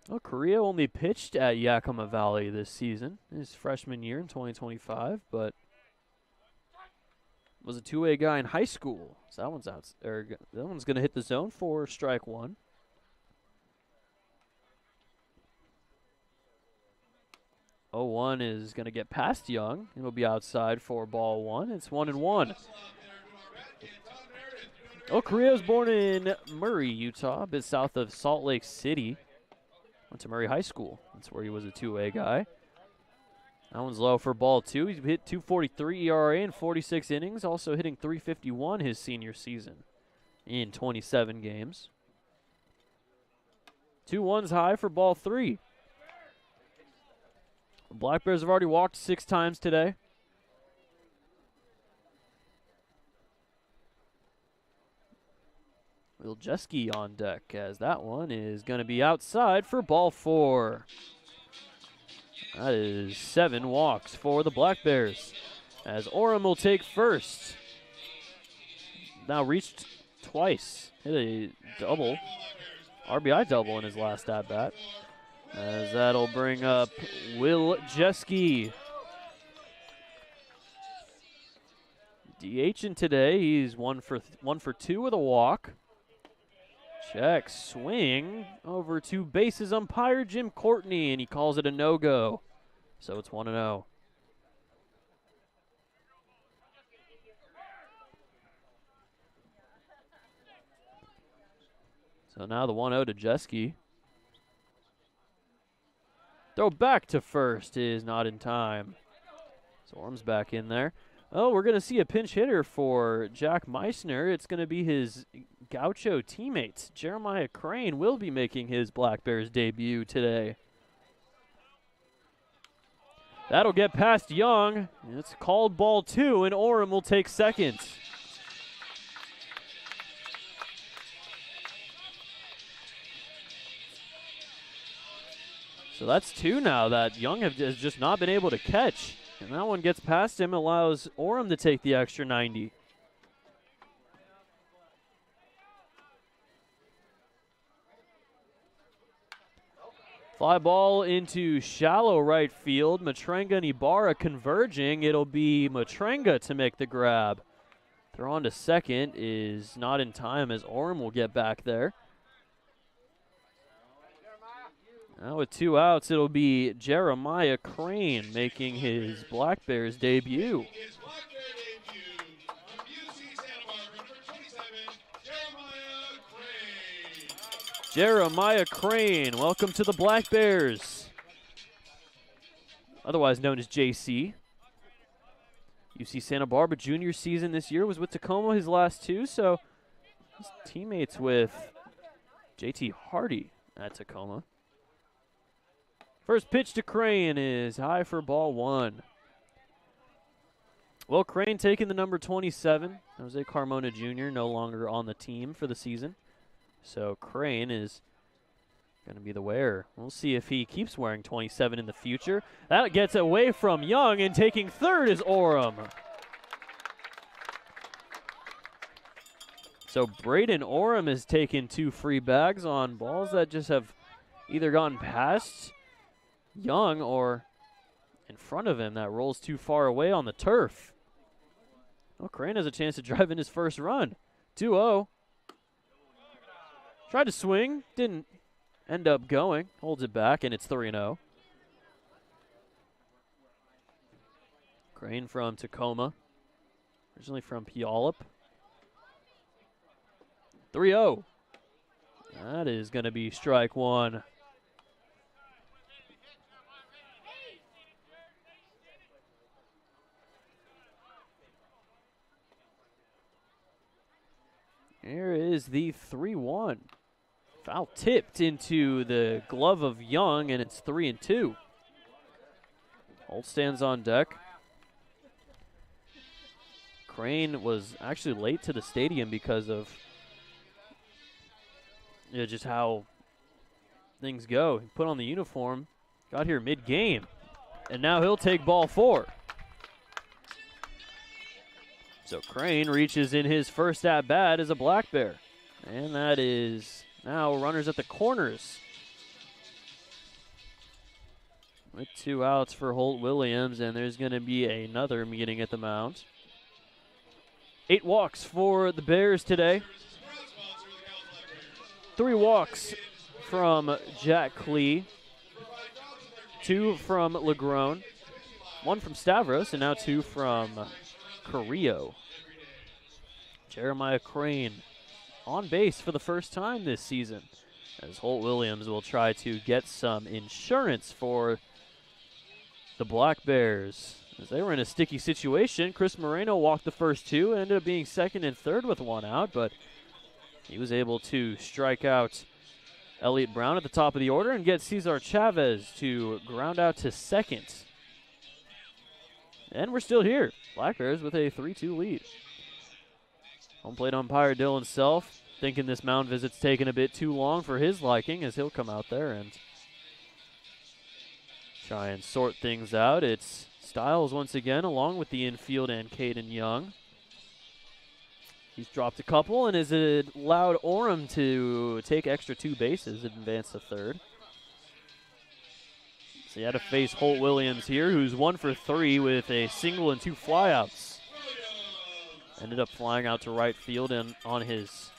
E: Well, Carrillo only pitched at Yakima Valley this season, his freshman year in 2025, but was a 2A guy in high school. So that one's that one's going to hit the zone for strike 1. Oh, 1 is going to get past Young. It'll be outside for ball 1. It's 1-1. Oh, Carrillo's born in Murray, Utah, a bit south of Salt Lake City. Went to Murray High School. That's where he was a 2A guy. That one's low for ball 2. He's hit 2.43 ERA in 46 innings, also hitting 3.51 his senior season in 27 games. 2-1's high for ball 3. The Black Bears have already walked 6 times today. Wiljeski on deck, as that one is going to be outside for ball 4. That is 7 walks for the Black Bears, as Oram will take first. Now reached twice, hit a double, RBI double in his last at-bat, as that'll bring up Wiljeski. DHing today, he's 1 for 2 with a walk. Check, swing over to bases umpire Jim Courtney, and he calls it a no-go. So it's 1-0. So now the 1-0 to Jeski. Throw back to first is not in time. So Orm's back in there. Oh, we're going to see a pinch hitter for Jack Meissner. It's going to be his Gaucho teammate. Jeremiah Crane will be making his Black Bears debut today. That'll get past Young. It's called ball 2, and Orem will take second. So that's 2 now that Young has just not been able to catch. And that one gets past him, allows Orem to take the extra 90. Fly ball into shallow right field. Matrenga and Ibarra converging. It'll be Matrenga to make the grab. Throw on to second is not in time as Orem will get back there. Now with 2 outs, it'll be Jeremiah Crane making his Black Bears debut. Jeremiah Crane, welcome to the Black Bears. Otherwise known as JC. UC Santa Barbara junior season this year was with Tacoma his last 2, so he's teammates with JT Hardy at Tacoma. First pitch to Crane is high for ball 1. Well, Crane taking the number 27. Jose Carmona Jr. no longer on the team for the season. So Crane is going to be the wearer. We'll see if he keeps wearing 27 in the future. That gets away from Young, and taking third is Orem. So Braden Orem has taken 2 free bags on balls that just have either gone past Young or in front of him that rolls too far away on the turf. Well, Crane has a chance to drive in his first run. 2-0. Tried to swing, didn't end up going. Holds it back, and it's 3-0. Crane from Tacoma, originally from Puyallup. 3-0. That is going to be strike 1. Here is the 3-1. Foul tipped into the glove of Young, and it's 3-2. Holt stands on deck. Crane was actually late to the stadium because of just how things go. He put on the uniform, got here mid-game, and now he'll take ball 4. So Crane reaches in his first at-bat as a Black Bear. And that is now runners at the corners. With 2 outs for Holt Williams, and there's going to be another meeting at the mound. 8 walks for the Bears today. 3 walks from Jack Klee. 2 from Legrone. 1 from Stavros, and now 2 from Carrillo. Jeremiah Crane on base for the first time this season, as Holt Williams will try to get some insurance for the Black Bears. As they were in a sticky situation, Chris Moreno walked the first 2 and ended up being second and third with 1 out, but he was able to strike out Elliott Brown at the top of the order and get Cesar Chavez to ground out to second. And we're still here. Black Bears with a 3-2 lead. Home plate umpire Dylan Self thinking this mound visit's taken a bit too long for his liking, as he'll come out there and try and sort things out. It's Styles once again, along with the infield and Caden Young. He's dropped a couple and has allowed Orem to take extra 2 bases and advance to third. So he had to face Holt Williams here, who's 1 for 3 with a single and 2 flyouts. Ended up flying out to right field and on his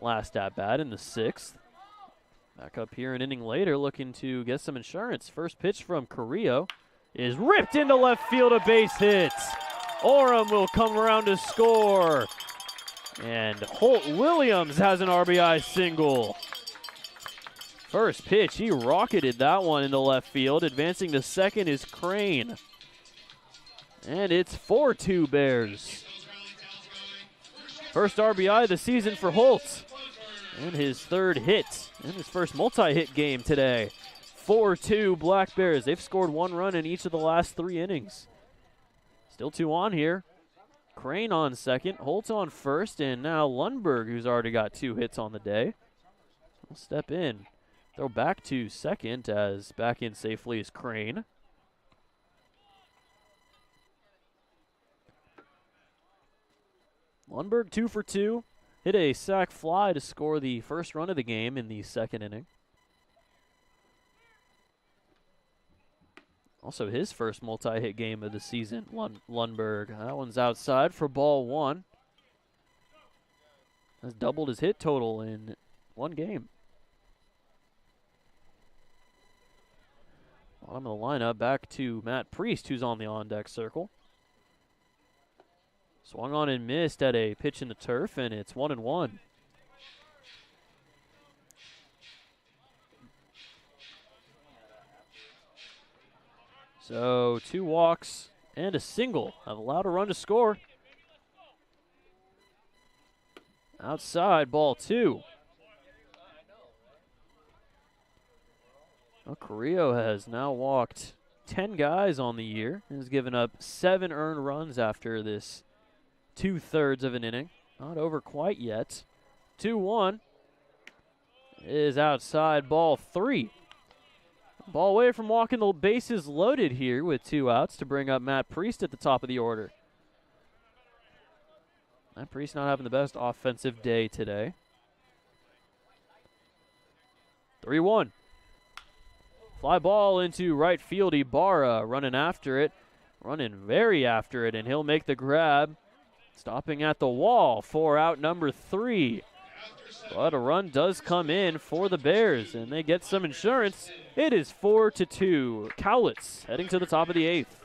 E: last at-bat in the 6th. Back up here an inning later, looking to get some insurance. First pitch from Carrillo is ripped into left field, a base hit. Orem will come around to score. And Holt Williams has an RBI single. First pitch, he rocketed that one into left field. Advancing to second is Crane. And it's 4-2 Bears. First RBI of the season for Holt. And his 3rd hit. And his first multi-hit game today. 4-2 Black Bears. They've scored 1 run in each of the last 3 innings. Still 2 on here. Crane on second, Holt on first, and now Lundberg, who's already got 2 hits on the day, will step in. Throw back to second as back in safely is Crane. Lundberg 2 for 2. Hit a sac fly to score the first run of the game in the second inning. Also his first multi-hit game of the season, Lundberg. That one's outside for ball 1. Has doubled his hit total in 1 game. Bottom of the lineup, back to Matt Priest, who's on the on-deck circle. Swung on and missed at a pitch in the turf, and it's 1-1. So 2 walks and a single have allowed a run to score. Outside, ball 2. Well, Carrillo has now walked 10 guys on the year and has given up 7 earned runs after this 2/3 of an inning. Not over quite yet. 2-1 is outside, ball 3. Ball away from walking the bases loaded here with 2 outs to bring up Matt Priest at the top of the order. Matt Priest not having the best offensive day today. 3-1. Fly ball into right field. Ibarra running after it. Running very after it, and he'll make the grab. Stopping at the wall for out number 3. But a run does come in for the Bears, and they get some insurance. It is 4-2. Cowlitz heading to the top of the 8th.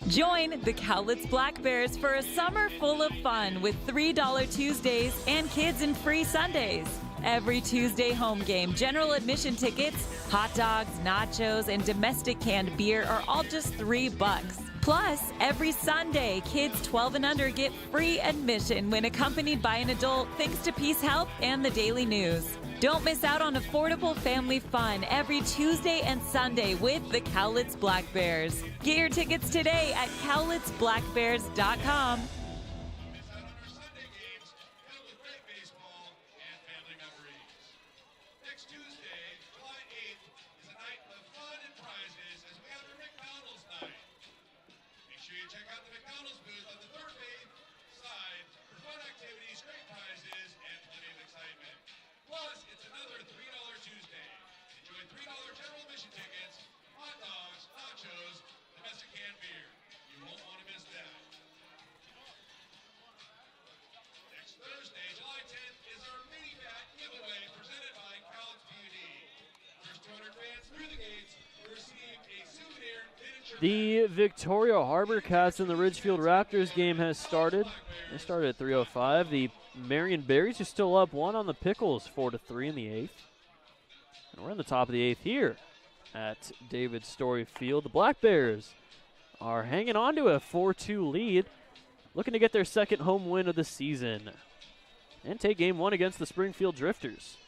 F: Join the Cowlitz Black Bears for a summer full of fun with $3 Tuesdays and kids and free Sundays. Every Tuesday home game, general admission tickets, hot dogs, nachos, and domestic canned beer are all just $3. Plus, every Sunday, kids 12 and under get free admission when accompanied by an adult thanks to Peace Health and the Daily News. Don't miss out on affordable family fun every Tuesday and Sunday with the Cowlitz Black Bears. Get your tickets today at cowlitzblackbears.com.
E: The Victoria Harbor Cats and the Ridgefield Raptors game has started. They started at 3:05. The Marion Berries are still up 1 on the Pickles, 4-3 in the 8th. And we're in the top of the 8th here at David Story Field. The Black Bears are hanging on to a 4-2 lead, looking to get their second home win of the season and take game 1 against the Springfield Drifters.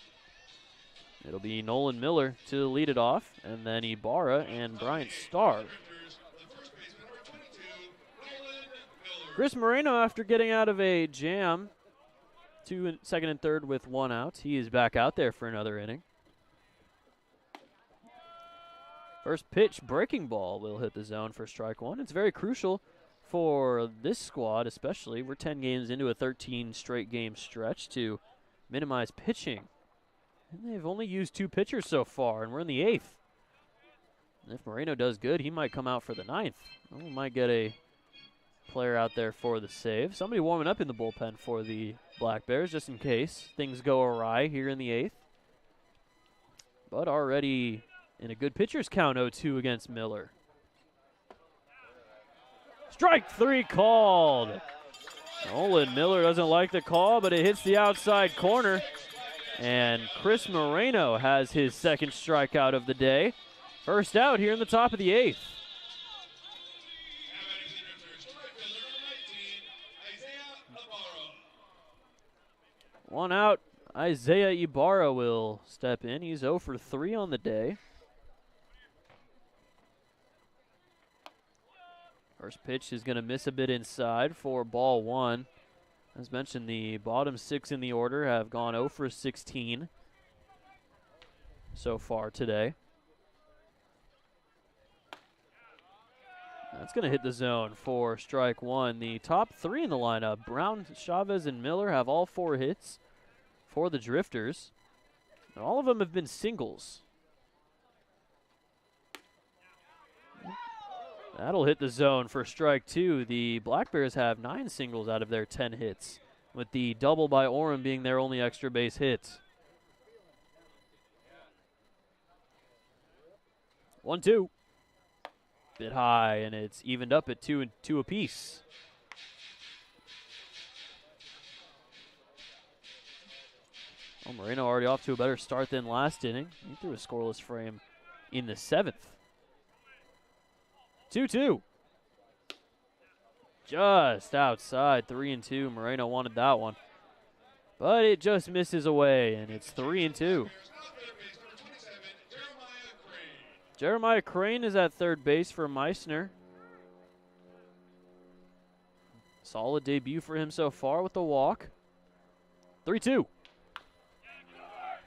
E: It'll be Nolan Miller to lead it off, and then Ibarra and Bryant Starr. Chris Moreno, after getting out of a jam, 2 second and third with 1 out, he is back out there for another inning. First pitch, breaking ball, will hit the zone for strike 1. It's very crucial for this squad, especially. We're 10 games into a 13 straight game stretch to minimize pitching. And they've only used 2 pitchers so far, and we're in the 8th. And if Moreno does good, he might come out for the 9th. Well, we might get a player out there for the save. Somebody warming up in the bullpen for the Black Bears, just in case things go awry here in the 8th. But already in a good pitcher's count, 0-2 against Miller. Strike 3 called. Nolan Miller doesn't like the call, but it hits the outside corner. And Chris Moreno has his second strikeout of the day. First out here in the top of the 8th. 1 out. Isaiah Ibarra will step in. He's 0 for 3 on the day. First pitch is going to miss a bit inside for ball 1. As mentioned, the bottom 6 in the order have gone 0 for 16 so far today. That's going to hit the zone for strike 1. The top 3 in the lineup, Brown, Chavez, and Miller, have all 4 hits for the Drifters. And all of them have been singles. That'll hit the zone for strike 2. The Black Bears have 9 singles out of their 10 hits, with the double by Orem being their only extra base hit. 1-2. Bit high, and it's evened up at 2 and 2 apiece. Well, Moreno already off to a better start than last inning. He threw a scoreless frame in the 7th. 2-2. Just outside, 3-2. Moreno wanted that one, but it just misses away, and it's 3-2. Jeremiah Crane is at third base for Meissner. Solid debut for him so far with the walk. 3-2.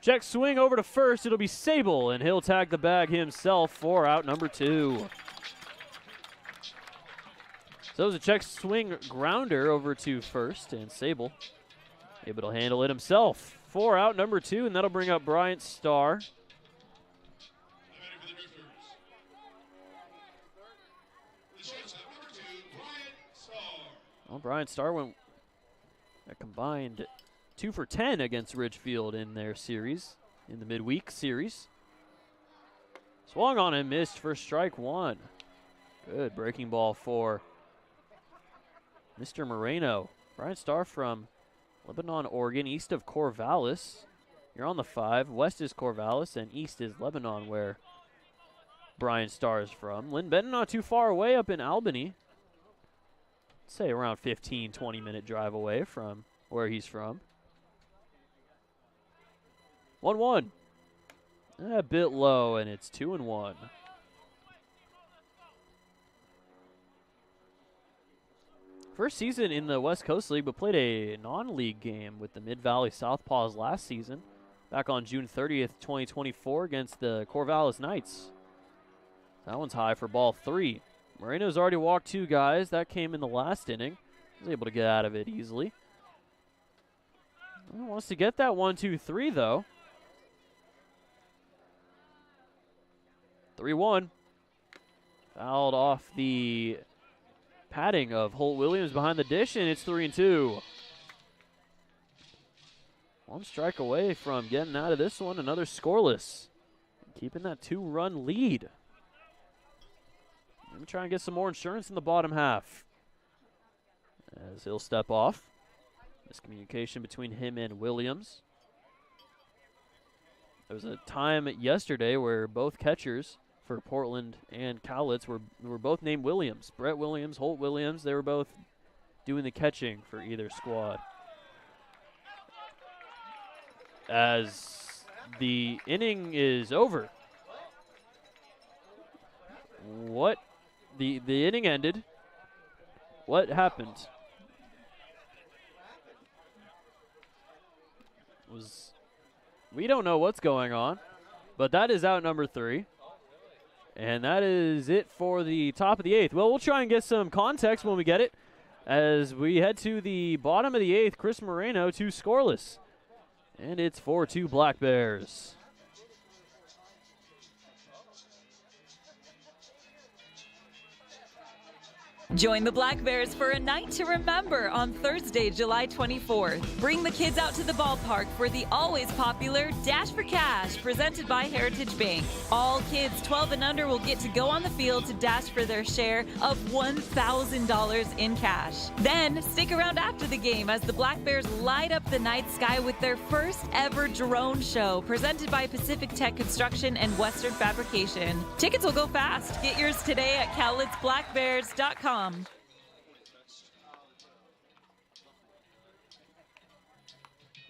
E: Check swing over to first. It'll be Sable, and he'll tag the bag himself for out number 2. So it was a check swing grounder over to first, and Sable able to handle it himself for out number 2, and that'll bring up Bryant Starr. Well, Bryant Starr went a combined 2 for 10 against Ridgefield in their series, in the midweek series. Swung on and missed for strike 1. Good breaking ball for Mr. Moreno. Bryant Starr from Lebanon, Oregon, east of Corvallis. You're on the 5. West is Corvallis, and east is Lebanon, where Bryant Starr is from. Lynn Benton not too far away up in Albany. Say around 15, 20-minute drive away from where he's from. 1-1. A bit low, and it's 2-1. First season in the West Coast League, but played a non-league game with the Mid-Valley Southpaws last season, back on June 30th, 2024, against the Corvallis Knights. That one's high for ball 3. Moreno's already walked 2 guys. That came in the last inning. He was able to get out of it easily. He wants to get that 1-2-3, though. 3-1. Fouled off the padding of Holt Williams behind the dish, and it's 3-2. 1 strike away from getting out of this one. Another scoreless. Keeping that 2-run lead. Let me try and get some more insurance in the bottom half. As he'll step off. Miscommunication between him and Williams. There was a time yesterday where both catchers for Portland and Cowlitz were both named Williams. Brett Williams, Holt Williams, they were both doing the catching for either squad. As the inning is over. What? The inning ended. What happened? We don't know what's going on, but that is out number 3. And that is it for the top of the 8th. Well, we'll try and get some context when we get it. As we head to the bottom of the 8th, Chris Moreno, 2 scoreless. And it's 4-2 Black Bears.
F: Join the Black Bears for a night to remember on Thursday, July 24th. Bring the kids out to the ballpark for the always popular Dash for Cash presented by Heritage Bank. All kids 12 and under will get to go on the field to dash for their share of $1,000 in cash. Then stick around after the game as the Black Bears light up the night sky with their first ever drone show presented by Pacific Tech Construction and Western Fabrication. Tickets will go fast. Get yours today at CowlitzBlackBears.com.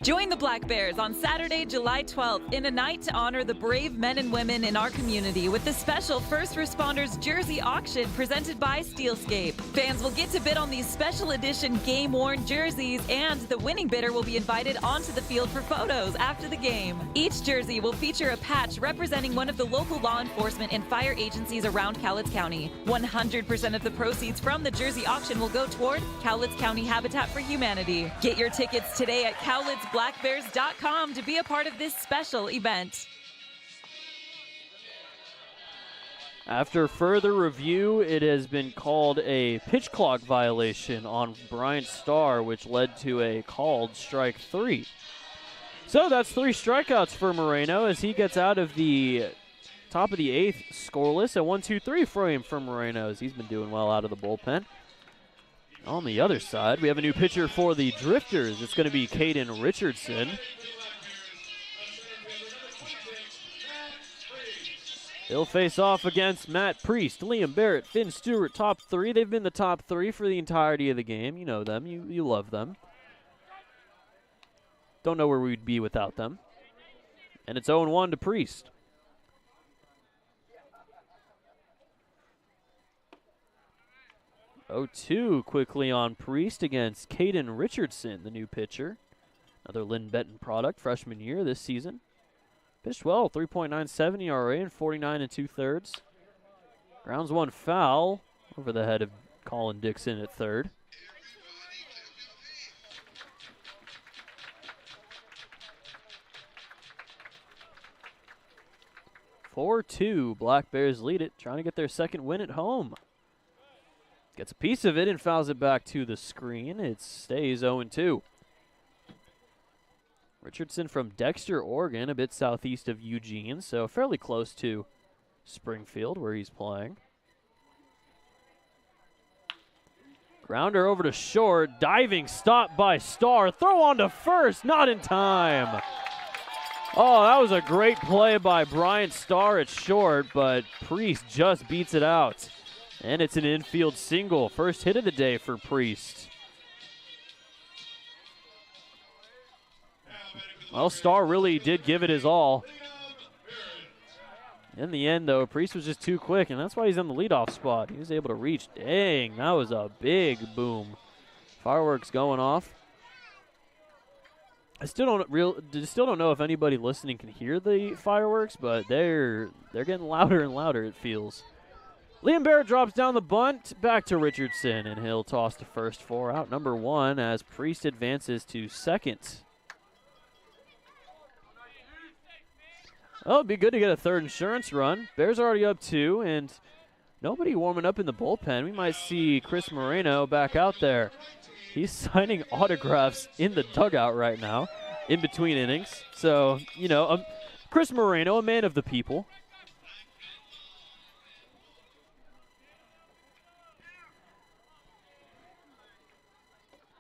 F: Join the Black Bears on Saturday, July 12th in a night to honor the brave men and women in our community with the special First Responders Jersey Auction presented by Steelscape. Fans will get to bid on these special edition game-worn jerseys, and the winning bidder will be invited onto the field for photos after the game. Each jersey will feature a patch representing one of the local law enforcement and fire agencies around Cowlitz County. 100% of the proceeds from the jersey auction will go toward Cowlitz County Habitat for Humanity. Get your tickets today at CowlitzBlackBears.com to be a part of this special event.
E: After further review, it has been called a pitch clock violation on Bryant Starr, which led to a called strike 3. So that's 3 strikeouts for Moreno as he gets out of the top of the 8th scoreless. A 1-2-3 frame for Moreno as he's been doing well out of the bullpen. On the other side, we have a new pitcher for the Drifters. It's going to be Caden Richardson. He'll face off against Matt Priest, Liam Barrett, Finn Stewart, top 3. They've been the top 3 for the entirety of the game. You know them. You love them. Don't know where we'd be without them. And it's 0-1 to Priest. 0-2 quickly on Priest against Caden Richardson, the new pitcher. Another Lynn Benton product, freshman year this season. Pitched well, 3.97 ERA and 49 2/3. Grounds one foul over the head of Colin Dixon at third. (4-2), Black Bears lead it, trying to get their second win at home. Gets a piece of it and fouls it back to the screen. It stays 0-2. Richardson from Dexter, Oregon, a bit southeast of Eugene, so fairly close to Springfield where he's playing. Grounder over to short, diving stop by Starr, throw on to first, not in time. Oh, that was a great play by Bryant Starr at short, but Priest just beats it out. And it's an infield single. First hit of the day for Priest. Well, Starr really did give it his all. In the end, though, Priest was just too quick, and that's why he's in the leadoff spot. He was able to reach. Dang, that was a big boom. Fireworks going off. I still don't know if anybody listening can hear the fireworks, but they're getting louder and louder, it feels. Liam Barrett drops down the bunt, back to Richardson, and he'll toss to first for out number 1 as Priest advances to second. Well, it'd be good to get a third insurance run. Bears are already up 2, and nobody warming up in the bullpen. We might see Chris Moreno back out there. He's signing autographs in the dugout right now, in between innings. So, you know, Chris Moreno, a man of the people.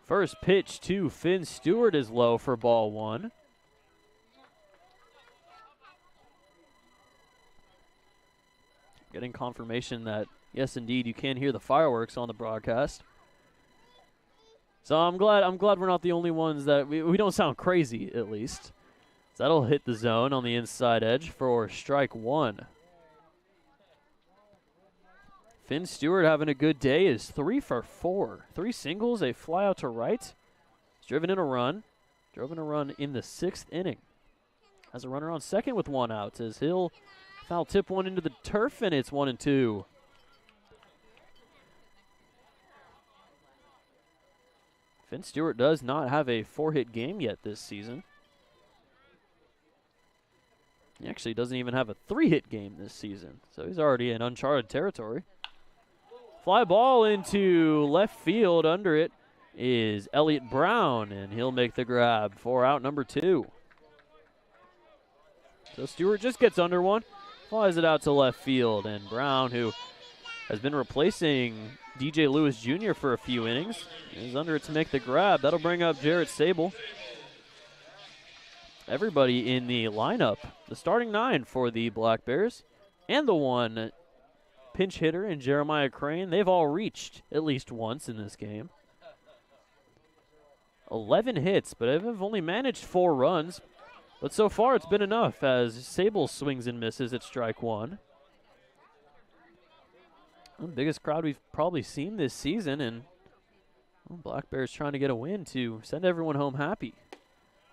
E: First pitch to Finn Stewart is low for ball 1. Getting confirmation that, yes, indeed, you can hear the fireworks on the broadcast. So I'm glad we're not the only ones that we don't sound crazy, at least. So that'll hit the zone on the inside edge for strike 1. Finn Stewart having a good day is 3 for 4. 3 singles, a fly out to right. He's driven in a run. Drove in a run in the 6th inning. Has a runner on second with 1 out as he'll foul tip one into the turf, and it's 1-2. Finn Stewart does not have a 4-hit game yet this season. He actually doesn't even have a 3-hit game this season, so he's already in uncharted territory. Fly ball into left field. Under it is Elliott Brown, and he'll make the grab for out number 2. So Stewart just gets under one, flies it out to left field, and Brown, who has been replacing DJ Lewis Jr. for a few innings, is under it to make the grab. That'll bring up Jarrett Sable. Everybody in the lineup, the starting 9 for the Black Bears, and the 1 pinch hitter in Jeremiah Crane, they've all reached at least once in this game. 11 hits, but have only managed 4 runs. But so far it's been enough as Sable swings and misses at strike 1. The biggest crowd we've probably seen this season, and Black Bears trying to get a win to send everyone home happy.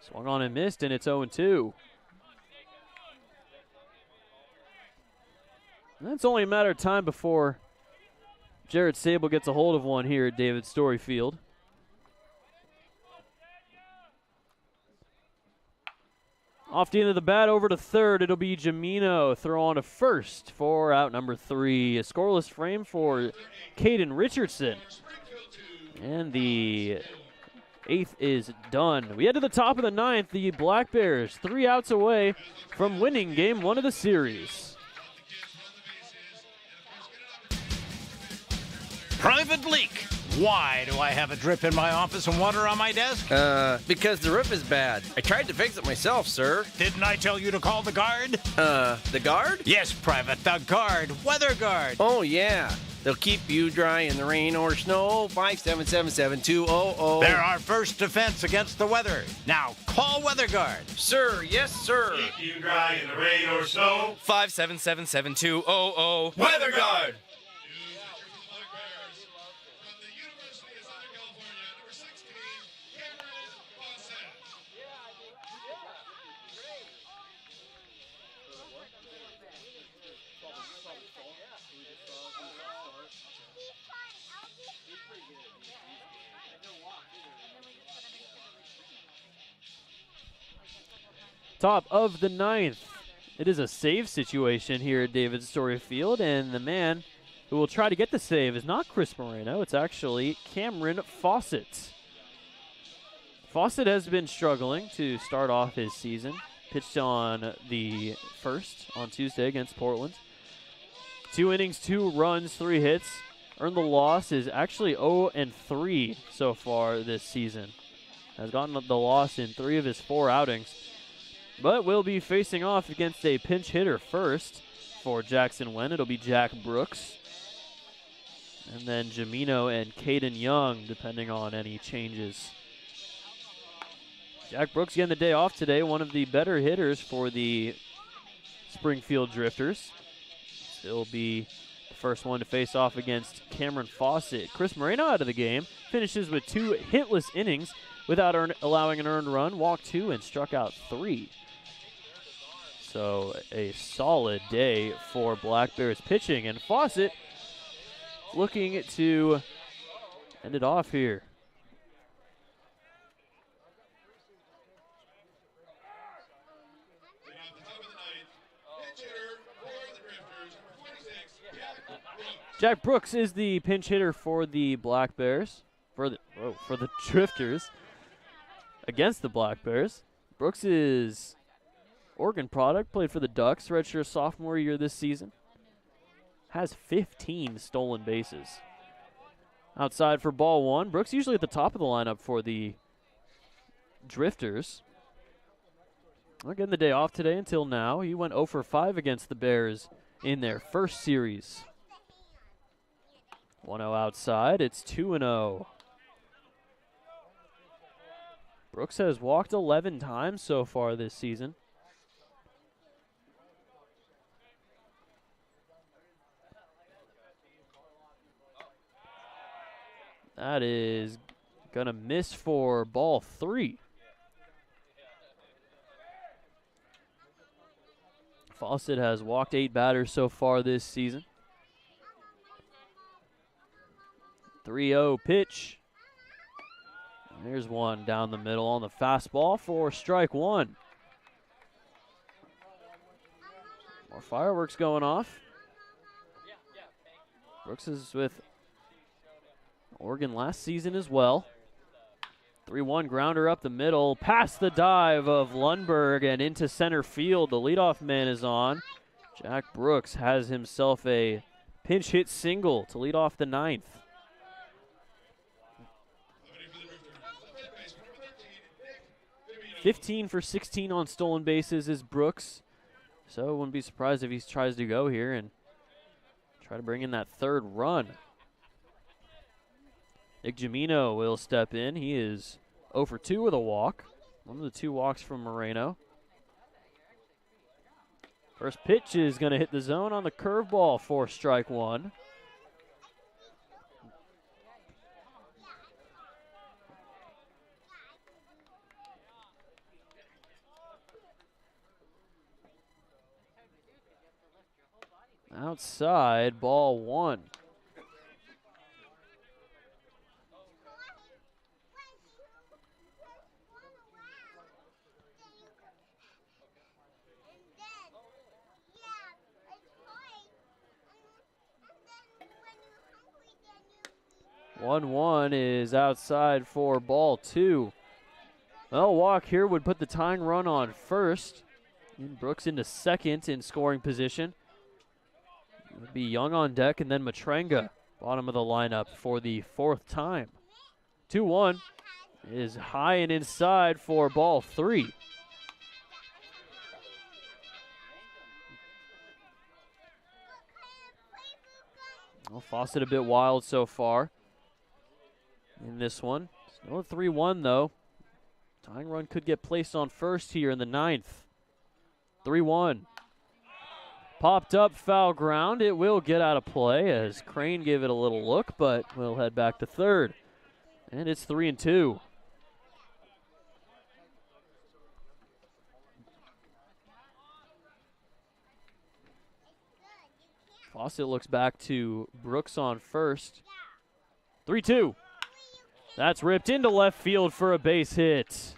E: Swung on and missed, and it's 0-2. And it's only a matter of time before Jarrett Sable gets a hold of one here at David Story Field. Off the end of the bat, over to third. It'll be Jamino. Throw on to first for out number 3. A scoreless frame for Caden Richardson. And the 8th is done. We head to the top of the 9th. The Black Bears 3 outs away from winning game 1 of the series.
J: Private leak. Why do I have a drip in my office and water on my desk?
K: Because the roof is bad. I tried to fix it myself, sir.
J: Didn't I tell you to call the guard?
K: The guard?
J: Yes, Private, the guard. Weather guard.
K: Oh, yeah. They'll keep you dry in the rain or snow. 577-7200.
J: They're our first defense against the weather. Now, call Weather Guard.
K: Sir, yes, sir.
L: Keep you dry in the rain or snow.
N: 577-7200.
L: Weather Guard.
E: Top of the 9th. It is a save situation here at David Story Field, and the man who will try to get the save is not Chris Moreno. It's actually Cameron Fawcett. Fawcett has been struggling to start off his season. Pitched on the 1st on Tuesday against Portland. 2 innings, 2 runs, 3 hits. Earned the loss is actually 0-3 so far this season. Has gotten the loss in 3 of his 4 outings. But we'll be facing off against a pinch hitter first for Jackson Wen. It'll be Jack Brooks. And then Jamino and Caden Young, depending on any changes. Jack Brooks getting the day off today, one of the better hitters for the Springfield Drifters. Still be the first one to face off against Cameron Fawcett. Chris Moreno out of the game, finishes with 2 hitless innings without allowing an earned run, walked 2 and struck out 3. So a solid day for Black Bears pitching, and Fawcett looking to end it off here. Jack Brooks is the pinch hitter for the Black Bears, for the Drifters against the Black Bears. Brooks is Oregon product, played for the Ducks, redshirt sophomore year this season. Has 15 stolen bases. Outside for ball 1. Brooks usually at the top of the lineup for the Drifters. Well, getting the day off today until now. He went 0 for 5 against the Bears in their first series. 1-0 outside. It's 2-0. Brooks has walked 11 times so far this season. That is gonna miss for ball 3. Fawcett has walked 8 batters so far this season. 3-0 pitch. There's one down the middle on the fastball for strike 1. More fireworks going off. Brooks is with Oregon last season as well. 3-1 grounder up the middle, past the dive of Lundberg and into center field. The leadoff man is on. Jack Brooks has himself a pinch hit single to lead off the 9th. 15 for 16 on stolen bases is Brooks. So wouldn't be surprised if he tries to go here and try to bring in that 3rd run. Nick Jamino will step in. He is 0 for 2 with a walk. One of the 2 walks from Moreno. First pitch is going to hit the zone on the curveball for strike 1. Outside, ball 1. One is outside for ball 2. Well, walk here would put the tying run on first. And Brooks into second in scoring position. It would be Young on deck and then Matrenga, bottom of the lineup for the 4th time. 2-1 is high and inside for ball 3. Well, Fawcett a bit wild so far in this one. Still a 3-1 though. Tying run could get placed on first here in the 9th. 3-1. Popped up, foul ground. It will get out of play as Crane gave it a little look, but we'll head back to third. And it's 3-2. Fawcett looks back to Brooks on first. 3-2. That's ripped into left field for a base hit.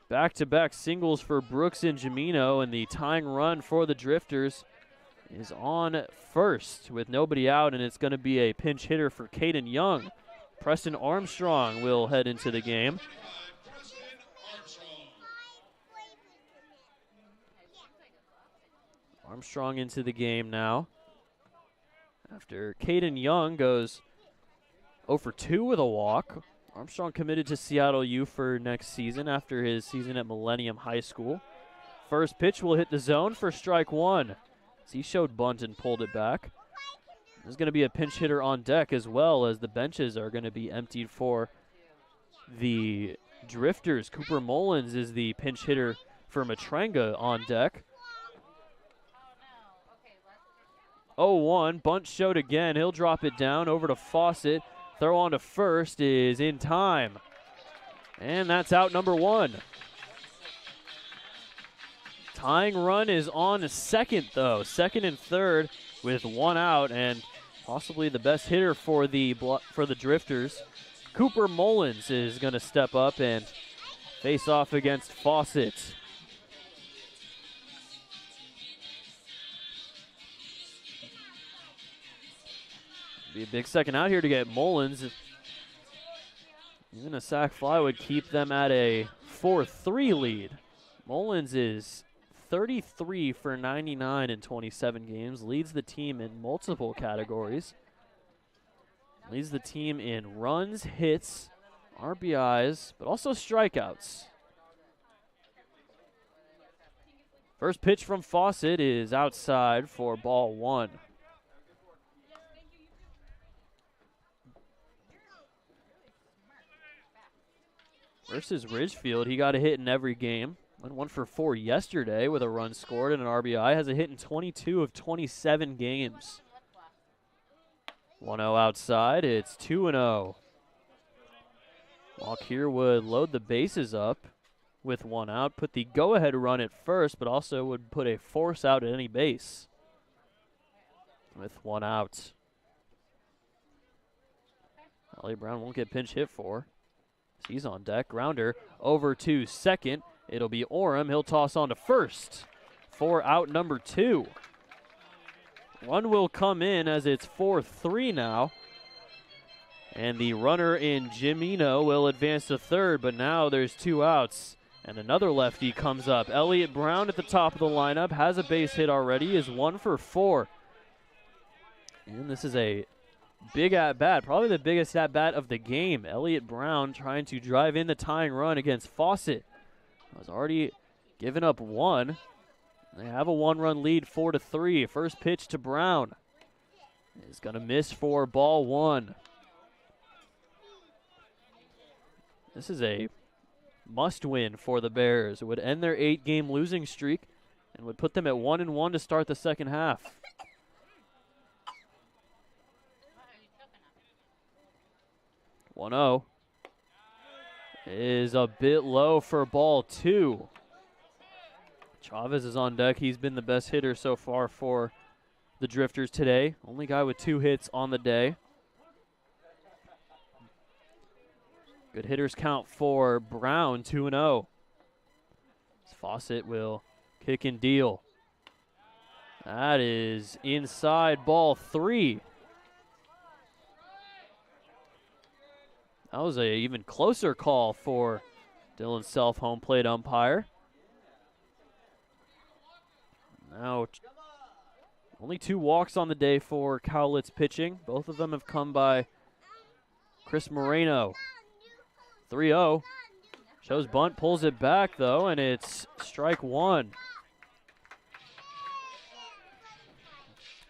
E: Back-to-back singles for Brooks and Jimeno, and the tying run for the Drifters is on first with nobody out, and it's going to be a pinch hitter for Caden Young. Preston Armstrong will head into the game. Armstrong into the game now. After Caden Young goes 0 for 2 with a walk. Armstrong committed to Seattle U for next season after his season at Millennium High School. First pitch will hit the zone for strike 1. As he showed bunt and pulled it back. There's going to be a pinch hitter on deck as well as the benches are going to be emptied for the Drifters. Cooper Mullins is the pinch hitter for Matrenga on deck. 0-1, bunt showed again. He'll drop it down over to Fawcett. Throw on to first is in time. And that's out number 1. Tying run is on second, though. Second and third with 1 out, and possibly the best hitter for the Drifters. Cooper Mullins is going to step up and face off against Fawcett. Be a big second out here to get Mullins. Even a sac fly would keep them at a 4-3 lead. Mullins is 33 for 99 in 27 games. Leads the team in multiple categories. Leads the team in runs, hits, RBIs, but also strikeouts. First pitch from Fawcett is outside for ball 1. Versus Ridgefield, he got a hit in every game. Went 1 for 4 yesterday with a run scored and an RBI. Has a hit in 22 of 27 games. 1-0 outside. It's 2-0. Walk here would load the bases up with 1 out. Put the go-ahead run at first, but also would put a force out at any base with 1 out. Elliott Brown won't get pinch hit for. He's on deck. Grounder over to second. It'll be Orem. He'll toss on to first for out number 2. Run will come in as it's 4-3 now. And the runner in Jimeno will advance to third, but now there's 2 outs. And another lefty comes up. Elliott Brown at the top of the lineup. Has a base hit already. Is 1 for 4. And this is a big at-bat, probably the biggest at-bat of the game. Elliott Brown trying to drive in the tying run against Fawcett. Has already given up 1. They have a 1-run lead, 4-3. First pitch to Brown is going to miss for ball 1. This is a must-win for the Bears. It would end their 8-game losing streak and would put them at 1-1 to start the second half. (1-0) is a bit low for ball 2. Chavez is on deck. He's been the best hitter so far for the Drifters today. Only guy with 2 hits on the day. Good hitters count for Brown, 2-0. Fawcett will kick and deal. That is inside, ball 3. That was a even closer call for Dylan Self, home plate umpire. Now, only 2 walks on the day for Cowlitz pitching. Both of them have come by Chris Moreno. 3-0. Shows bunt, pulls it back, though, and it's strike 1.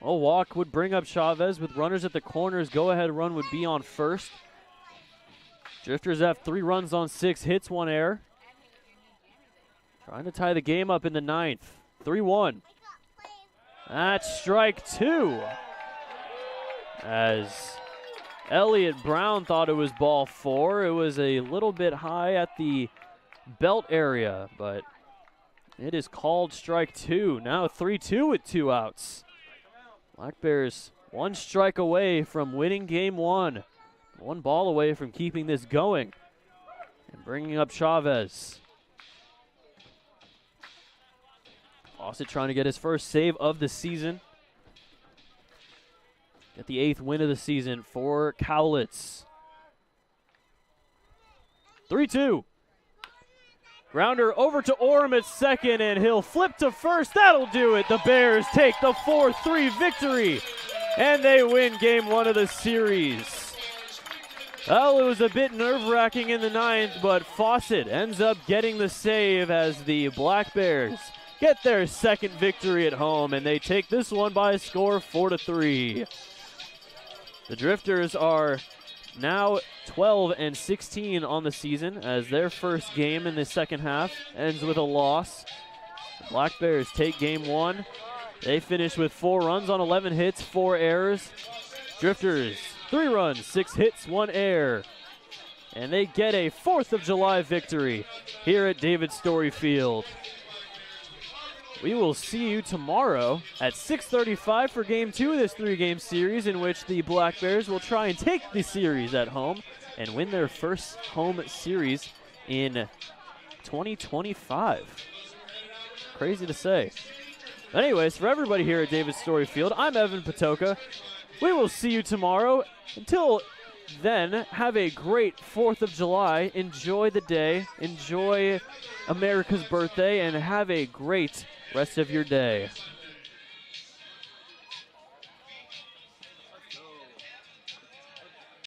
E: A walk would bring up Chavez with runners at the corners. Go-ahead run would be on first. Drifters have 3 runs on 6 hits, 1 error. Trying to tie the game up in the 9th. 3-1. That's strike 2. As Elliott Brown thought it was ball 4. It was a little bit high at the belt area, but it is called strike 2. Now 3-2 with 2 outs. Black Bears 1 strike away from winning game 1. 1 ball away from keeping this going and bringing up Chavez. Fawcett trying to get his first save of the season. Get the 8th win of the season for Cowlitz. 3-2. Grounder over to Orem at second, and he'll flip to first. That'll do it. The Bears take the 4-3 victory, and they win game 1 of the series. Well, it was a bit nerve-wracking in the 9th, but Fawcett ends up getting the save as the Black Bears get their 2nd victory at home, and they take this one by a score of 4-3. The Drifters are now 12-16 on the season, as their first game in the second half ends with a loss. The Black Bears take game 1. They finish with 4 runs on 11 hits, 4 errors. Drifters, 3 runs, 6 hits, 1 error. And they get a 4th of July victory here at David Story Field. We will see you tomorrow at 6:35 for Game 2 of this 3-game series, in which the Black Bears will try and take the series at home and win their first home series in 2025. Crazy to say. Anyways, for everybody here at David Story Field, I'm Evan Patoka. We will see you tomorrow. Until then, have a great 4th of July. Enjoy the day. Enjoy America's birthday, and have a great rest of your day.